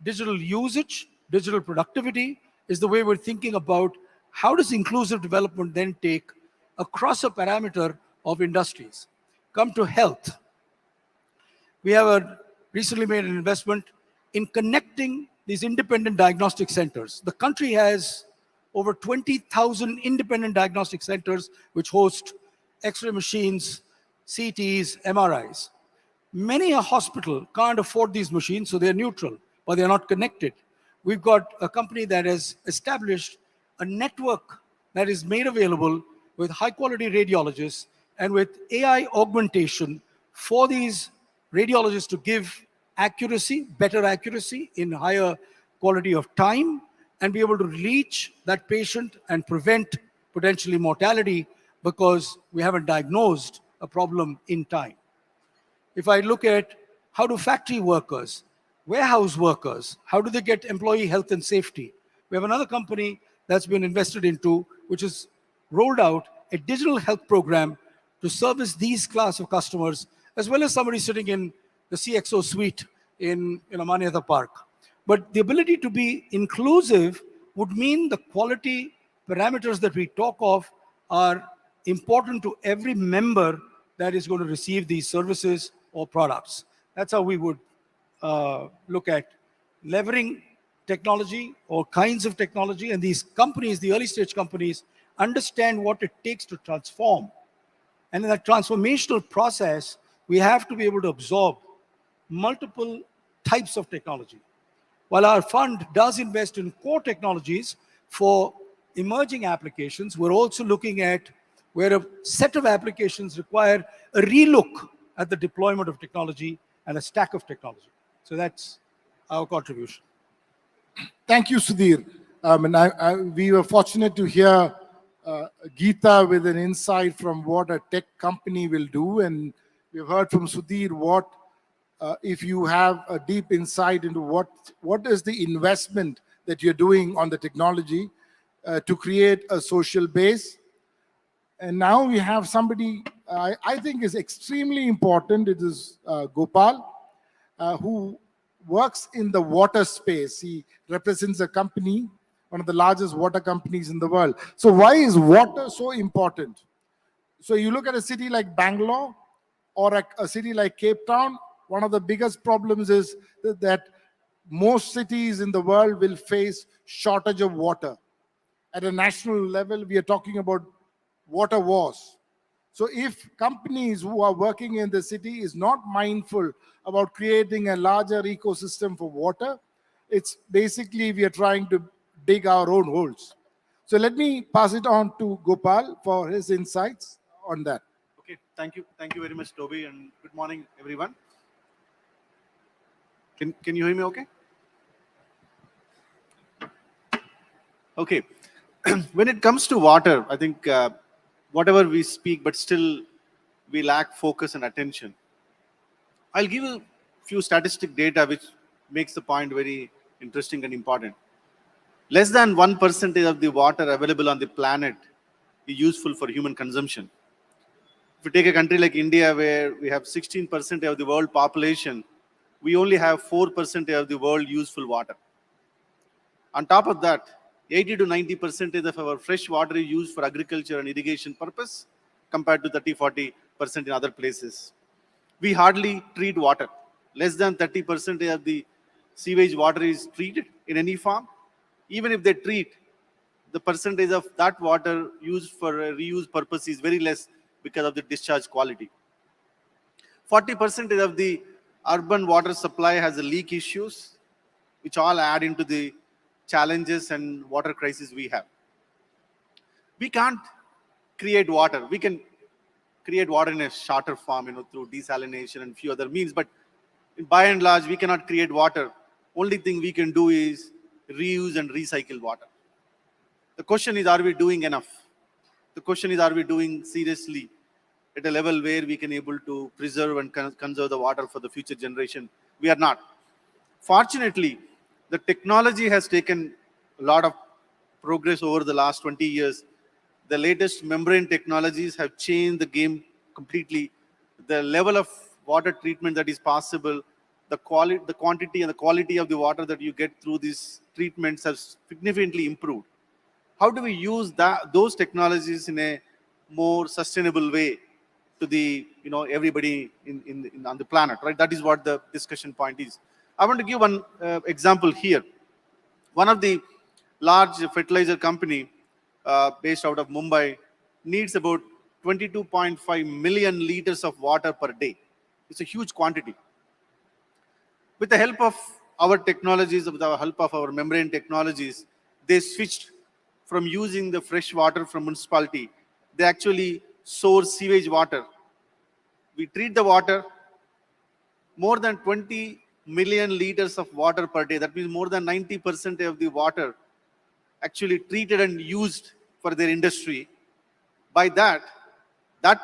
digital usage, digital productivity is the way we're thinking about how does inclusive development then take across a parameter of industries. Come to health. We have recently made an investment in connecting these independent diagnostic centers. The country has over 20,000 independent diagnostic centers which host X-ray machines, CTs, MRIs. Many a hospital can't afford these machines, so they're neutral, but they're not connected. We've got a company that has established a network that is made available with high-quality radiologists and with AI augmentation for these radiologists to give accuracy, better accuracy in higher quality of time, and be able to reach that patient and prevent potentially mortality because we haven't diagnosed a problem in time. If I look at how do factory workers, warehouse workers, how do they get employee health and safety? We have another company that's been invested into, which has rolled out a digital health program to service these class of customers, as well as somebody sitting in the CXO suite in Manyata Park. But the ability to be inclusive would mean the quality parameters that we talk of are important to every member that is going to receive these services or products. That's how we would look at leveraging technology or kinds of technology. And these companies, the early stage companies, understand what it takes to transform. And in that transformational process, we have to be able to absorb multiple types of technology. While our fund does invest in core technologies for emerging applications, we're also looking at where a set of applications require a relook at the deployment of technology and a stack of technology. So that's our contribution. Thank you, Sudhir. We were fortunate to hear Geeta with an insight from what a tech company will do. And we've heard from Sudhir what, if you have a deep insight into what is the investment that you're doing on the technology to create a social base. And now we have somebody I think is extremely important. It is Gopal, who works in the water space. He represents a company, one of the largest water companies in the world. So why is water so important? So you look at a city like Bangalore or a city like Cape Town, one of the biggest problems is that most cities in the world will face shortage of water. At a national level, we are talking about water wars. So if companies who are working in the city is not mindful about creating a larger ecosystem for water, it's basically we are trying to dig our own holes. So let me pass it on to Gopal for his insights on that. Okay, thank you very much, Toby, and good morning, everyone. Can you hear me okay? Okay, when it comes to water, I think whatever we speak, but still we lack focus and attention. I'll give you a few statistic data which makes the point very interesting and important. Less than 1% of the water available on the planet is useful for human consumption. If you take a country like India, where we have 16% of the world population, we only have 4% of the world useful water. On top of that, 80 to 90% of our fresh water is used for agriculture and irrigation purpose, compared to 30-40% in other places. We hardly treat water. Less than 30% of the sewage water is treated in any form. Even if they treat, the percentage of that water used for reuse purpose is very less because of the discharge quality. 40% of the urban water supply has leak issues, which all add into the challenges and water crisis we have. We can't create water. We can create water in a shorter form, through desalination and few other means, but by and large, we cannot create water only thing we can do is reuse and recycle water. The question is, are we doing enough? The question is, are we doing seriously at a level where we can able to preserve and conserve the water for the future generation? We are not. Fortunately, the technology has taken a lot of progress over the last 20 years. The latest membrane technologies have changed the game completely. The level of water treatment that is possible, the quantity and the quality of the water that you get through these treatments has significantly improved. How do we use those technologies in a more sustainable way to the everybody on the planet, right? That is what the discussion point is. I want to give one example here. One of the large fertilizer company based out of Mumbai needs about 22.5 million liters of water per day. It's a huge quantity. With the help of our technologies, with the help of our membrane technologies, they switched from using the fresh water from municipality. They actually source sewage water. We treat the water, more than 20 million liters of water per day. That means more than 90% of the water actually treated and used for their industry. By that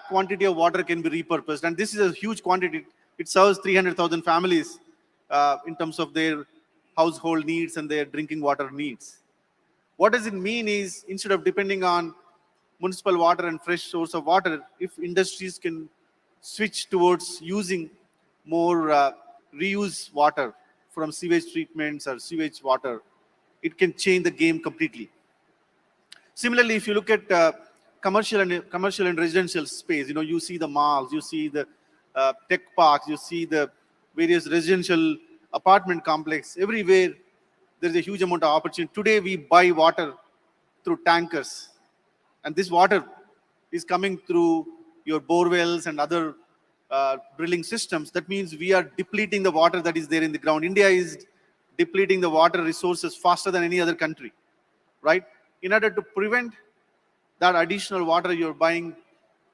quantity of water can be repurposed. And this is a huge quantity. It serves 300,000 families in terms of their household needs and their drinking water needs. What does it mean is, instead of depending on municipal water and fresh source of water, if industries can switch towards using more reuse water from sewage treatments or sewage water, it can change the game completely. Similarly, if you look at commercial and residential space, you see the malls, you see the tech parks, you see the various residential apartment complex. Everywhere there is a huge amount of opportunity. Today we buy water through tankers, and this water is coming through your bore wells and other drilling systems. That means we are depleting the water that is there in the ground. India is depleting the water resources faster than any other country, right? In order to prevent that additional water you're buying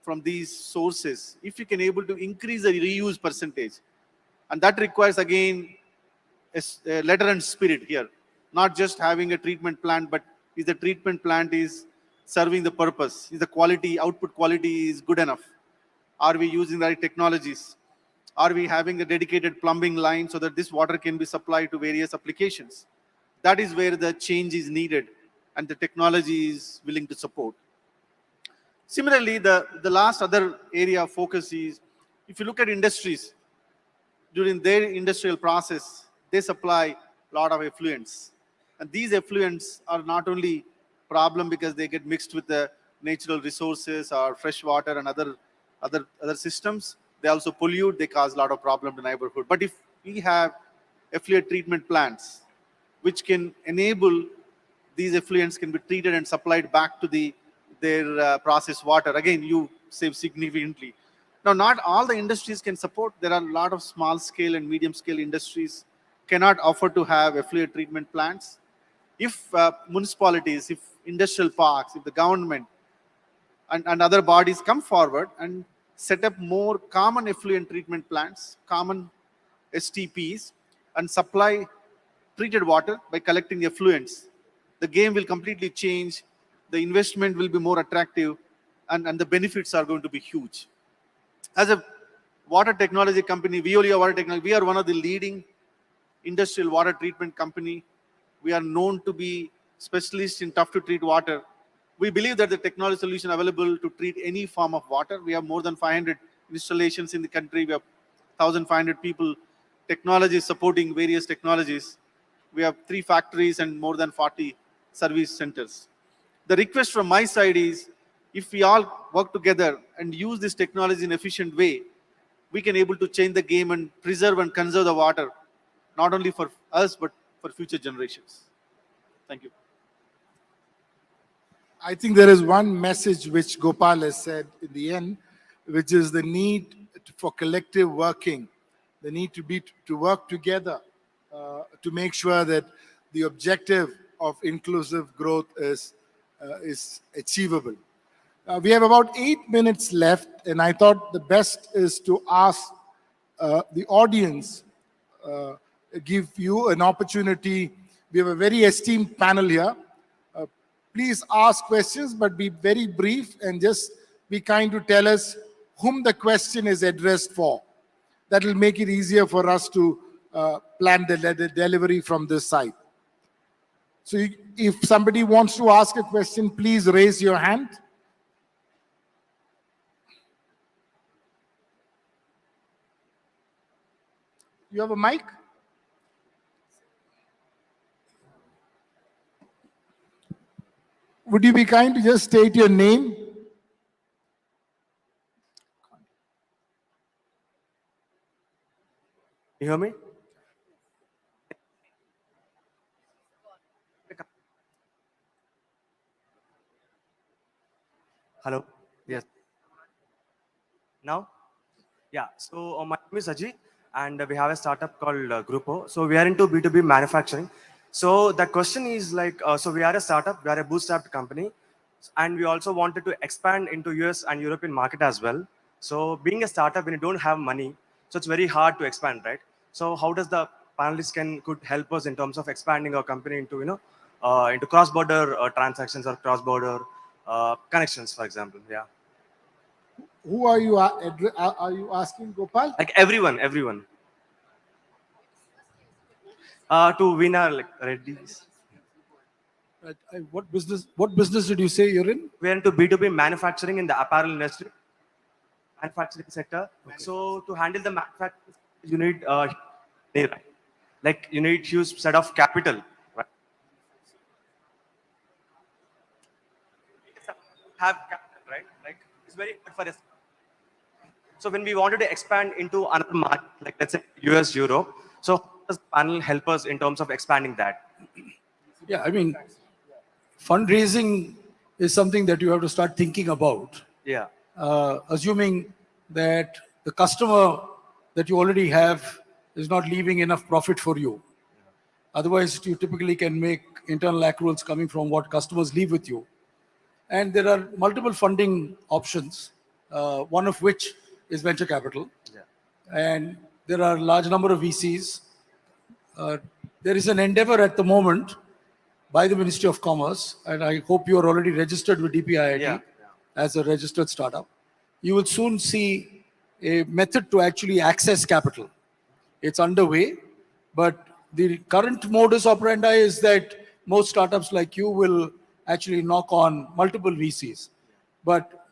from these sources, if you can able to increase the reuse percentage, and that requires again a letter and spirit here, not just having a treatment plant, but is the treatment plant is serving the purpose? Is the quality, output quality is good enough? Are we using the right technologies? Are we having a dedicated plumbing line so that this water can be supplied to various applications? That is where the change is needed and the technology is willing to support. Similarly, the last other area of focus is, if you look at industries, during their industrial process, they supply a lot of effluents. And these effluents are not only problem because they get mixed with the natural resources or fresh water and other systems. They also pollute, they cause a lot of problem to the neighborhood. But if we have effluent treatment plants, which can enable these effluents can be treated and supplied back to their processed water, again, you save significantly. Now, not all the industries can support. There are a lot of small scale and medium scale industries cannot afford to have effluent treatment plants. If municipalities, if industrial parks, if the government and other bodies come forward and set up more common effluent treatment plants, common STPs, and supply treated water by collecting effluents, the game will completely change. The investment will be more attractive, and the benefits are going to be huge. As a water technology company, Veolia Water Technology, we are one of the leading industrial water treatment company. We are known to be specialists in tough to treat water. We believe that the technology solution available to treat any form of water. We have more than 500 installations in the country. We have 1,500 people, technology supporting various technologies. We have 3 factories and more than 40 service centers. The request from my side is, if we all work together and use this technology in an efficient way, we can able to change the game and preserve and conserve the water, not only for us, but for future generations. Thank you. I think there is one message which Gopal has said in the end, which is the need for collective working, the need to work together to make sure that the objective of inclusive growth is achievable. We have about 8 minutes left, and I thought the best is to ask the audience give you an opportunity. We have a very esteemed panel here. Please ask questions, but be very brief and just be kind to tell us whom the question is addressed for. That will make it easier for us to plan the delivery from this side. So if somebody wants to ask a question, please raise your hand. You have a mic? Would you be kind to just state your name? You hear me? Hello? Yes. Now? Yeah. So my name is Ajit, and we have a startup called Grupo. So we are into B2B manufacturing. So the question is like, so we are a startup, we are a bootstrapped company, and we also wanted to expand into US and European market as well. So being a startup, when you don't have money, so it's very hard to expand, right? So how does the panelists could help us in terms of expanding our company into, into cross-border transactions or cross-border connections, for example? Yeah. Who are you asking, Gopal? Like everyone. To Veena, like Reddy's. Right. What business did you say you're in? We're into B2B manufacturing in the apparel industry, manufacturing sector. Okay. So to handle the manufacturing, you need like you need huge set of capital, right? Have capital, right? Like it's very good for us. So when we wanted to expand into another market, like let's say US, Europe, so how does the panel help us in terms of expanding that? Yeah, I mean, fundraising is something that you have to start thinking about. Yeah. Assuming that the customer that you already have is not leaving enough profit for you. Otherwise, you typically can make internal accruals coming from what customers leave with you. And there are multiple funding options, one of which is venture capital. Yeah. And there are a large number of VCs. There is an endeavor at the moment by the Ministry of Commerce, and I hope you are already registered with DPIIT as a registered startup. You will soon see a method to actually access capital. It's underway, but the current modus operandi is that most startups like you will actually knock on multiple VCs. But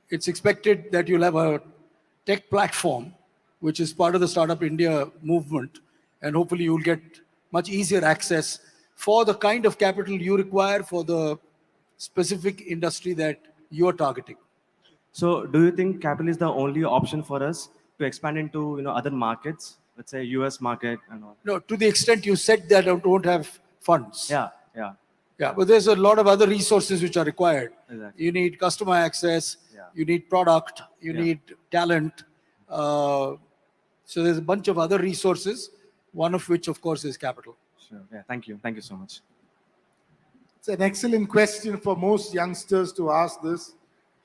it's expected that you'll have a tech platform, which is part of the Startup India movement, and hopefully you'll get much easier access for the kind of capital you require for the specific industry that you're targeting. So do you think capital is the only option for us to expand into other markets, let's say US market and all? No, to the extent you said that I don't have funds. Yeah. Yeah, but there's a lot of other resources which are required. Exactly. You need customer access, you need product, you need talent. So there's a bunch of other resources, one of which, of course, is capital. Sure. Yeah. Thank you. Thank you so much. It's an excellent question for most youngsters to ask this.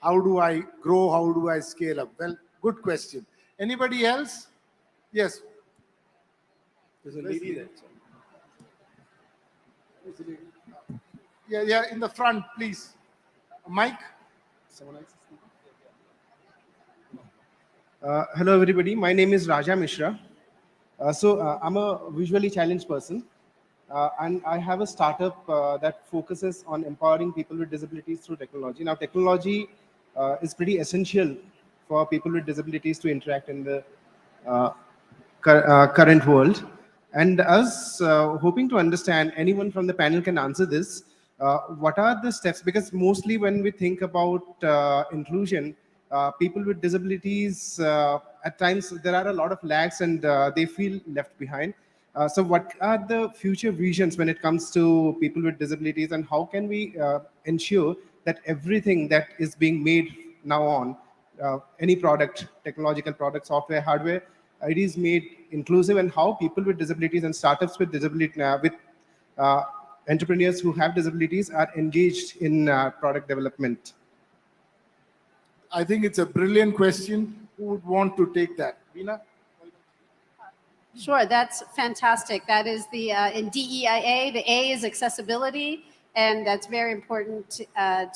How do I grow? How do I scale up? Well, good question. Anybody else? Yes. There's a lady there. Yeah, in the front, please. Mike? Hello, everybody. My name is Raja Mishra. I'm a visually challenged person, and I have a startup that focuses on empowering people with disabilities through technology. Now, technology is pretty essential for people with disabilities to interact in the current world. And us hoping to understand, anyone from the panel can answer this, what are the steps? Because mostly when we think about inclusion, people with disabilities, at times there are a lot of lags and they feel left behind. So what are the future visions when it comes to people with disabilities, and how can we ensure that everything that is being made now on any product, technological product, software, hardware, it is made inclusive, and how people with disabilities and startups with disability, entrepreneurs who have disabilities are engaged in product development? I think it's a brilliant question. Who would want to take that? Veena? Sure, that's fantastic. That is the in DEIA, the A is accessibility, and that's very important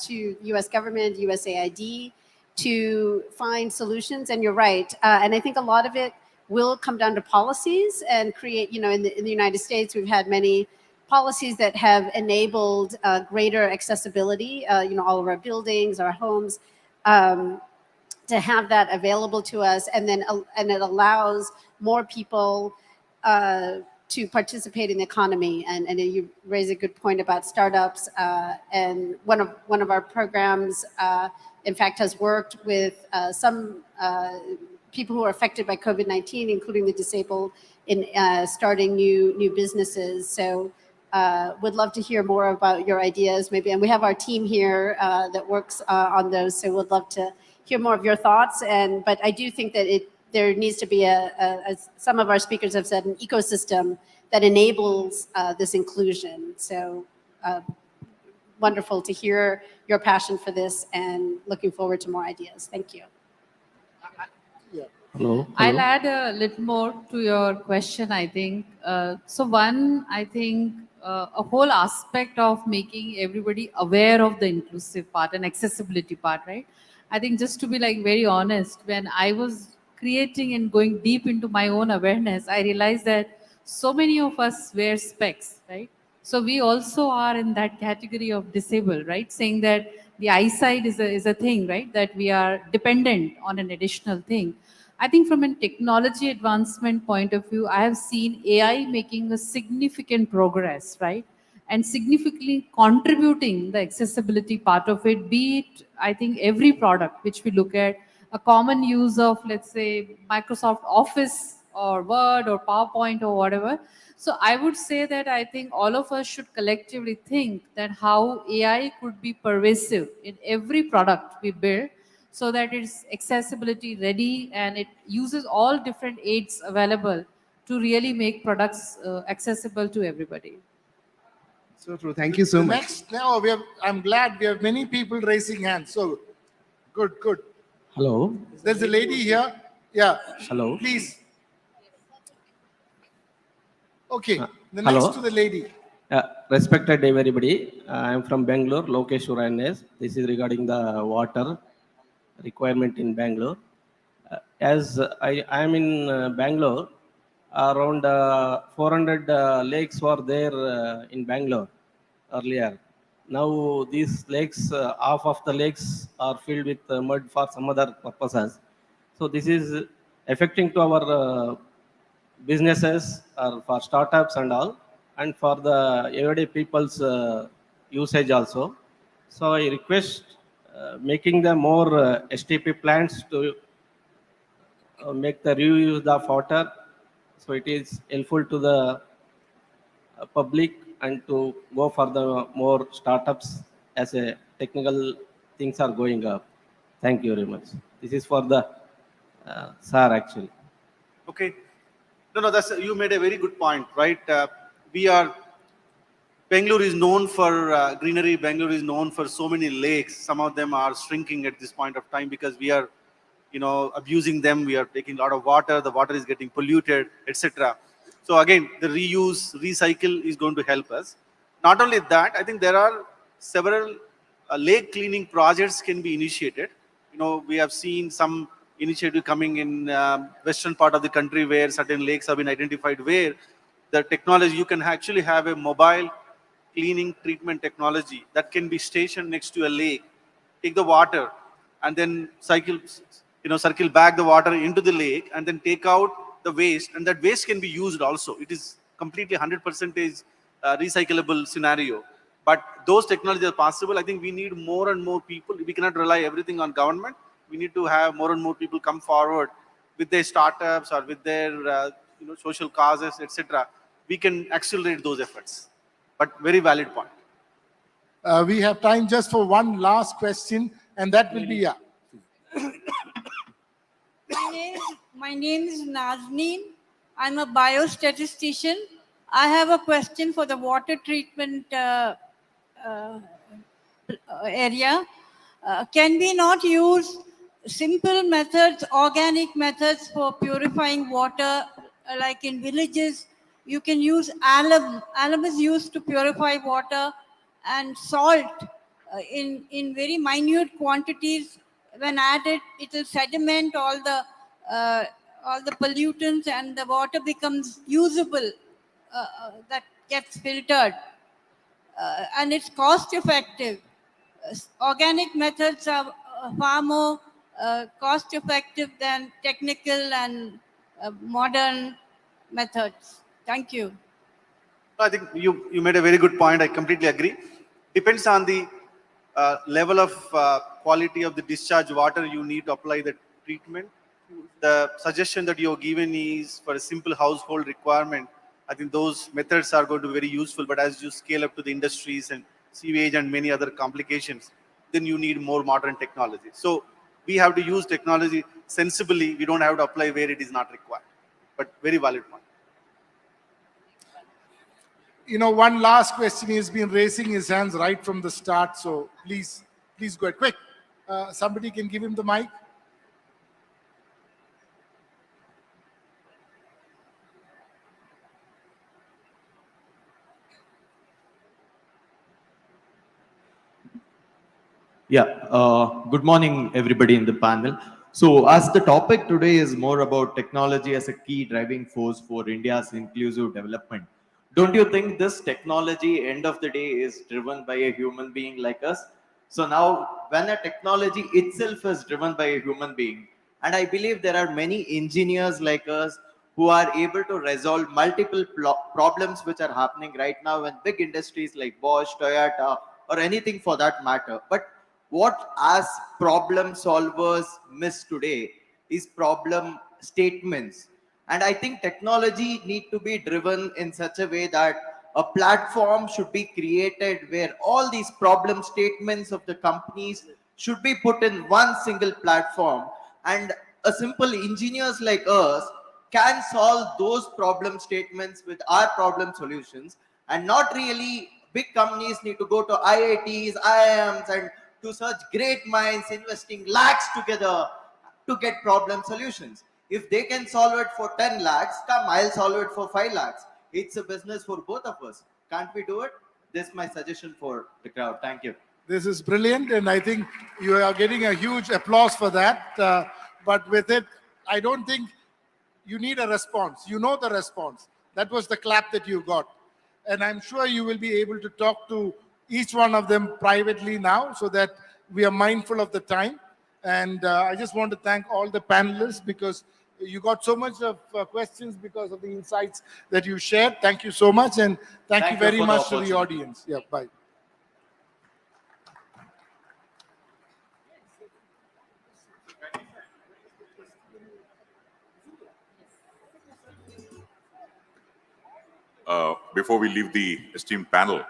to U.S. government, USAID, to find solutions. And you're right. And I think a lot of it will come down to policies and create, you know, in the United States, we've had many policies that have enabled greater accessibility, you know, all of our buildings, our homes, to have that available to us, and then and it allows more people to participate in the economy. And you raise a good point about startups. And one of our programs, in fact, has worked with some people who are affected by COVID-19, including the disabled, in starting new businesses. So would love to hear more about your ideas, maybe. And we have our team here that works on those. So would love to hear more of your thoughts. But I do think that there needs to be as some of our speakers have said, an ecosystem that enables this inclusion. So wonderful to hear your passion for this, and looking forward to more ideas. Thank you. Hello. I'll add a little more to your question, I think. So one, I think a whole aspect of making everybody aware of the inclusive part and accessibility part, right? I think just to be like very honest, when I was creating and going deep into my own awareness, I realized that so many of us wear specs, right? So we also are in that category of disabled, right? Saying that the eyesight is a thing, right? That we are dependent on an additional thing. I think from a technology advancement point of view, I have seen AI making a significant progress, right? And significantly contributing the accessibility part of it, be it, I think, every product which we look at, a common use of, let's say, Microsoft Office or Word or PowerPoint or whatever. So I would say that I think all of us should collectively think that how AI could be pervasive in every product we build, so that it's accessibility ready and it uses all different aids available to really make products accessible to everybody. So true. Thank you so much. Next, now I'm glad we have many people raising hands. So good. Hello. There's a lady here. Yeah. Hello. Please. Okay. The Hello. next to the lady. Respected everybody. I am from Bangalore, Lokeshwar NS. This is regarding the water requirement in Bangalore. As I am in Bangalore, around 400 lakes were there in Bangalore earlier. Now these lakes, half of the lakes are filled with mud for some other purposes. So this is affecting to our businesses or for startups and all, and for the everyday people's usage also. So I request making the more STP plants to make the reuse of water, so it is helpful to the public and to go for the more startups as a technical things are going up. Thank you very much. This is for the sir actually. Okay. No, you made a very good point, right? Bangalore is known for greenery. Bangalore is known for so many lakes. Some of them are shrinking at this point of time because we are, abusing them. We are taking a lot of water. The water is getting polluted, etc. So again, the reuse, recycle is going to help us. Not only that, I think there are several lake cleaning projects can be initiated. We have seen some initiative coming in western part of the country where certain lakes have been identified, where the technology, you can actually have a mobile cleaning treatment technology that can be stationed next to a lake, take the water and then circle back the water into the lake and then take out the waste, and that waste can be used also. It is completely 100% recyclable scenario. But those technologies are possible. I think we need more and more people. We cannot rely everything on government. We need to have more and more people come forward with their startups or with their social causes, etc. We can accelerate those efforts. But very valid point. We have time just for one last question, and that will be My name is Nazneen. I'm a biostatistician. I have a question for the water treatment area. Can we not use simple methods, organic methods for purifying water like in villages, you can use alum. Alum is used to purify water, and salt in very minute quantities. When added, it will sediment uh, all the pollutants, and the water becomes usable. That gets filtered, and it's cost effective. Organic methods are far more cost effective than technical and modern methods. Thank you. I think you made a very good point. I completely agree. Depends on the level of quality of the discharge water you need to apply the treatment. The suggestion that you're given is for a simple household requirement. I think those methods are going to be very useful. But as you scale up to the industries and sewage and many other complications, then you need more modern technology. So we have to use technology sensibly. We don't have to apply where it is not required. But very valid point. You know, one last question. He's been raising his hands right from the start. So please go ahead. Quick. Somebody can give him the mic. Yeah, good morning, everybody in the panel. So as the topic today is more about technology as a key driving force for India's inclusive development, don't you think this technology, end of the day, is driven by a human being like us? So now, when a technology itself is driven by a human being, and I believe there are many engineers like us who are able to resolve multiple problems which are happening right now in big industries like Bosch, Toyota, or anything for that matter. But what as problem solvers miss today is problem statements. And I think technology need to be driven in such a way that a platform should be created where all these problem statements of the companies should be put in one single platform, and a simple engineers like us can solve those problem statements with our problem solutions, and not really big companies need to go to IITs, IIMs, and to such great minds investing lakhs together to get problem solutions. If they can solve it for 10 lakhs, come, I'll solve it for 5 lakhs. It's a business for both of us. Can't we do it? This is my suggestion for the crowd. Thank you. This is brilliant, and I think you are getting a huge applause for that. But with it, I don't think you need a response. You know the response. That was the clap that you got. And I'm sure you will be able to talk to each one of them privately now so that we are mindful of the time. And I just want to thank all the panelists because you got so much of questions because of the insights that you shared. Thank you so much. And thank you very much to the audience. Yeah, bye. Before we leave the esteemed panel,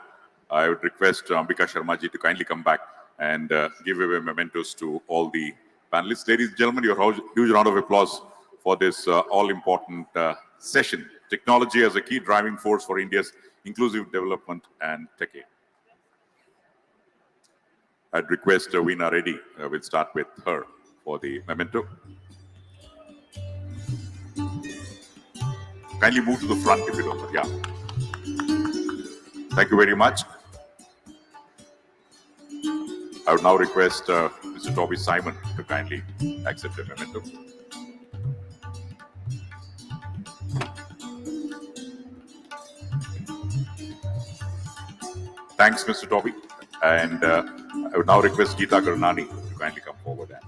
I would request Ambika Sharma-ji to kindly come back and give away mementos to all the panelists. Ladies and gentlemen, your huge round of applause for this all-important session. Technology as a key driving force for India's inclusive development and tech aid. I'd request Veena Reddy. We'll start with her for the memento. Kindly move to the front if you don't mind. Yeah. Thank you very much. I would now request Mr. Toby Simon to kindly accept the memento. Thanks, Mr. Toby. And I would now request Geeta Karnani to kindly come forward and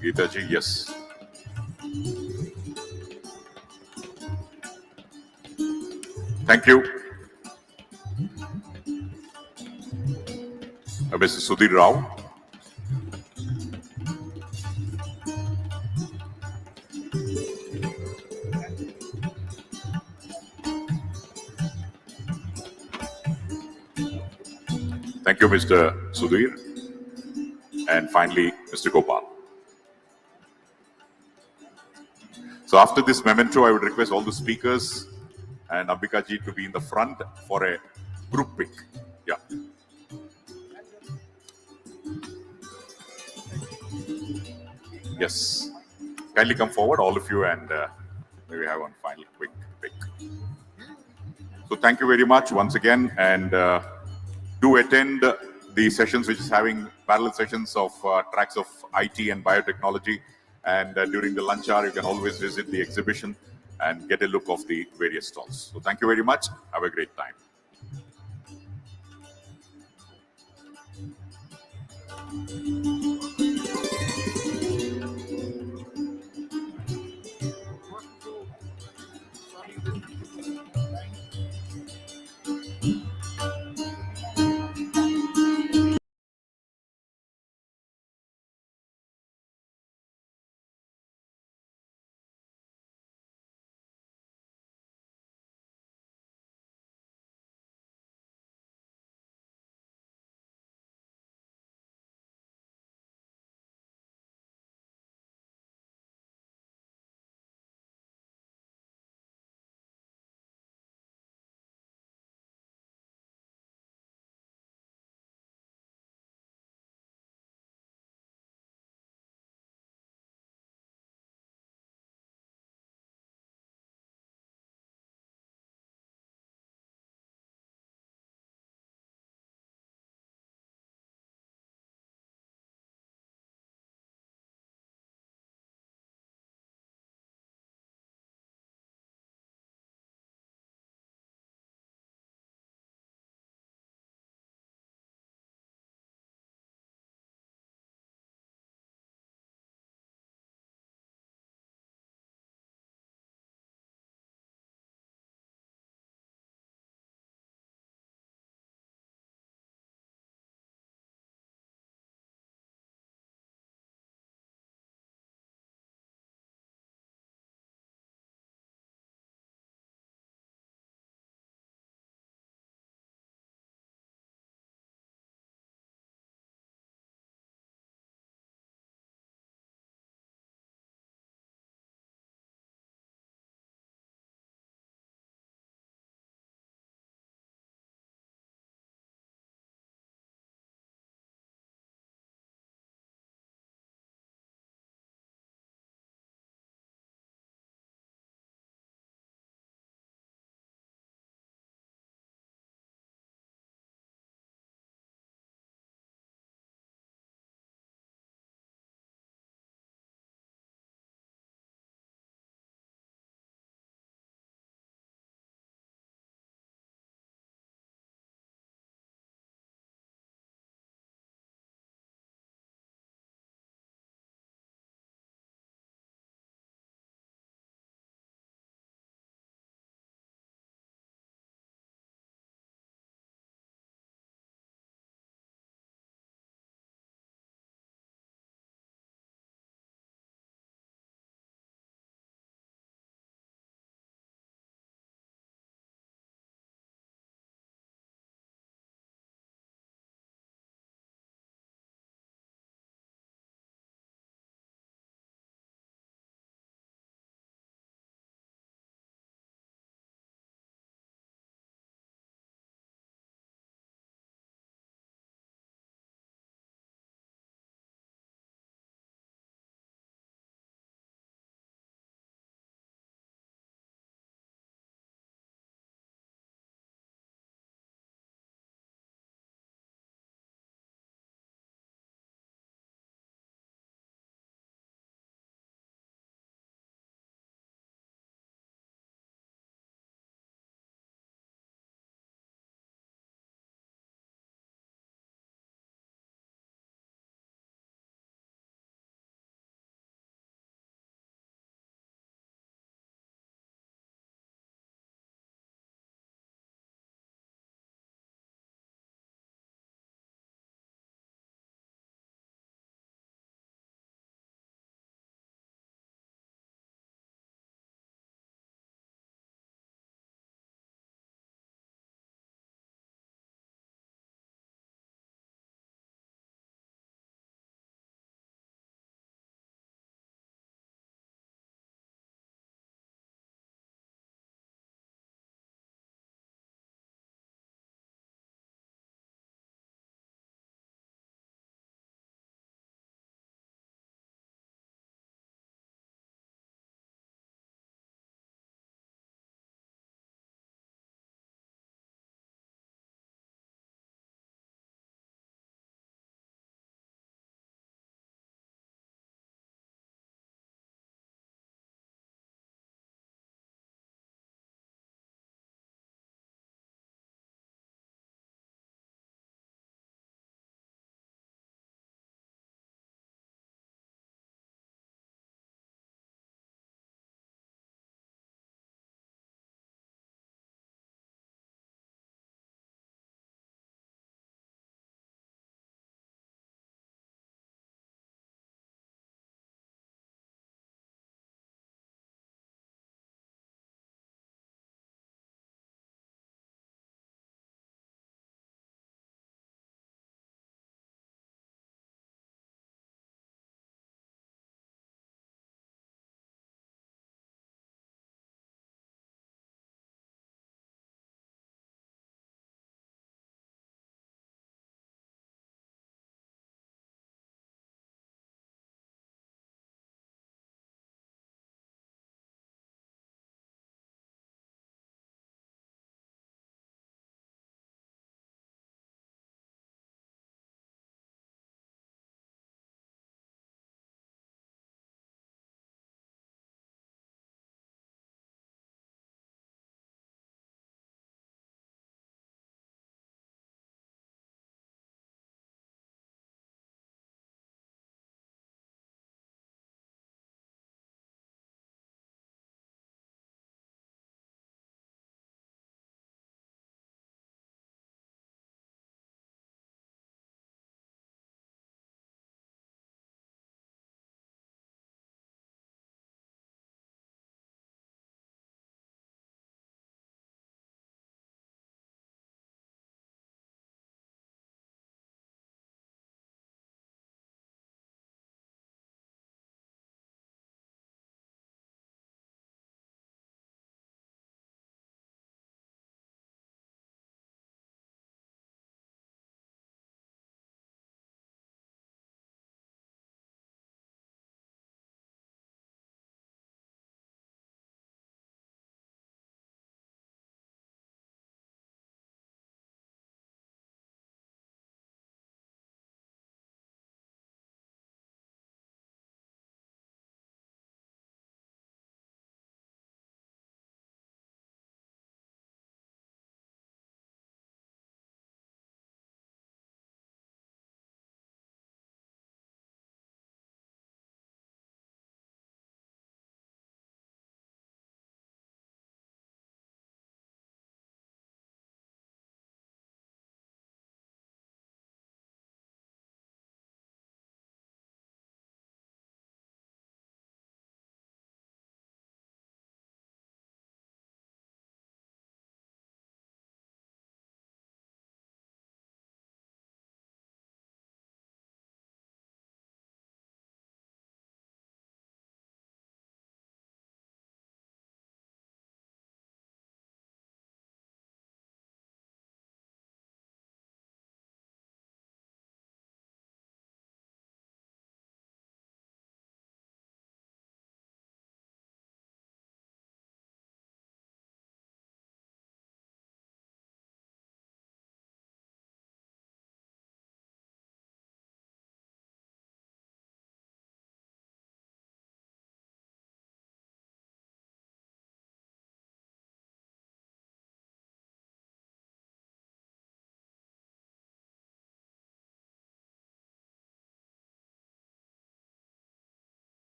Geeta ji, yes. Thank you. Mr. Sudhir Rao. Thank you, Mr. Sudhir. And finally, Mr. Gopal. So after this memento, I would request all the speakers and Ambika ji to be in the front for a group pic. Yeah. Yes. Kindly come forward, all of you, and maybe have one final quick pick. So thank you very much once again, and do attend the sessions which is having parallel sessions of tracks of IT and biotechnology. And during the lunch hour, you can always visit the exhibition and get a look of the various stalls. So thank you very much. Have a great time.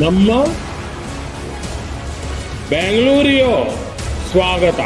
ನಮ್ಮ ಬೆಂಗಳೂರಿಯೋ ಸ್ವಾಗತ.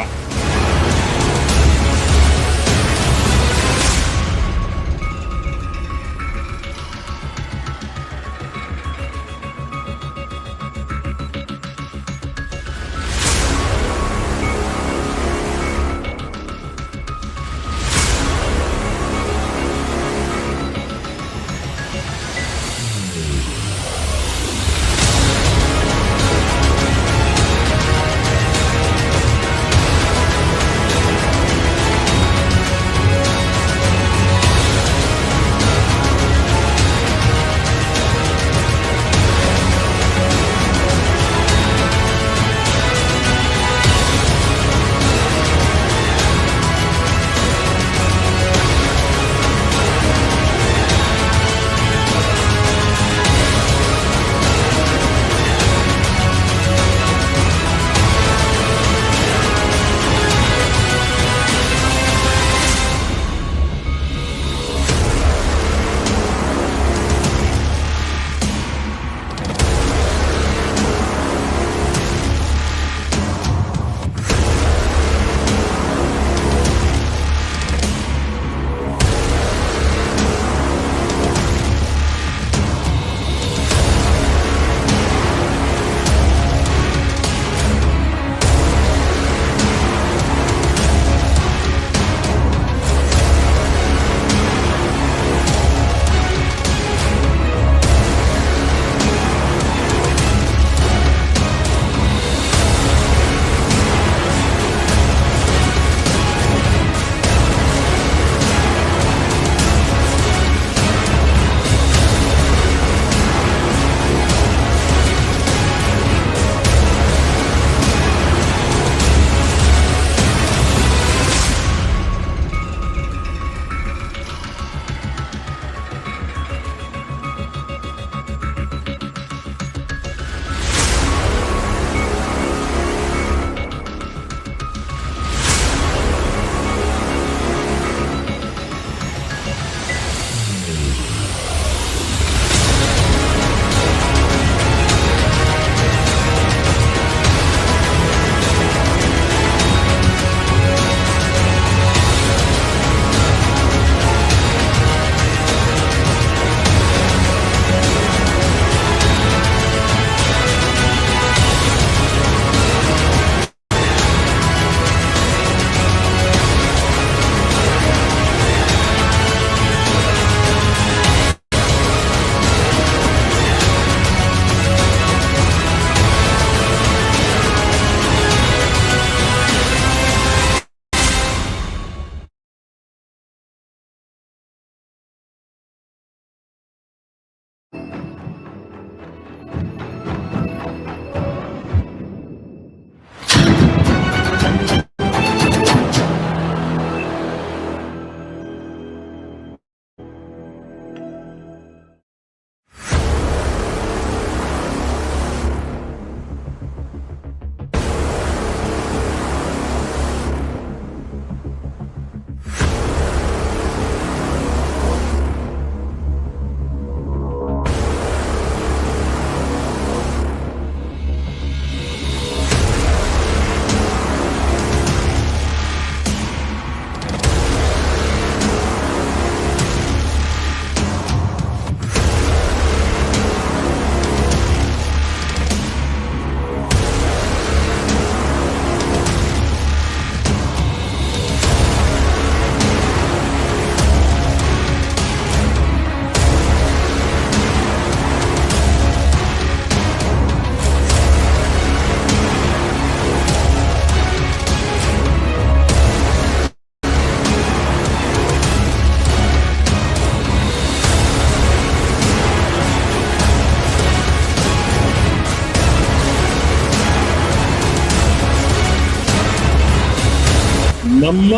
ನಮ್ಮ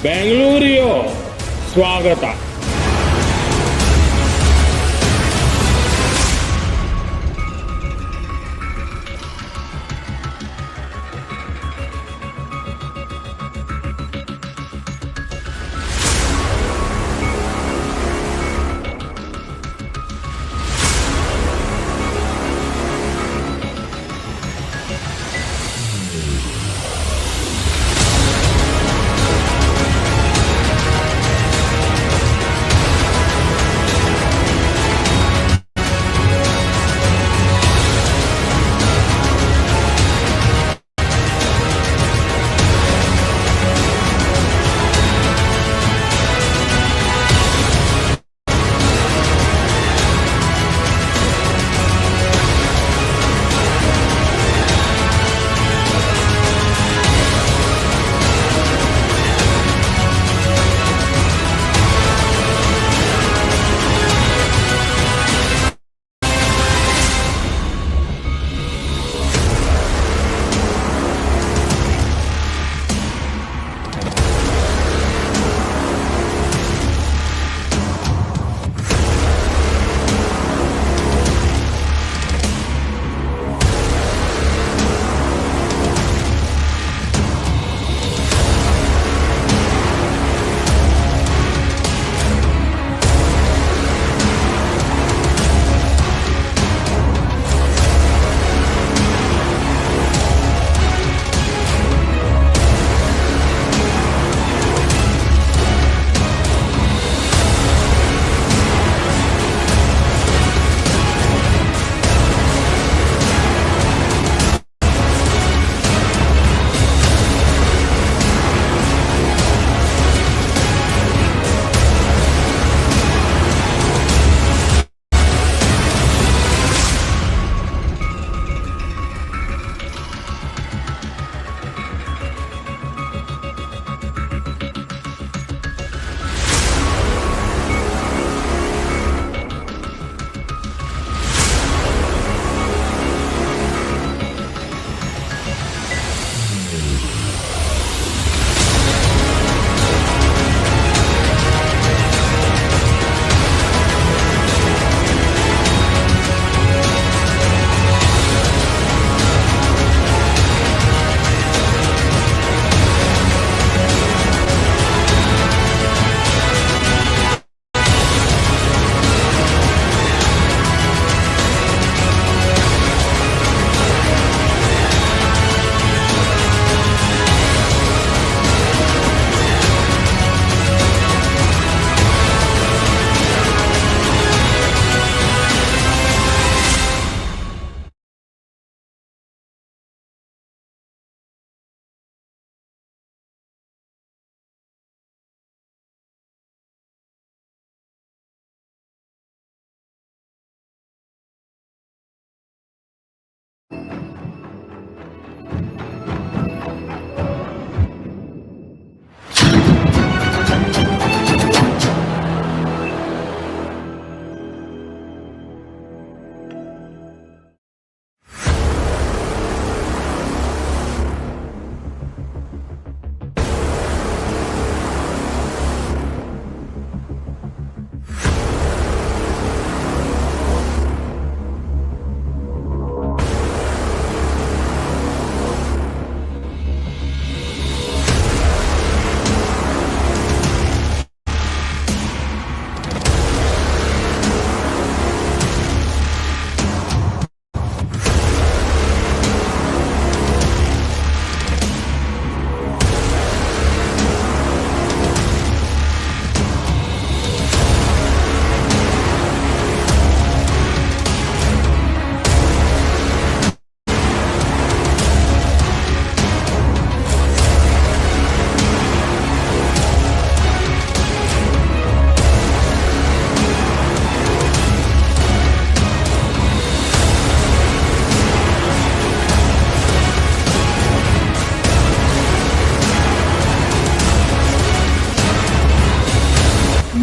ಬೆಂಗಳೂರಿಯೋ ಸ್ವಾಗತ.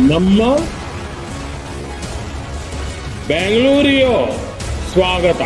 ನಮ್ಮ ಬೆಂಗಳೂರಿಯೋ ಸ್ವಾಗತ.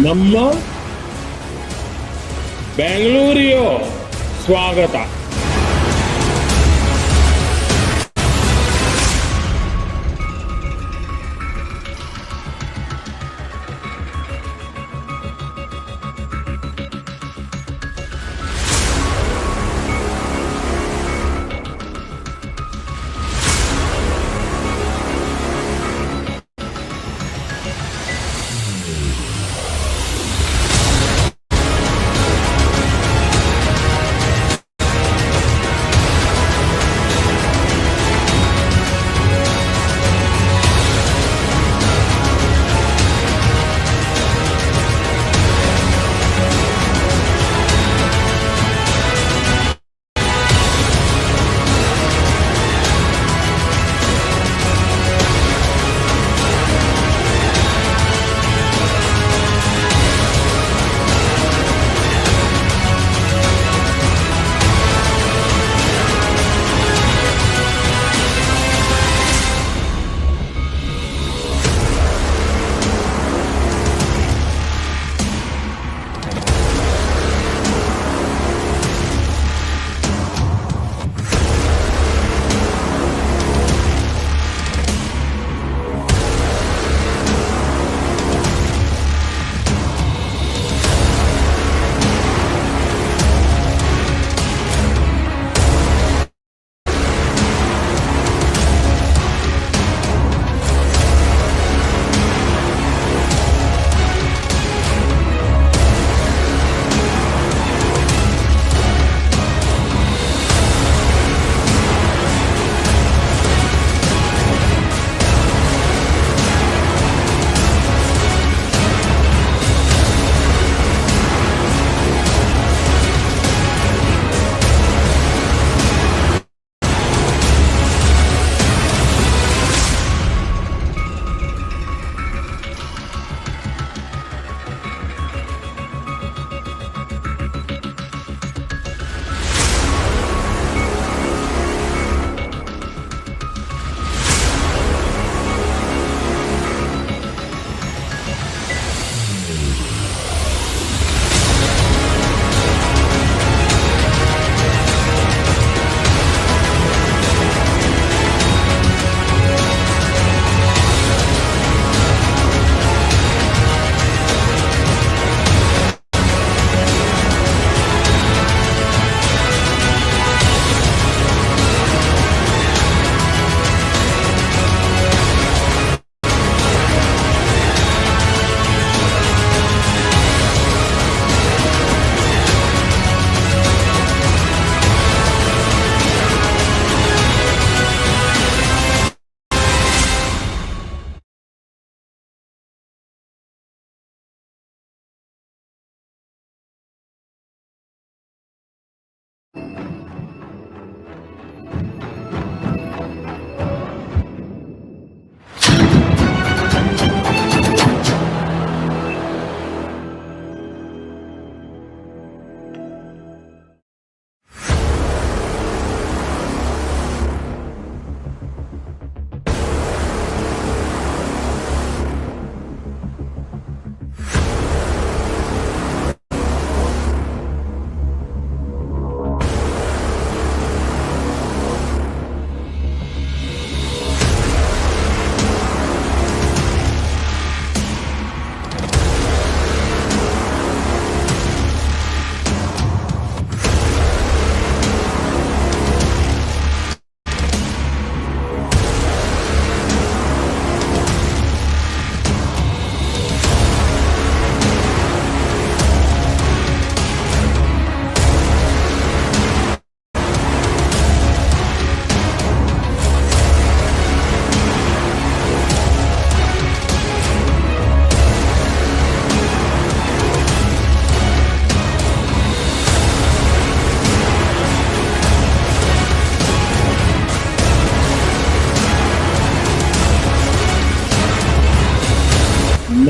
ನಮ್ಮ ಬೆಂಗಳೂರಿಯೋ ಸ್ವಾಗತ.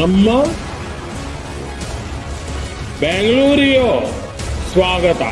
ನಮ್ಮ ಬೆಂಗಳೂರಿಯೋ ಸ್ವಾಗತ.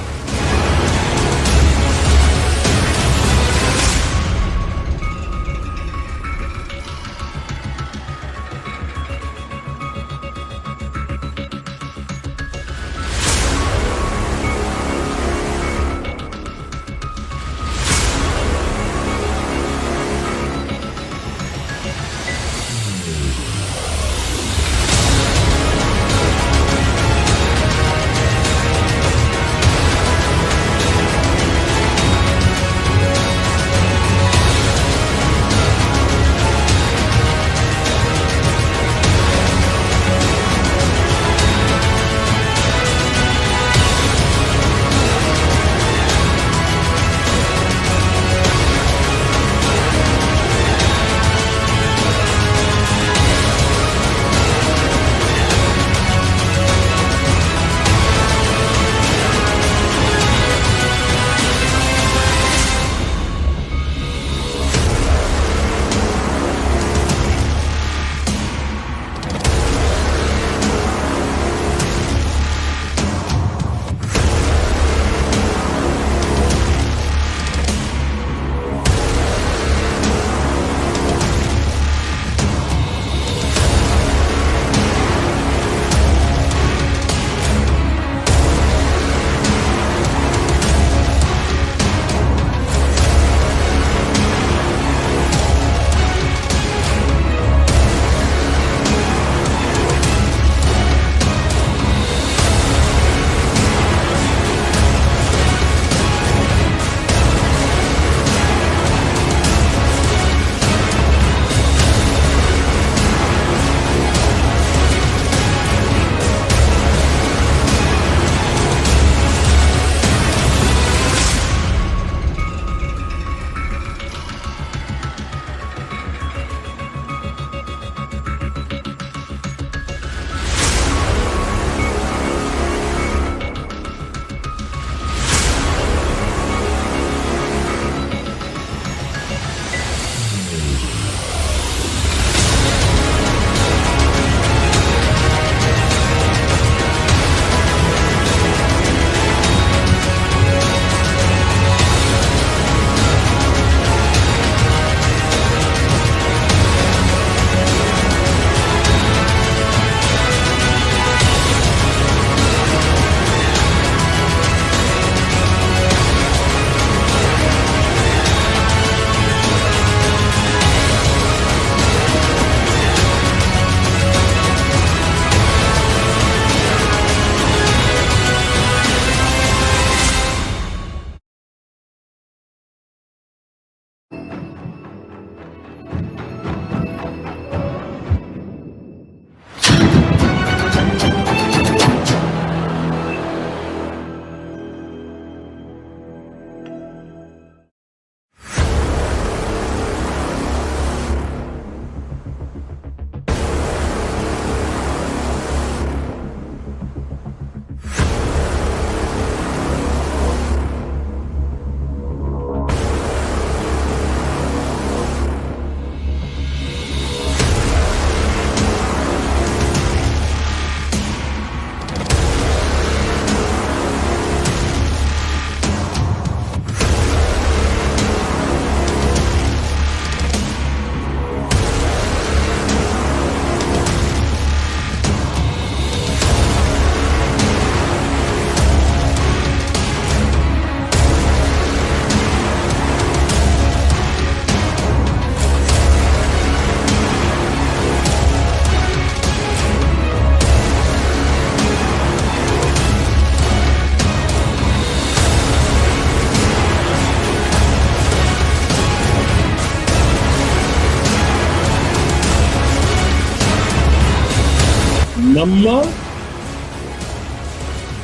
ನಮ್ಮ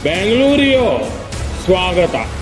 ಬೆಂಗಳೂರಿಯೋ ಸ್ವಾಗತ.